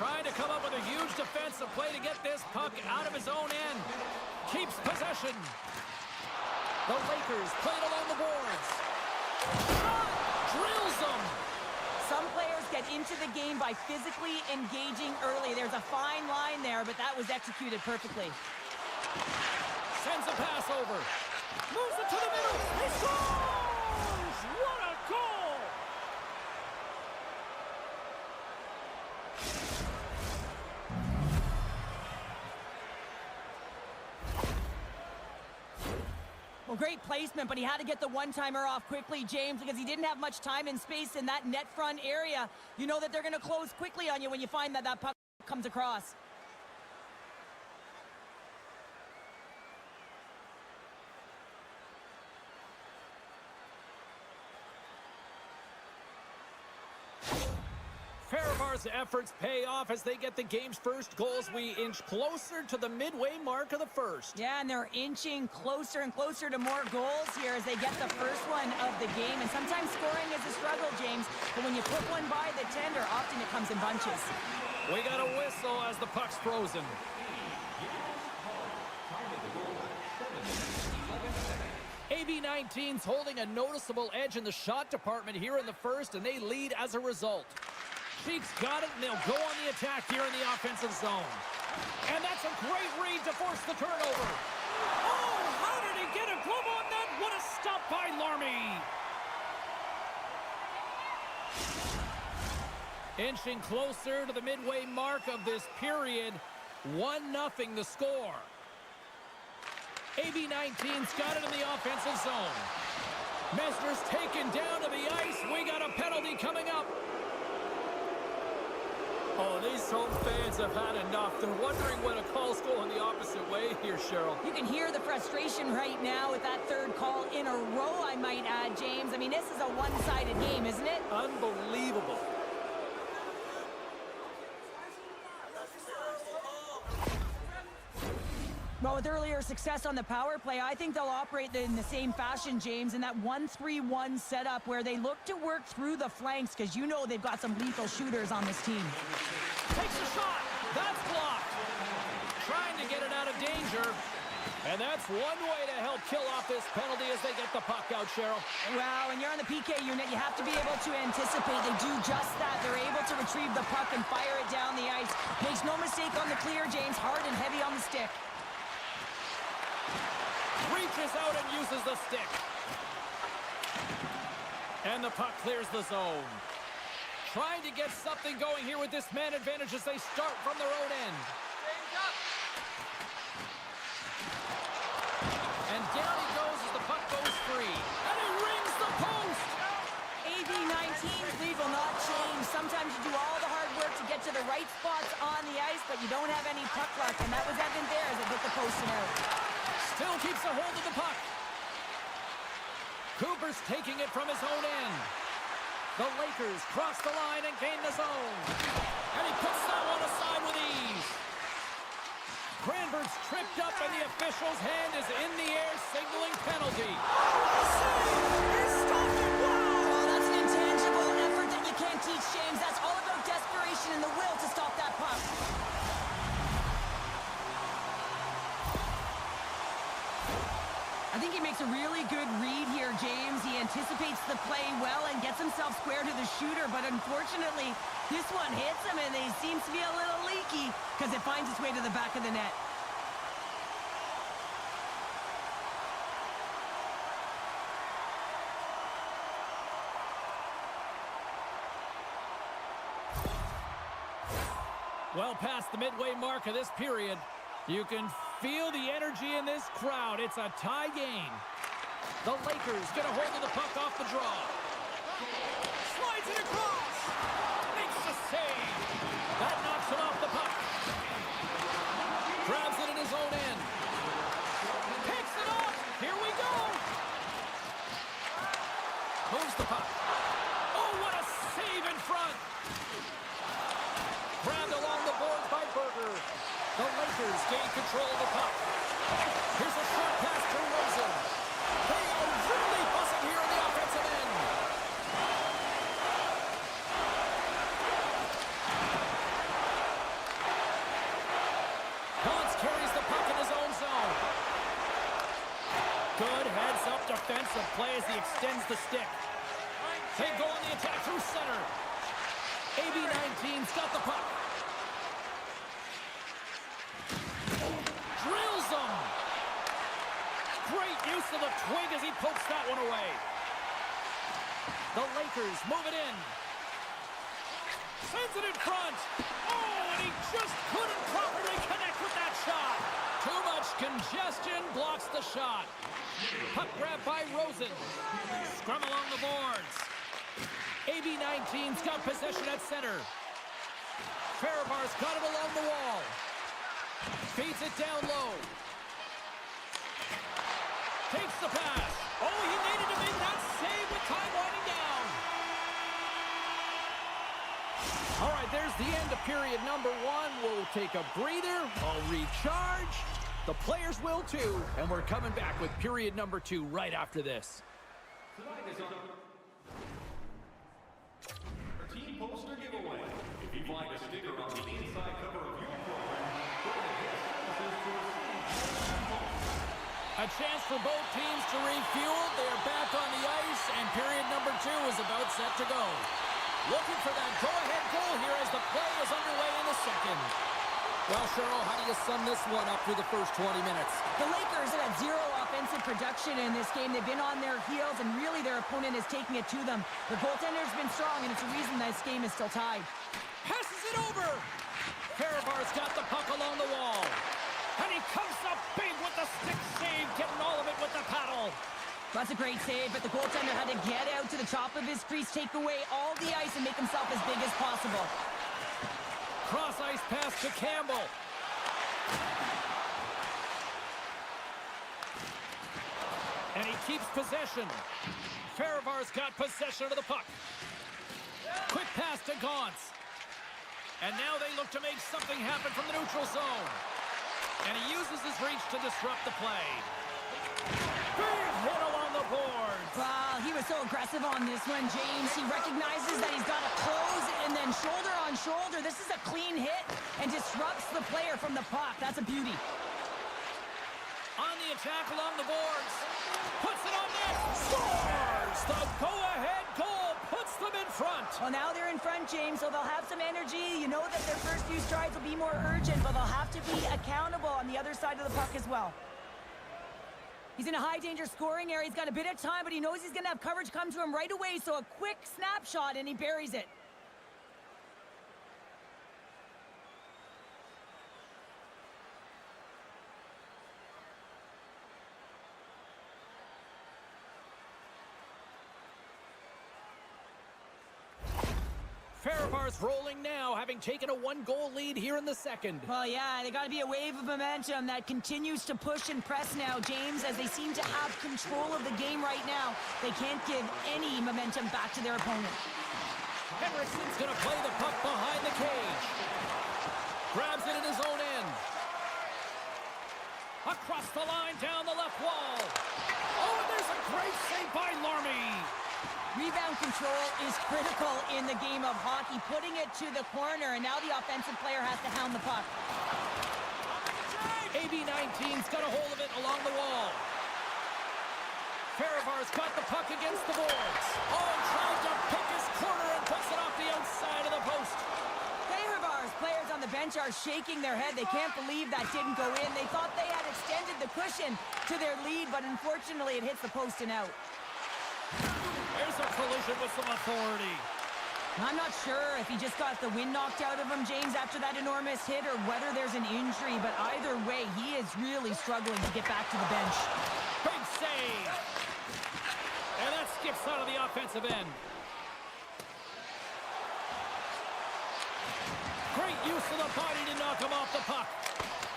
Trying to come up with a huge defensive play to get this puck out of his own end. Keeps possession. The Lakers play it along the boards. Shot! Drills them. Some players get into the game by physically engaging early. There's a fine line there, but that was executed perfectly. Sends a pass over. Moves it to the middle. He scores! What a goal! Well, great placement, but he had to get the one-timer off quickly, James, because he didn't have much time and space in that net front area. You know that they're going to close quickly on you when you find that that puck comes across. Fehérvár's efforts pay off as they get the game's first goals. We inch closer to the midway mark of the first. Yeah, and they're inching closer and closer to more goals here as they get the first one of the game. And sometimes scoring is a struggle, James, but when you put one by the tender, often it comes in bunches. We got a whistle as the puck's frozen. AB-19's holding a noticeable edge in the shot department here in the first, and they lead as a result. Cheeks got it, and they'll go on the attack here in the offensive zone. And that's a great read to force the turnover. Oh, how did he get a glove on that? What a stop by Larmy. Inching closer to the midway mark of this period. 1-0 the score. AB19's got it in the offensive zone. Mesner's taken down to the ice. We got a penalty coming up. Oh, these home fans have had enough. They're wondering when a call's going the opposite way here, Cheryl. You can hear the frustration right now with that third call in a row, I might add, James. I mean, this is a one-sided game, isn't it? Unbelievable. Well, with earlier success on the power play, I think they'll operate in the same fashion, James, in that 1-3-1 setup where they look to work through the flanks because you know they've got some lethal shooters on this team. Takes a shot. That's blocked. Trying to get it out of danger. And that's one way to help kill off this penalty as they get the puck out, Cheryl. Well, when you're on the PK unit, you have to be able to anticipate. They do just that. They're able to retrieve the puck and fire it down the ice. Makes no mistake on the clear, James. Hard and heavy on the stick. Reaches out and uses the stick. And the puck clears the zone. Trying to get something going here with this man advantage as they start from their own end. And down he goes as the puck goes free. And he rings the post! AB19's lead will not change. Sometimes you do all the hard work to get to the right spots on the ice, but you don't have any puck luck. And that was evident there as it hit the post and out. Still keeps a hold of the puck. Cooper's taking it from his own end. The Lakers cross the line and gain the zone. And he puts that one aside with ease. Cranberg's tripped up and the official's hand is in the air signaling penalty. Oh, that's an intangible effort that you can't teach, James. That's all about desperation and the will to stop that puck. I think he makes a really good read here, James. He anticipates the play well and gets himself square to the shooter, but unfortunately, this one hits him and he seems to be a little leaky because it finds its way to the back of the net. Well past the midway mark of this period, you can feel the energy in this crowd. It's a tie game. The Lakers get a hold of the puck off the draw. Slides it across. Makes the save. That knocks him off the puck. Grabs it in his own end. Picks it up. Here we go. Moves the puck. Oh, what a save in front. Grabbed along the boards by Berger. The Lakers gain control of the puck. Here's a short pass to Rosen. They are really buzzing here in the offensive end. Collins carries the puck in his own zone. Good heads-up defensive play as he extends the stick. They go on the attack through center. AB19's got the puck. Drills him. Great use of the twig as he pokes that one away. The Lakers move it in. Sends it in front. Oh, and he just couldn't properly connect with that shot. Too much congestion blocks the shot. Puck grab by Rosen. Scrum along the boards. AB19's got possession at center. Fehérvár's got it along the wall. Feeds it down low. Takes the pass. Oh, he needed to make that save with time winding down. All right, there's the end of period number 1. We'll take a breather. I'll recharge. The players will too. And we're coming back with period number 2 right after this. Team poster giveaway. If you'd like a sticker on the inside cover of your program, go to a chance for both teams to refuel. They're back on the ice, and period number 2 is about set to go. Looking for that go-ahead goal here as the play is underway in the second. Well, Cheryl, how do you sum this one up through the first 20 minutes? The Lakers have had zero offensive production in this game. They've been on their heels, and really their opponent is taking it to them. The goaltender's been strong, and it's a reason this game is still tied. Passes it over. Fehérvár's got the puck along the wall. And he comes up big with the stick save, getting all of it with the paddle. That's a great save, but the goaltender had to get out to the top of his crease, take away all the ice, and make himself as big as possible. Cross ice pass to Campbell. And he keeps possession. Fehérvár's got possession of the puck. Quick pass to Gauntz. And now they look to make something happen from the neutral zone. And he uses his reach to disrupt the play. Big hit along the boards. Wow, he was so aggressive on this one, James. He recognizes that he's got to close and then shoulder on shoulder. This is a clean hit and disrupts the player from the puck. That's a beauty. On the attack along the boards. Puts it on net. Scores! The go-ahead goal puts them in front. Well, now they're in front, James, so they'll have some energy. You know that their first few strides will be more urgent, but they'll have to be accountable on the other side of the puck as well. He's in a high-danger scoring area. He's got a bit of time, but he knows he's going to have coverage come to him right away, so a quick snapshot, and he buries it. Fehérvár's rolling now, having taken a one-goal lead here in the second. Well, yeah, they got to be a wave of momentum that continues to push and press now, James, as they seem to have control of the game right now. They can't give any momentum back to their opponent. Henriksen's going to play the puck behind the cage. Grabs it in his own end. Across the line, down the left wall. Oh, and there's a great save by Larmy. Rebound control is critical in the game of hockey, putting it to the corner, and now the offensive player has to hound the puck. AB-19's got a hold of it along the wall. Fehérvár's got the puck against the boards. Oh, trying to pick his corner and puts it off the outside of the post. Fehérvár's players on the bench are shaking their head. They can't believe that didn't go in. They thought they had extended the cushion to their lead, but unfortunately it hits the post and out. There's a collision with some authority. I'm not sure if he just got the wind knocked out of him, James, after that enormous hit, or whether there's an injury, but either way, he is really struggling to get back to the bench. Big save. And that skips out of the offensive end. Great use of the body to knock him off the puck.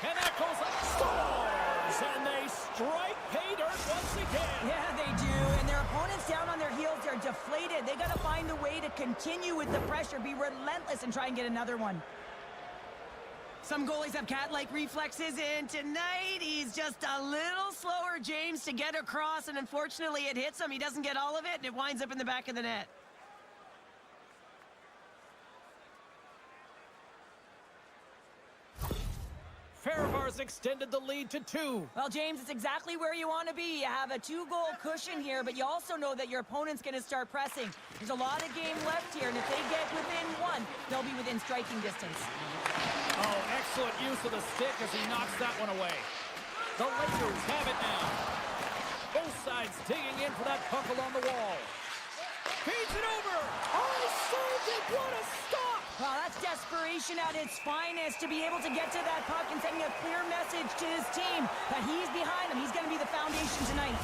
And that goes up. Scores! And they strike pay dirt once again. Yeah, they do. And their opponents down on their heels, they're deflated. They got to find a way to continue with the pressure, be relentless, and try and get another one. Some goalies have cat-like reflexes, and tonight he's just a little slower, James, to get across, and unfortunately it hits him. He doesn't get all of it, and it winds up in the back of the net. Fehérvár's extended the lead to 2. Well, James, it's exactly where you want to be. You have a 2-goal cushion here, but you also know that your opponent's going to start pressing. There's a lot of game left here, and if they get within 1, they'll be within striking distance. Oh, excellent use of the stick as he knocks that one away. The Lakers have it now. Both sides digging in for that puck along the wall. Feeds it over. Oh, he saved it. What a stop. Well, that's desperation at its finest, to be able to get to that puck and sending a clear message to his team that he's behind them. He's going to be the foundation tonight.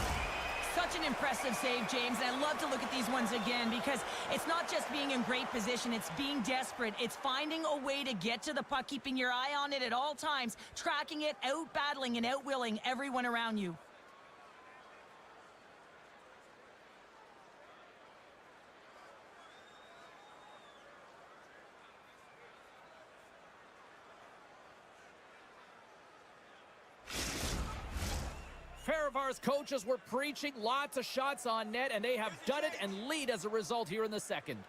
Such an impressive save, James, and I love to look at these ones again because it's not just being in great position, it's being desperate. It's finding a way to get to the puck, keeping your eye on it at all times, tracking it, out-battling and out-willing everyone around you. Fehérvár's coaches were preaching lots of shots on net, and they have done it and lead as a result here in the second.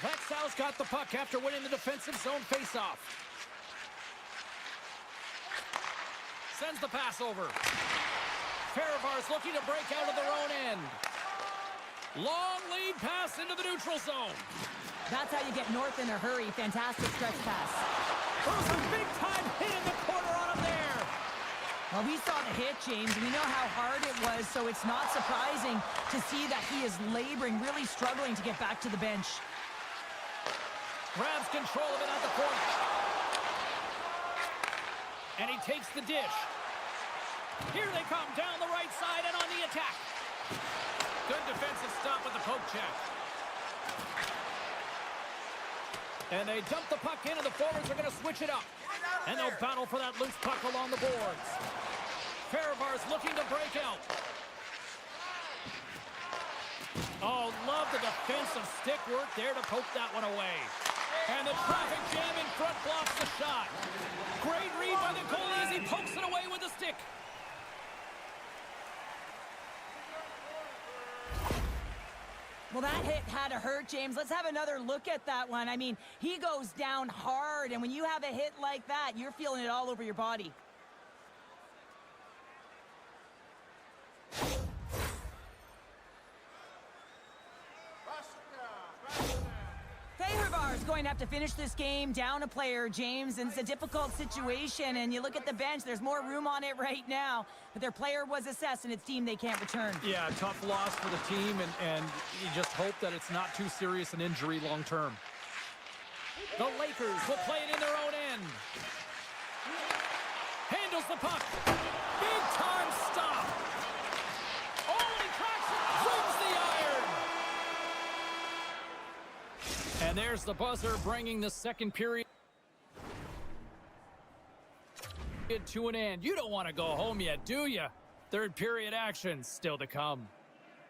Växjö's got the puck after winning the defensive zone faceoff. Sends the pass over. Fehérvár's looking to break out of their own end. Long lead pass into the neutral zone. That's how you get north in a hurry. Fantastic stretch pass. There's a big-time hit in the corner on him there. Well, we saw the hit, James. We know how hard it was, so it's not surprising to see that he is laboring, really struggling to get back to the bench. Grabs control of it at the point. And he takes the dish. Here they come down the right side and on the attack. Good defensive stop with the poke check. And they dump the puck in, and the forwards are going to switch it up. And they'll battle for that loose puck along the boards. Fehérvár's looking to break out. Oh, love the defensive stick work there to poke that one away. And the traffic jam in front blocks the shot. Great read by the goalie as he pokes it away with the stick. Well, that hit had to hurt, James. Let's have another look at that one. I mean, he goes down hard, and when you have a hit like that, you're feeling it all over your body. Fehérvár is going to have to finish this game down a player, James, and it's a difficult situation. And you look at the bench, there's more room on it right now. But their player was assessed, and it's team they can't return. Yeah, tough loss for the team, and you just hope that it's not too serious an injury long term. The Lakers will play it in their own end. Handles the puck. Big time stop. Oh, and he cracks it. Wins the iron. And there's the buzzer bringing the second period to an end. You don't want to go home yet, do you? Third period action still to come.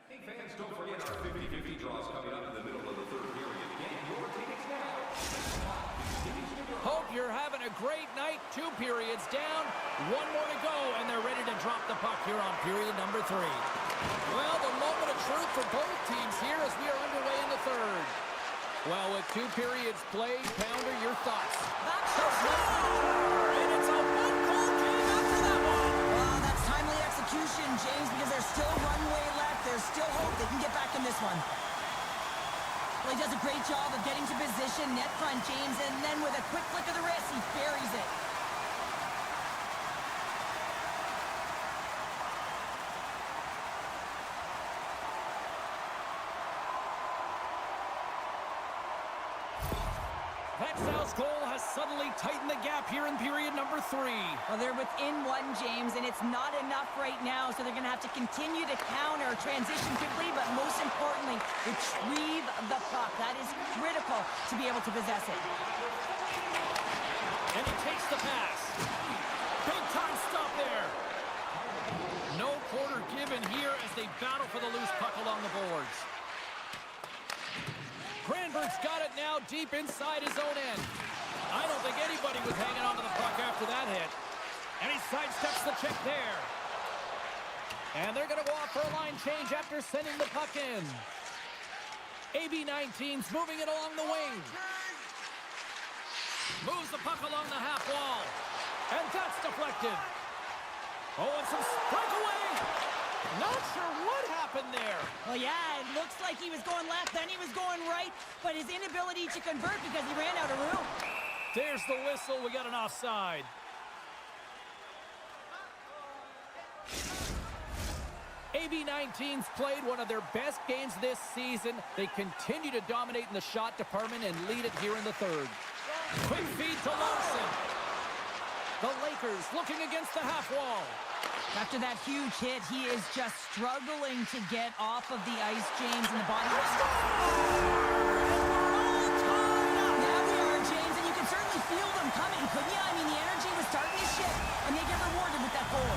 Hey fans, don't forget our 50-50 draws coming up in the middle of the third period. Get your tickets now. Hope you're having a great night. 2 periods down, 1 more to go, and they're ready to drop the puck here on period number 3. Well, the moment of truth for both teams here as we are underway in the third. Well, with 2 periods played, Pounder, your thoughts? That's a score! And it's a one-goal game after that one. Well, that's timely execution, James, because there's still runway left. There's still hope they can get back in this one. Well, he does a great job of getting to position, net front, James, and then with a quick flick of the wrist, he buries it. Växjö's goal has suddenly tightened the gap here in period number 3. Well, they're within 1, James, and it's not enough right now, so they're going to have to continue to counter, transition quickly, but most importantly, retrieve the puck. That is critical to be able to possess it. And he takes the pass. Big time stop there. No quarter given here as they battle for the loose puck along the boards. Granberg's got it now deep inside his own end. I don't think anybody was hanging on to the puck after that hit. And he sidesteps the check there. And they're going to go off for a line change after sending the puck in. AB-19's moving it along the wing. Moves the puck along the half wall. And that's deflected. Oh, and some breakaway. Not sure what happened there. Well, yeah, it looks like he was going left, then he was going right, but his inability to convert because he ran out of room. There's the whistle. We got an offside. AB-19's played one of their best games this season. They continue to dominate in the shot department and lead it here in the third. Quick feed to Larson. The Lakers looking against the half wall. After that huge hit, he is just struggling to get off of the ice, James, and the body. Yeah, we are, James, and you can certainly feel them coming, couldn't you? I mean, the energy was starting to shift, and they get rewarded with that goal.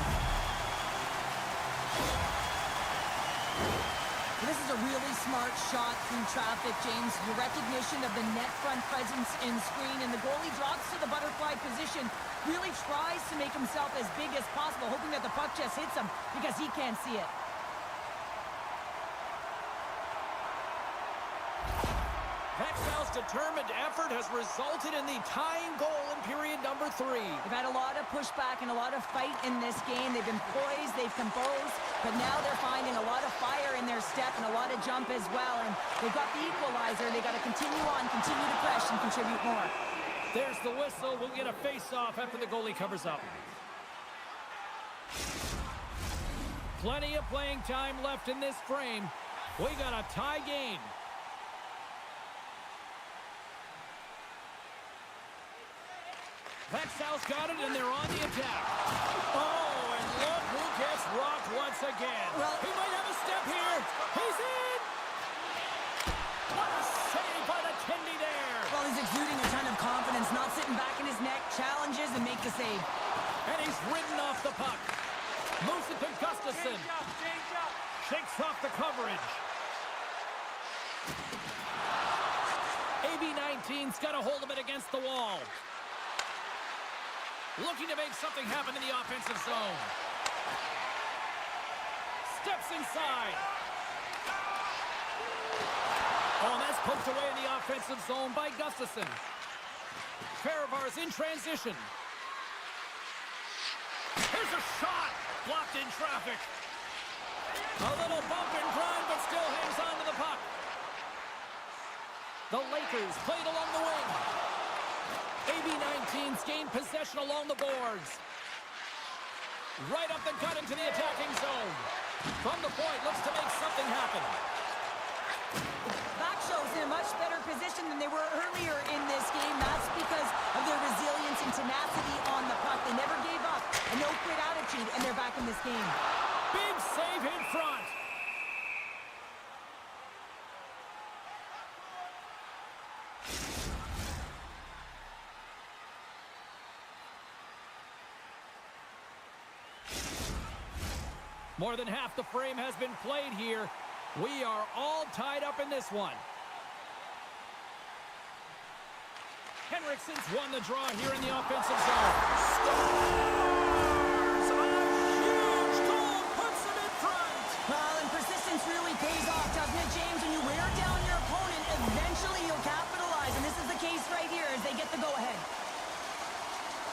This is a really smart shot through traffic, James. Your recognition of the net front presence in screen, and the goalie drops to the butterfly position, really tries to make himself as big as possible, hoping that the puck just hits him because he can't see it. Växjö's determined effort has resulted in the tying goal in period number 3. They've had a lot of pushback and a lot of fight in this game. They've been poised, they've composed, but now they're finding a lot of fire in their step and a lot of jump as well. And they've got the equalizer. They've got to continue on, continue to press and contribute more. There's the whistle. We'll get a face-off after the goalie covers up. Plenty of playing time left in this frame. We got a tie game. Växjö's got it, and they're on the attack. Oh, and look who gets rocked once again. Well, He might have a step here. He's in! What a save by the Tindy there. well, he's exuding a ton of confidence, not sitting back in his neck, challenges and make the save. And he's ridden off the puck. Moves it to Gustafsson. Shakes off the coverage. AB-19's got a hold of it against the wall. Looking to make something happen in the offensive zone. Steps inside. Oh, and that's poked away in the offensive zone by Gustafsson. Fehérvár's in transition. Here's a shot. Blocked in traffic. A little bump and grind, but still hangs on to the puck. The Lakers played along the wing. AB-19's gained possession along the boards. Right up the gut into the attacking zone. From the point, looks to make something happen. Växjö's in a much better position than they were earlier in this game. That's because of their resilience and tenacity on the puck. They never gave up. A no-quit attitude, and they're back in this game. Big save in front. More than half the frame has been played here. We are all tied up in this one. Henriksen's won the draw here in the offensive zone. Scores! A huge goal puts them in front. Well, and persistence really pays off, doesn't it, James? When you wear down your opponent, eventually you'll capitalize. And this is the case right here as they get the go-ahead.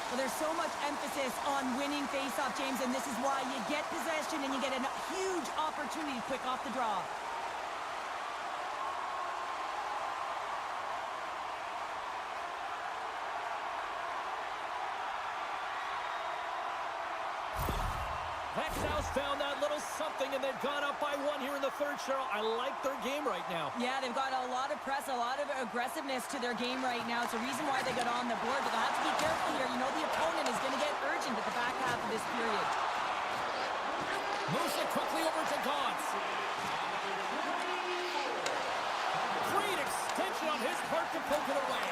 Well, there's so much emphasis on winning face-off, James, and this is why you get possession and you get a huge opportunity to quick off the draw. Växjö's found that little something, and they've gone up by one here in the third, Cheryl. I like their game right now. Yeah, they've got a lot of press, a lot of aggressiveness to their game right now. It's a reason why they got on the board, but they'll have to be careful here. You know the opponent is going to get urgent at the back half of this period. Moves it quickly over to Gauntz. Great extension on his part to poke it away.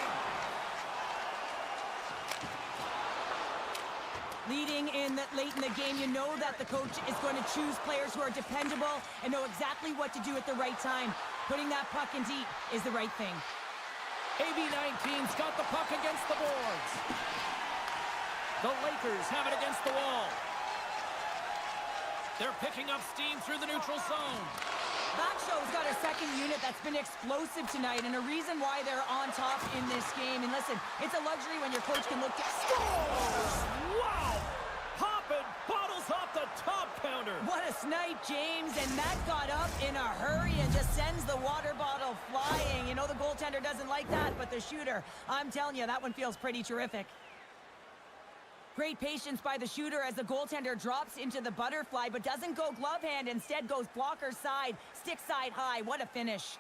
Leading in late in the game, you know that the coach is going to choose players who are dependable and know exactly what to do at the right time. Putting that puck in deep is the right thing. AB-19's got the puck against the boards. The Lakers have it against the wall. They're picking up steam through the neutral zone. Växjö's got a second unit that's been explosive tonight, and a reason why they're on top in this game. And listen, it's a luxury when your coach can look to Scores! Wow! Popping bottles off the top counter. What a snipe, James, and that got up in a hurry and just sends the water bottle flying. You know the goaltender doesn't like that, but the shooter, I'm telling you, that one feels pretty terrific. Great patience by the shooter as the goaltender drops into the butterfly, but doesn't go glove hand, instead goes blocker side, stick side high. What a finish.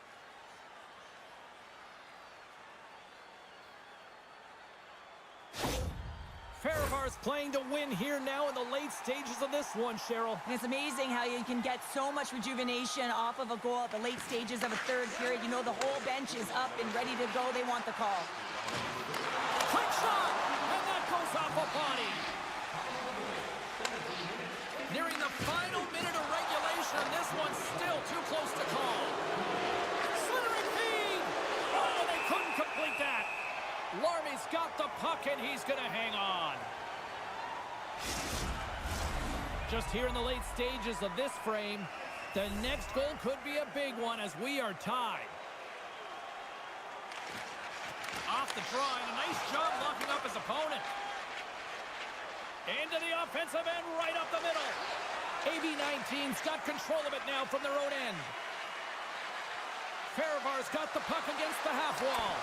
Fehérvár's playing to win here now in the late stages of this one, Cheryl. And it's amazing how you can get so much rejuvenation off of a goal at the late stages of a third period. You know the whole bench is up and ready to go. They want the call. Quick shot! And that goes off a body. Nearing the final minute of regulation, this one's still too close to call. Slithering feed! Oh, they couldn't complete that. Larmy's got the puck, and he's going to hang on. Just here in the late stages of this frame, the next goal could be a big one as we are tied. Off the draw, and a nice job locking up his opponent. Into the offensive end, right up the middle. AB-19's got control of it now from their own end. Fehérvár's got the puck against the half wall.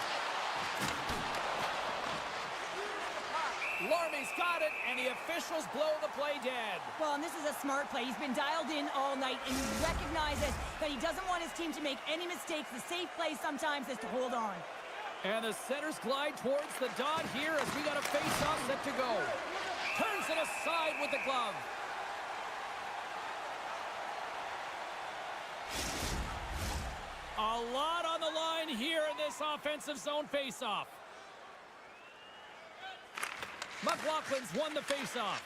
Larmy's got it, and the officials blow the play dead. Well, and this is a smart play. He's been dialed in all night, and he recognizes that he doesn't want his team to make any mistakes. The safe play sometimes is to hold on. And the centers glide towards the dot here as we got a face-off set to go. Turns it aside with the glove. A lot on the line here in this offensive zone face-off. McLaughlin's won the face-off.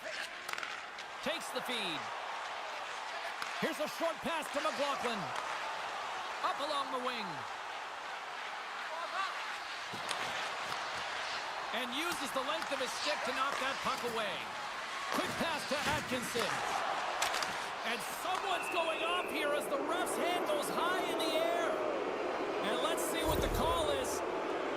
Takes the feed. Here's a short pass to McLaughlin. Up along the wing. And uses the length of his stick to knock that puck away. Quick pass to Atkinson. And someone's going off here as the ref's hand goes high in the air. And let's see what the call is.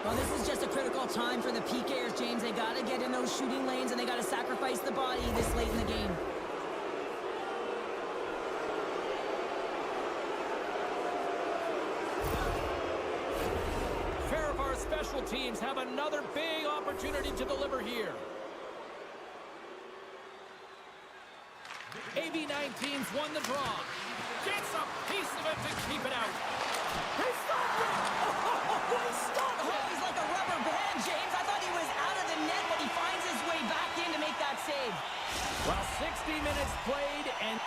Well, this is just a critical time for the PKers, James. They got to get in those shooting lanes, and they got to sacrifice the body this late in the game. Fehérvár special teams have another big opportunity to deliver here. AB19's won the draw. Gets a piece of it to keep it out. He stopped it! Oh, he stopped it! He's like a rubber band, James. I thought he was out of the net, but he finds his way back in to make that save. Well, 60 minutes played, and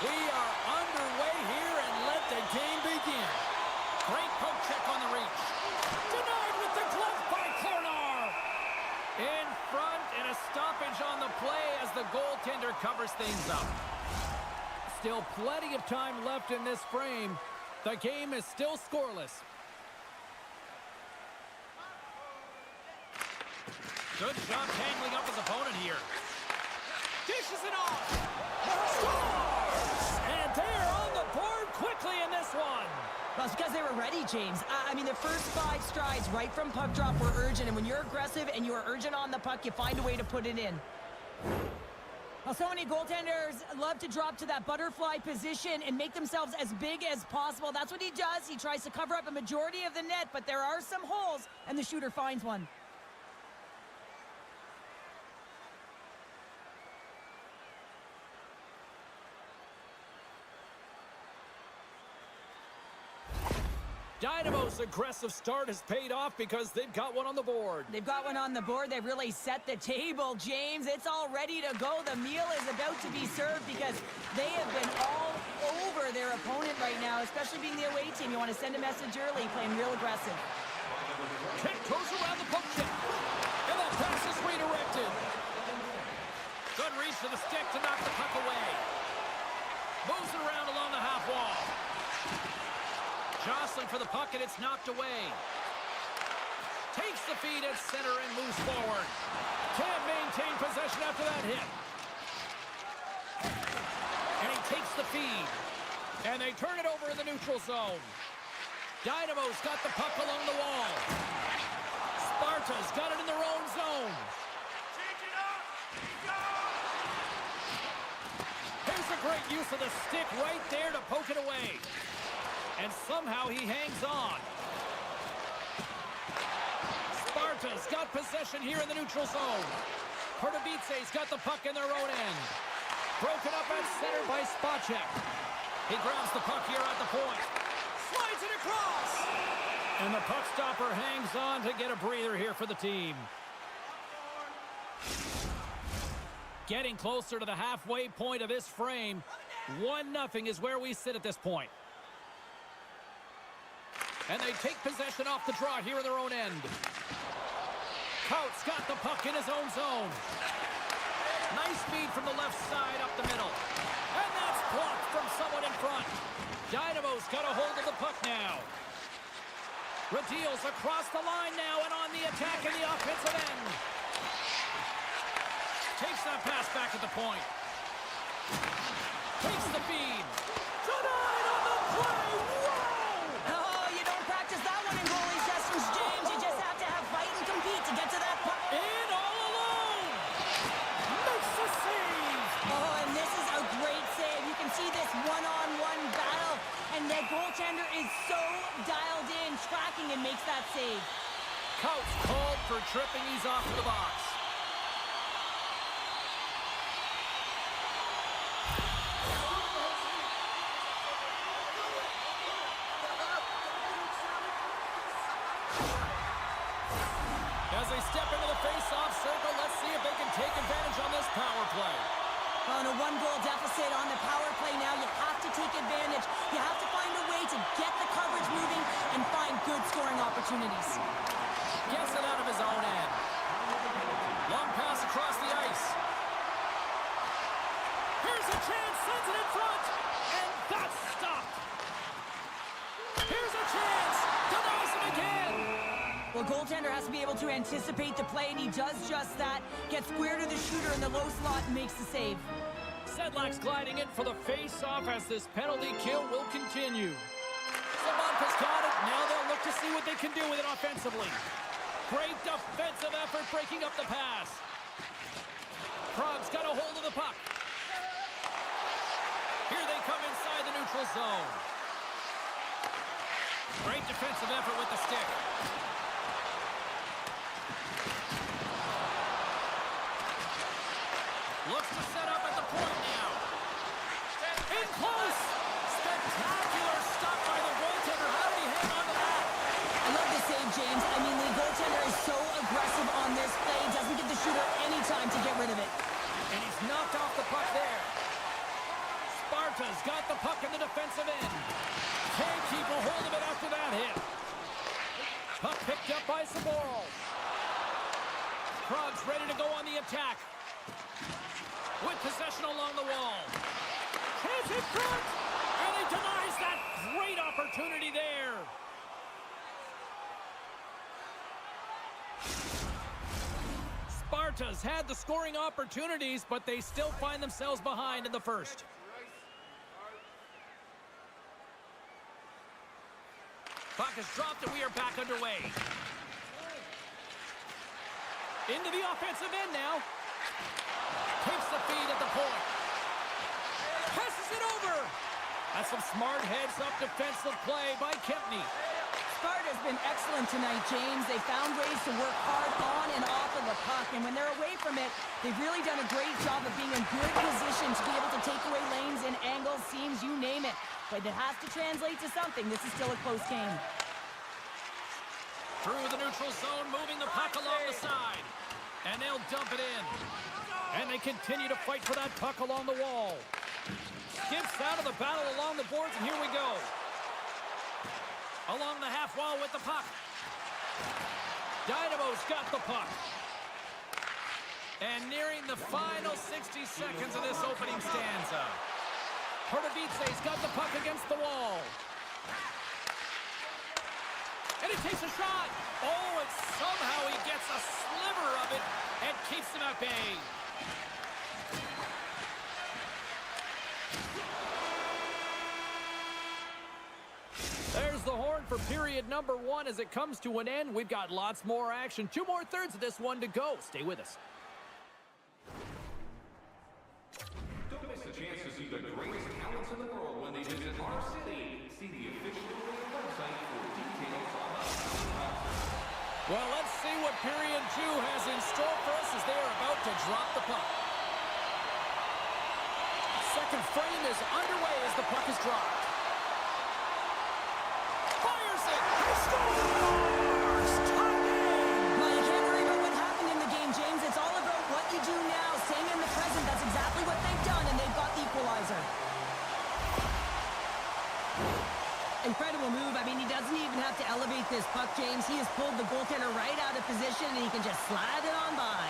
We are underway here, and let the game begin. Great poke check on the reach. Denied with the glove by Corner. In front, and a stoppage on the play as the goaltender covers things up. Still plenty of time left in this frame. The game is still scoreless. Good job tangling up his opponent here. Dishes it off. Scores! And they're on the board quickly in this one. Well, it's because they were ready, James. I mean, the first 5 strides right from puck drop were urgent, and when you're aggressive and you're urgent on the puck, you find a way to put it in. Well, so many goaltenders love to drop to that butterfly position and make themselves as big as possible. That's what he does. He tries to cover up a majority of the net, but there are some holes, and the shooter finds one. Dynamo's aggressive start has paid off because they've got one on the board. They've got one on the board. They've really set the table, James. It's all ready to go. The meal is about to be served because they have been all over their opponent right now, especially being the away team. You want to send a message early, playing real aggressive. Kick goes around the puck check. And that pass is redirected. Good reach to the stick to knock the puck away. Moves it around along the half wall. Jostling for the puck, and it's knocked away. Takes the feed at center and moves forward. Can't maintain possession after that hit. And he takes the feed. And they turn it over in the neutral zone. Dynamo's got the puck along the wall. Sparta's got it in their own zone. Here's a great use of the stick right there to poke it away. And somehow he hangs on. Sparta's got possession here in the neutral zone. Pardubice's got the puck in their own end. Broken up at center by Spacek. He grabs the puck here at the point. Slides it across. And the puck stopper hangs on to get a breather here for the team. Getting closer to the halfway point of this frame. 1-0 is where we sit at this point. And they take possession off the draw here in their own end. Coutts got the puck in his own zone. Nice feed from the left side up the middle. And that's blocked from someone in front. Dynamo's got a hold of the puck now. Radial's across the line now and on the attack in the offensive end. Takes that pass back at the point. Takes the feed. Denied on the play. In all alone! Makes the save! Oh, and this is a great save. You can see this one-on-one battle, and the goaltender is so dialed in, tracking, and makes that save. Coutts called for tripping. He's off to the box. As they step into the face-off circle, let's see if they can take advantage on this power play. On a 1-goal deficit on the power play now, you have to take advantage. You have to find a way to get the coverage moving and find good scoring opportunities. Gets it out of his own end. Long pass across the ice. Here's a chance, sends it in front, and that's stopped. Here's a chance, denies it again. Well, goaltender has to be able to anticipate the play, and he does just that. Gets square to the shooter in the low slot and makes the save. Sedlak's gliding in for the face-off as this penalty kill will continue. Sabanka's got it. Now they'll look to see what they can do with it offensively. Great defensive effort breaking up the pass. Prague's got a hold of the puck. Here they come inside the neutral zone. Great defensive effort with the stick. Looks to set up at the point now. In close. Spectacular stop by the goaltender. How did he hang on to that? I love the save, James. I mean, the goaltender is so aggressive on this play. Doesn't give the shooter any time to get rid of it. And he's knocked off the puck there. Sparta's got the puck in the defensive end. Can't keep a hold of it after that hit. Puck picked up by Saboro. Prague's ready to go on the attack. With possession along the wall. Chance in front! And he denies that great opportunity there. Sparta's had the scoring opportunities, but they still find themselves behind in the first. Puck is dropped and we are back underway. Into the offensive end now. Takes the feed at the point. Passes it over. That's some smart heads-up defensive play by Kempney. Sparta's been excellent tonight, James. They found ways to work hard on and off of the puck, and when they're away from it, they've really done a great job of being in good position to be able to take away lanes and angles, seams, you name it. But it has to translate to something. This is still a close game. Through the neutral zone, moving the puck along the side. And they'll dump it in. And they continue to fight for that puck along the wall. Skips out of the battle along the boards, and here we go. Along the half wall with the puck. Dynamo's got the puck. And nearing the final 60 seconds of this opening stanza. Pardubice's got the puck against the wall. And he takes a shot. Oh, and somehow he gets a sliver of it and keeps him at bay. There's the horn for period number 1 as it comes to an end. We've got lots more action. 2 more thirds of this one to go. Stay with us. Don't miss a chance to see the greatest talents in the world when they visit our city. See the official website for details on us. Well, let's see what period 2 has in store for us as they are about to drop the puck. Second frame is underway as the puck is dropped. Fires it! He scores! Tie game! Well, you can't worry about what happened in the game, James. It's all about what you do now. Staying in the present, that's exactly what they've done, and they've got the equalizer. Incredible move. I mean, he doesn't even have to elevate this puck, James. He has pulled the goaltender right out of position, and he can just slide it on by.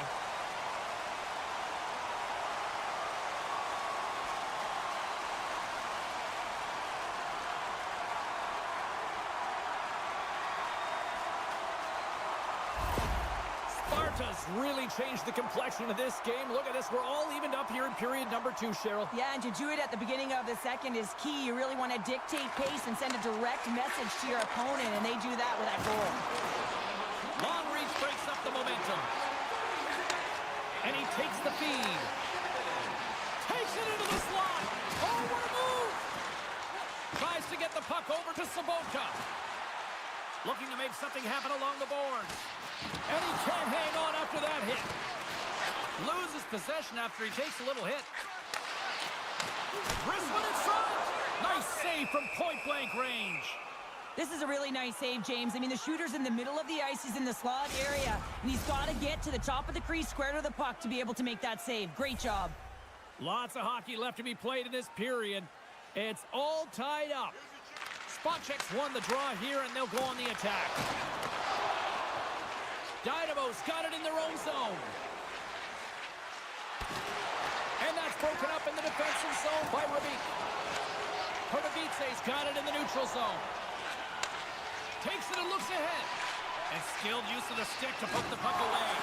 Sparta's really changed the complexion of this game. Look at this. We're all evened up here in period number 2, Cheryl. Yeah, and to do it at the beginning of the second is key. You really want to dictate pace and send a direct message to your opponent, and they do that with that goal. Long reach breaks up the momentum. And he takes the feed. Takes it into the slot. Oh, what a move! Tries to get the puck over to Sabotka. Looking to make something happen along the boards. And he can't hang on after that hit. Loses possession after he takes a little hit. Wristman in front. Nice save from point-blank range. This is a really nice save, James. I mean, the shooter's in the middle of the ice. He's in the slot area, and he's got to get to the top of the crease, square to the puck, to be able to make that save. Great job. Lots of hockey left to be played in this period. It's all tied up. Spot checks won the draw here, and they'll go on the attack. Dynamo's got it in their own zone. And that's broken up in the defensive zone by Rabik. Pardubice's got it in the neutral zone. Takes it and looks ahead. And skilled use of the stick to poke the puck away.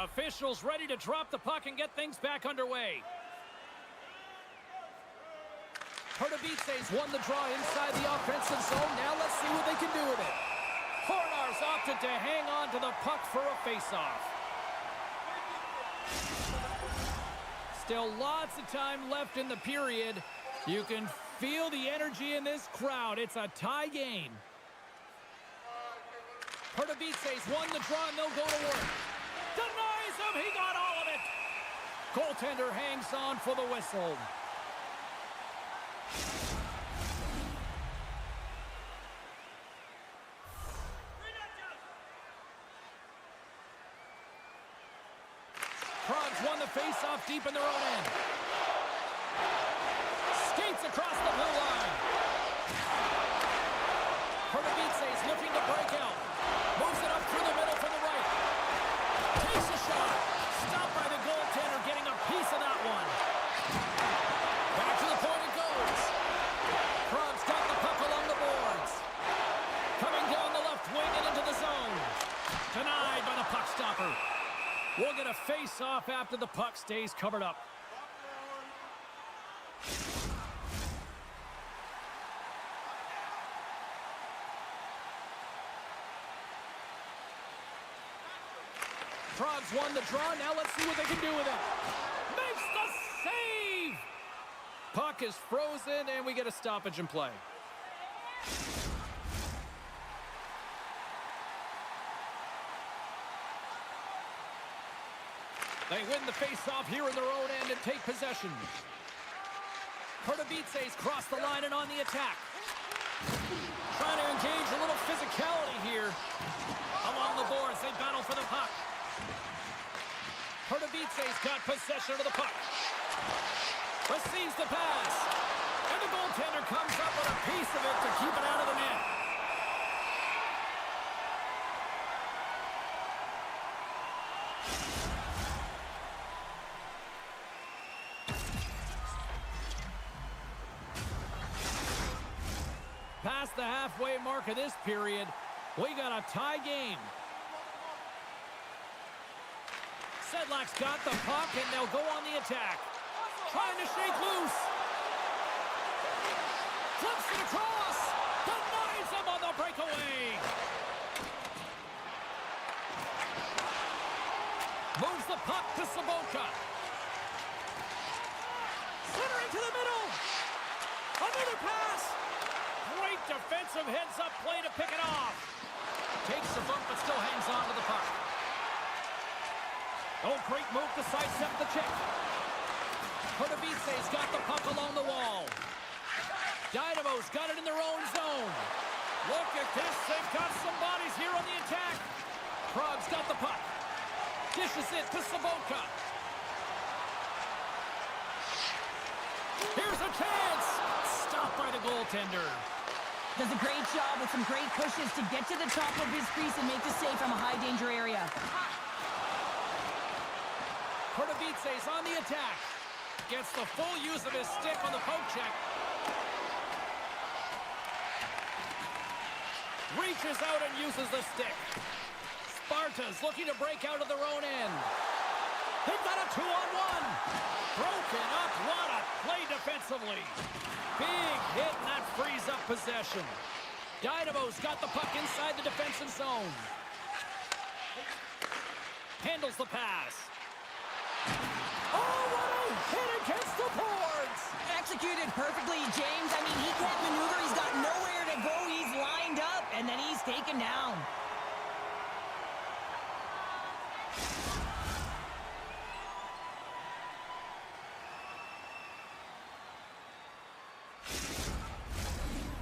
Officials ready to drop the puck and get things back underway. Pardubice's won the draw inside the offensive zone. Now let's see what they can do with it. Hornar's opted to hang on to the puck for a face-off. Still lots of time left in the period. You can feel the energy in this crowd. It's a tie game. Pardubice's won the draw and they'll go to work. Denies him, he got all of it. Goaltender hangs on for the whistle. won the face-off deep in their own end. Skates across the blue line. Pardubice is looking to break out. Moves it up through the middle to the right. Takes a shot. Stopped by the goaltender, getting a piece of that one. Back to the point it goes. Praha's got the puck along the boards. Coming down the left wing and into the zone. Denied by the puck stopper. We'll get a face-off after the puck stays covered up. Praha's won the draw. Now let's see what they can do with it. Makes the save! Puck is frozen, and we get a stoppage in play. They win the face-off here in their own end and take possession. Pardubice's cross the line and on the attack. Trying to engage a little physicality here. Along the boards, they battle for the puck. Pardubice's got possession of the puck. Receives the pass. And the goaltender comes up with a piece of it to keep it out of the net. Past the halfway mark of this period, we got a tie game. Sedlak's got the puck, and they'll go on the attack. Trying to shake loose. Flips it across. Denies him on the breakaway. Moves the puck to Saboka. Centering to the middle. Another pass. Great defensive heads-up play to pick it off. Takes the bump, but still hangs on to the puck. Oh, great move to sidestep the check. Pardubice's got the puck along the wall. Dynamo's got it in their own zone. Look at this. They've got some bodies here on the attack. Praha's got the puck. Dishes it to Saboka. Here's a chance. Stopped by the goaltender. Does a great job with some great pushes to get to the top of his crease and make the save from a high-danger area. Pardubice's on the attack. Gets the full use of his stick on the poke check. Reaches out and uses the stick. Sparta's looking to break out of their own end. They've got a 2-on-1. Broken up. What a play defensively. Big hit, and that frees up possession. Dynamo's got the puck inside the defensive zone. Handles the pass. Oh, what a hit against the boards! Executed perfectly, James. I mean, he can't maneuver. He's got nowhere to go. He's lined up, and then he's taken down.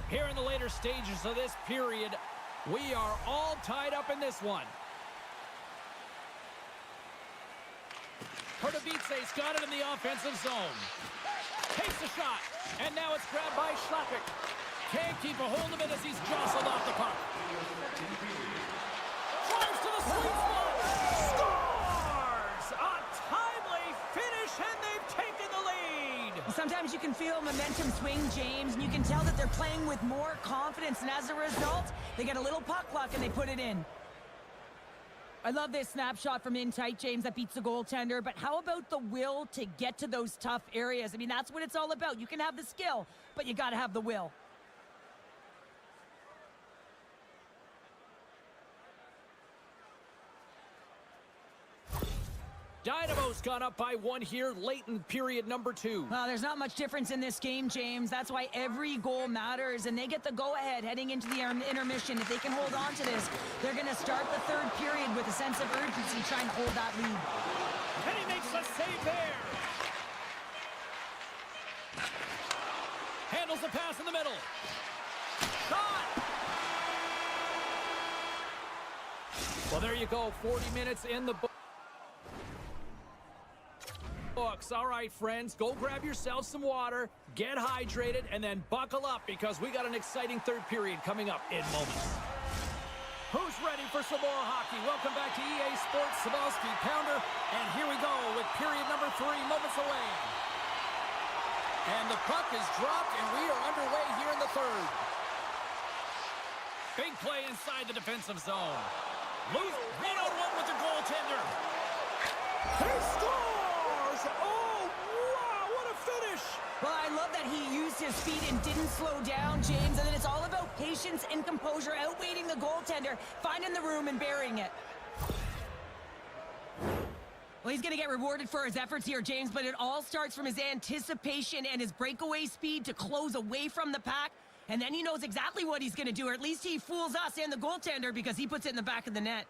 Here in the later stages of this period, we are all tied up in this one. Pardubice's got it in the offensive zone. Takes a shot, and now it's grabbed by Schlappick. Can't keep a hold of it as he's jostled off the puck. Drives to the sweet spot. Scores! A timely finish, and they've taken the lead. Sometimes you can feel momentum swing, James, and you can tell that they're playing with more confidence, and as a result, they get a little puck luck and they put it in. I love this snapshot from in tight, James, that beats the goaltender, but how about the will to get to those tough areas? I mean, that's what it's all about. You can have the skill, but you got to have the will. Dynamo's gone up by one here late in period number 2. Well, there's not much difference in this game, James. That's why every goal matters, and they get the go-ahead heading into the intermission. If they can hold on to this, they're going to start the third period with a sense of urgency, trying to hold that lead. And he makes a save there. Handles the pass in the middle. Shot! Well, there you go. 40 minutes in the book. folks. All right, friends, go grab yourselves some water, get hydrated, and then buckle up because we got an exciting third period coming up in moments. Who's ready for some more hockey? Welcome back to EA Sports Sabalski Pounder, and here we go with period number 3, moments away. And the puck is dropped, and we are underway here in the third. Big play inside the defensive zone. Loose one-on-one with the goaltender. He scores! Oh, wow, what a finish! Well, I love that he used his feet and didn't slow down, James, and then it's all about patience and composure, outweighing the goaltender, finding the room and burying it. Well, he's going to get rewarded for his efforts here, James, but it all starts from his anticipation and his breakaway speed to close away from the pack, and then he knows exactly what he's going to do, or at least he fools us and the goaltender because he puts it in the back of the net.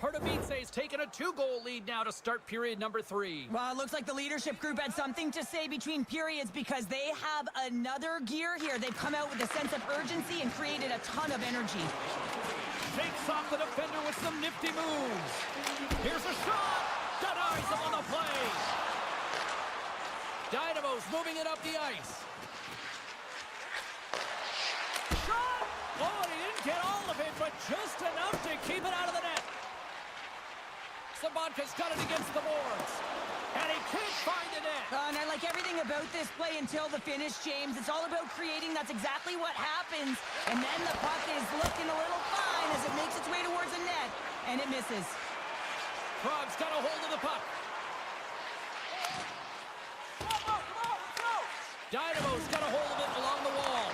Pardubice's taken a 2-goal lead now to start period number 3. Well, it looks like the leadership group had something to say between periods because they have another gear here. They've come out with a sense of urgency and created a ton of energy. Takes off the defender with some nifty moves. Here's a shot. Denies him on the play. Dynamo's moving it up the ice. Shot! Oh, and he didn't get all of it, but just enough to keep it out of the net. Sabatka's got it against the boards. And he can't find the net. And I like everything about this play until the finish, James. It's all about creating. That's exactly what happens. And then the puck is looking a little fine as it makes its way towards the net. And it misses. Prague's got a hold of the puck. Come on, let's go! Dynamo's got a hold of it along the wall.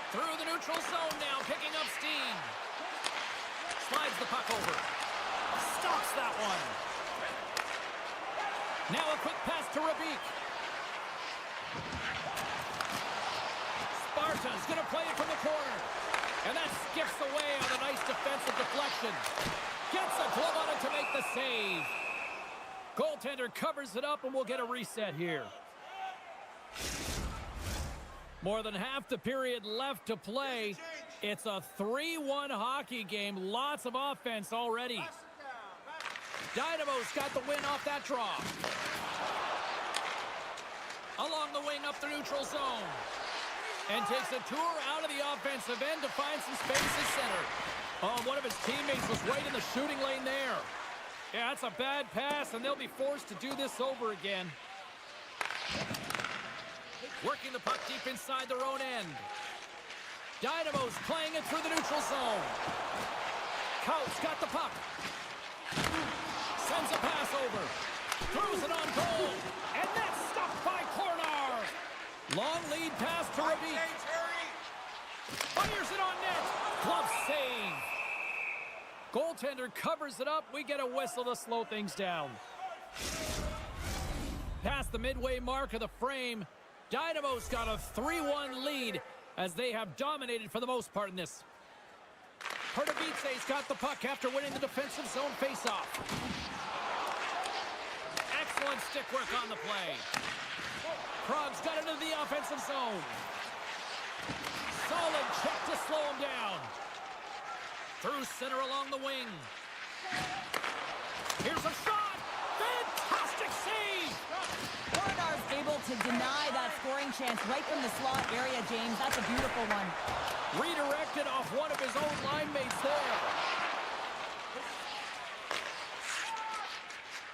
Through the neutral zone now, picking up steam. Slides the puck over. Stops that one. Now a quick pass to Rabik. Sparta's going to play it from the corner. And that skips away on a nice defensive deflection. Gets a glove on it to make the save. Goaltender covers it up and we'll get a reset here. More than half the period left to play. It's a 3-1 hockey game. Lots of offense already. Dynamo's got the win off that draw. Along the wing up the neutral zone. And takes a tour out of the offensive end to find some space at center. Oh, one of his teammates was right in the shooting lane there. Yeah, that's a bad pass, and they'll be forced to do this over again. Working the puck deep inside their own end. Dynamo's playing it through the neutral zone. Coutts got the puck. Sends a pass over. Throws it on goal. And that's stopped by Kornar. Long lead pass to Rabik. Fires it on net. Glove save. Goaltender covers it up. We get a whistle to slow things down. Past the midway mark of the frame, Dynamo's got a 3-1 lead as they have dominated for the most part in this. Pardubice's got the puck after winning the defensive zone faceoff. Excellent stick work on the play. Prague's got into the offensive zone. Solid check to slow him down. Through center along the wing. Here's a shot. Fantastic save. Kornar's able to deny that scoring chance right from the slot area, James. That's a beautiful one. Redirected off one of his own line mates there.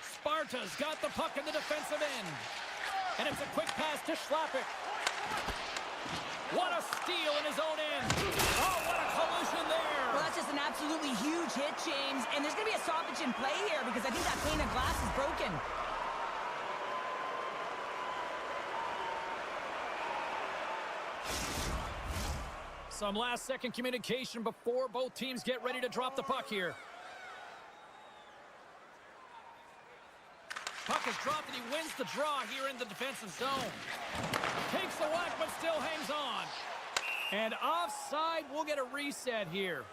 Sparta's got the puck in the defensive end. And it's a quick pass to Schlappick. What a steal in his own end. Oh, what a collision there. Well, that's just an absolutely huge hit, James. And there's going to be a stoppage in play here because I think that pane of glass is broken. Some last-second communication before both teams get ready to drop the puck here. Puck is dropped and he wins the draw here in the defensive zone. Takes the whack but still hangs on. And offside, we'll get a reset here.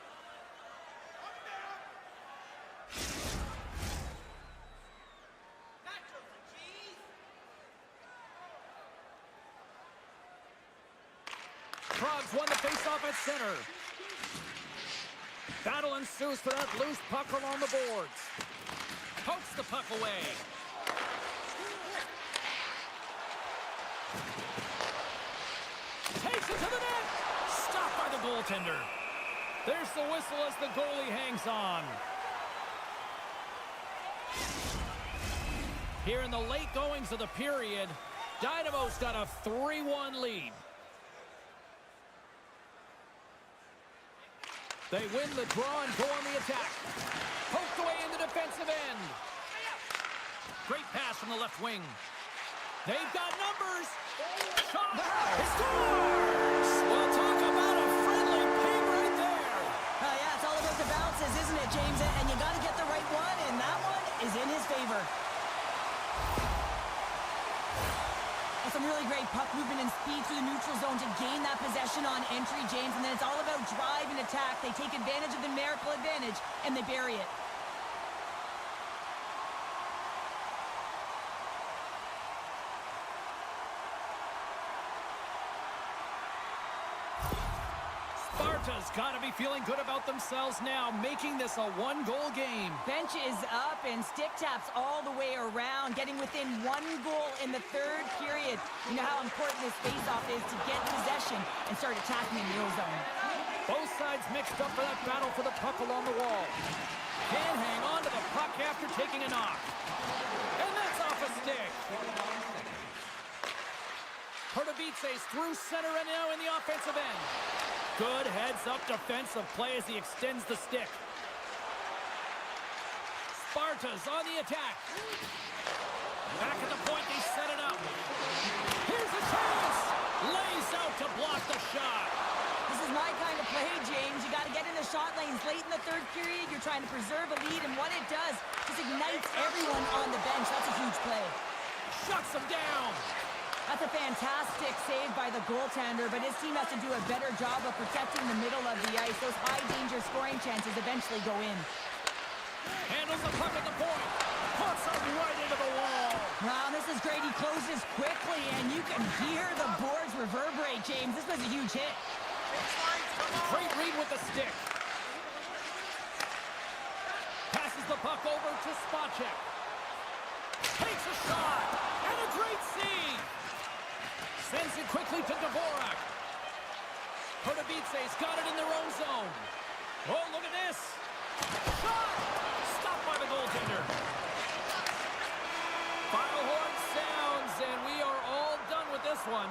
Prague's won the faceoff at center. Battle ensues for that loose puck along the boards. Pokes the puck away. Takes it to the net. Stopped by the goaltender. There's the whistle as the goalie hangs on. Here in the late goings of the period, Dynamo's got a 3-1 lead. They win the draw and go on the attack. Poked away in the defensive end. Great pass from the left wing. They've got numbers. Shot. Scores! Well, talk about a friendly ping right there. Yeah, it's all about the bounces, isn't it, James? And you got to get the right one, and that one is in his favor. Some really great puck movement and speed through the neutral zone to gain that possession on entry, James. And then it's all about drive and attack. They take advantage of the numerical advantage, and they bury it. Sparta's got to be feeling good about themselves now, making this a one-goal game. Bench is up and stick taps all the way around, getting within 1 goal in the third period. You know how important this faceoff is to get possession and start attacking in the middle zone. Both sides mixed up for that battle for the puck along the wall. Can hang on to the puck after taking a knock. And that's off a stick. Pardubice through center and now in the offensive end. Good heads-up defensive play as he extends the stick. Sparta's on the attack. Back at the point, they set it up. Here's a chance. Lays out to block the shot. This is my kind of play, James. You got to get in the shot lanes late in the third period. You're trying to preserve a lead, and what it does just ignites everyone on the bench. That's a huge play. Shuts him down. That's a fantastic save by the goaltender, but his team has to do a better job of protecting the middle of the ice. Those high-danger scoring chances eventually go in. Handles the puck at the point. Puts it right into the wall. Wow, this is great. He closes quickly, and you can hear the boards reverberate, James. This was a huge hit. Great read with the stick. Passes the puck over to Spacek. Takes a shot, and a great save. Sends it quickly to Dvorak. Pardubice's got it in their own zone. Oh, look at this. Shot! Stopped by the goaltender. Final horn sounds, and we are all done with this one.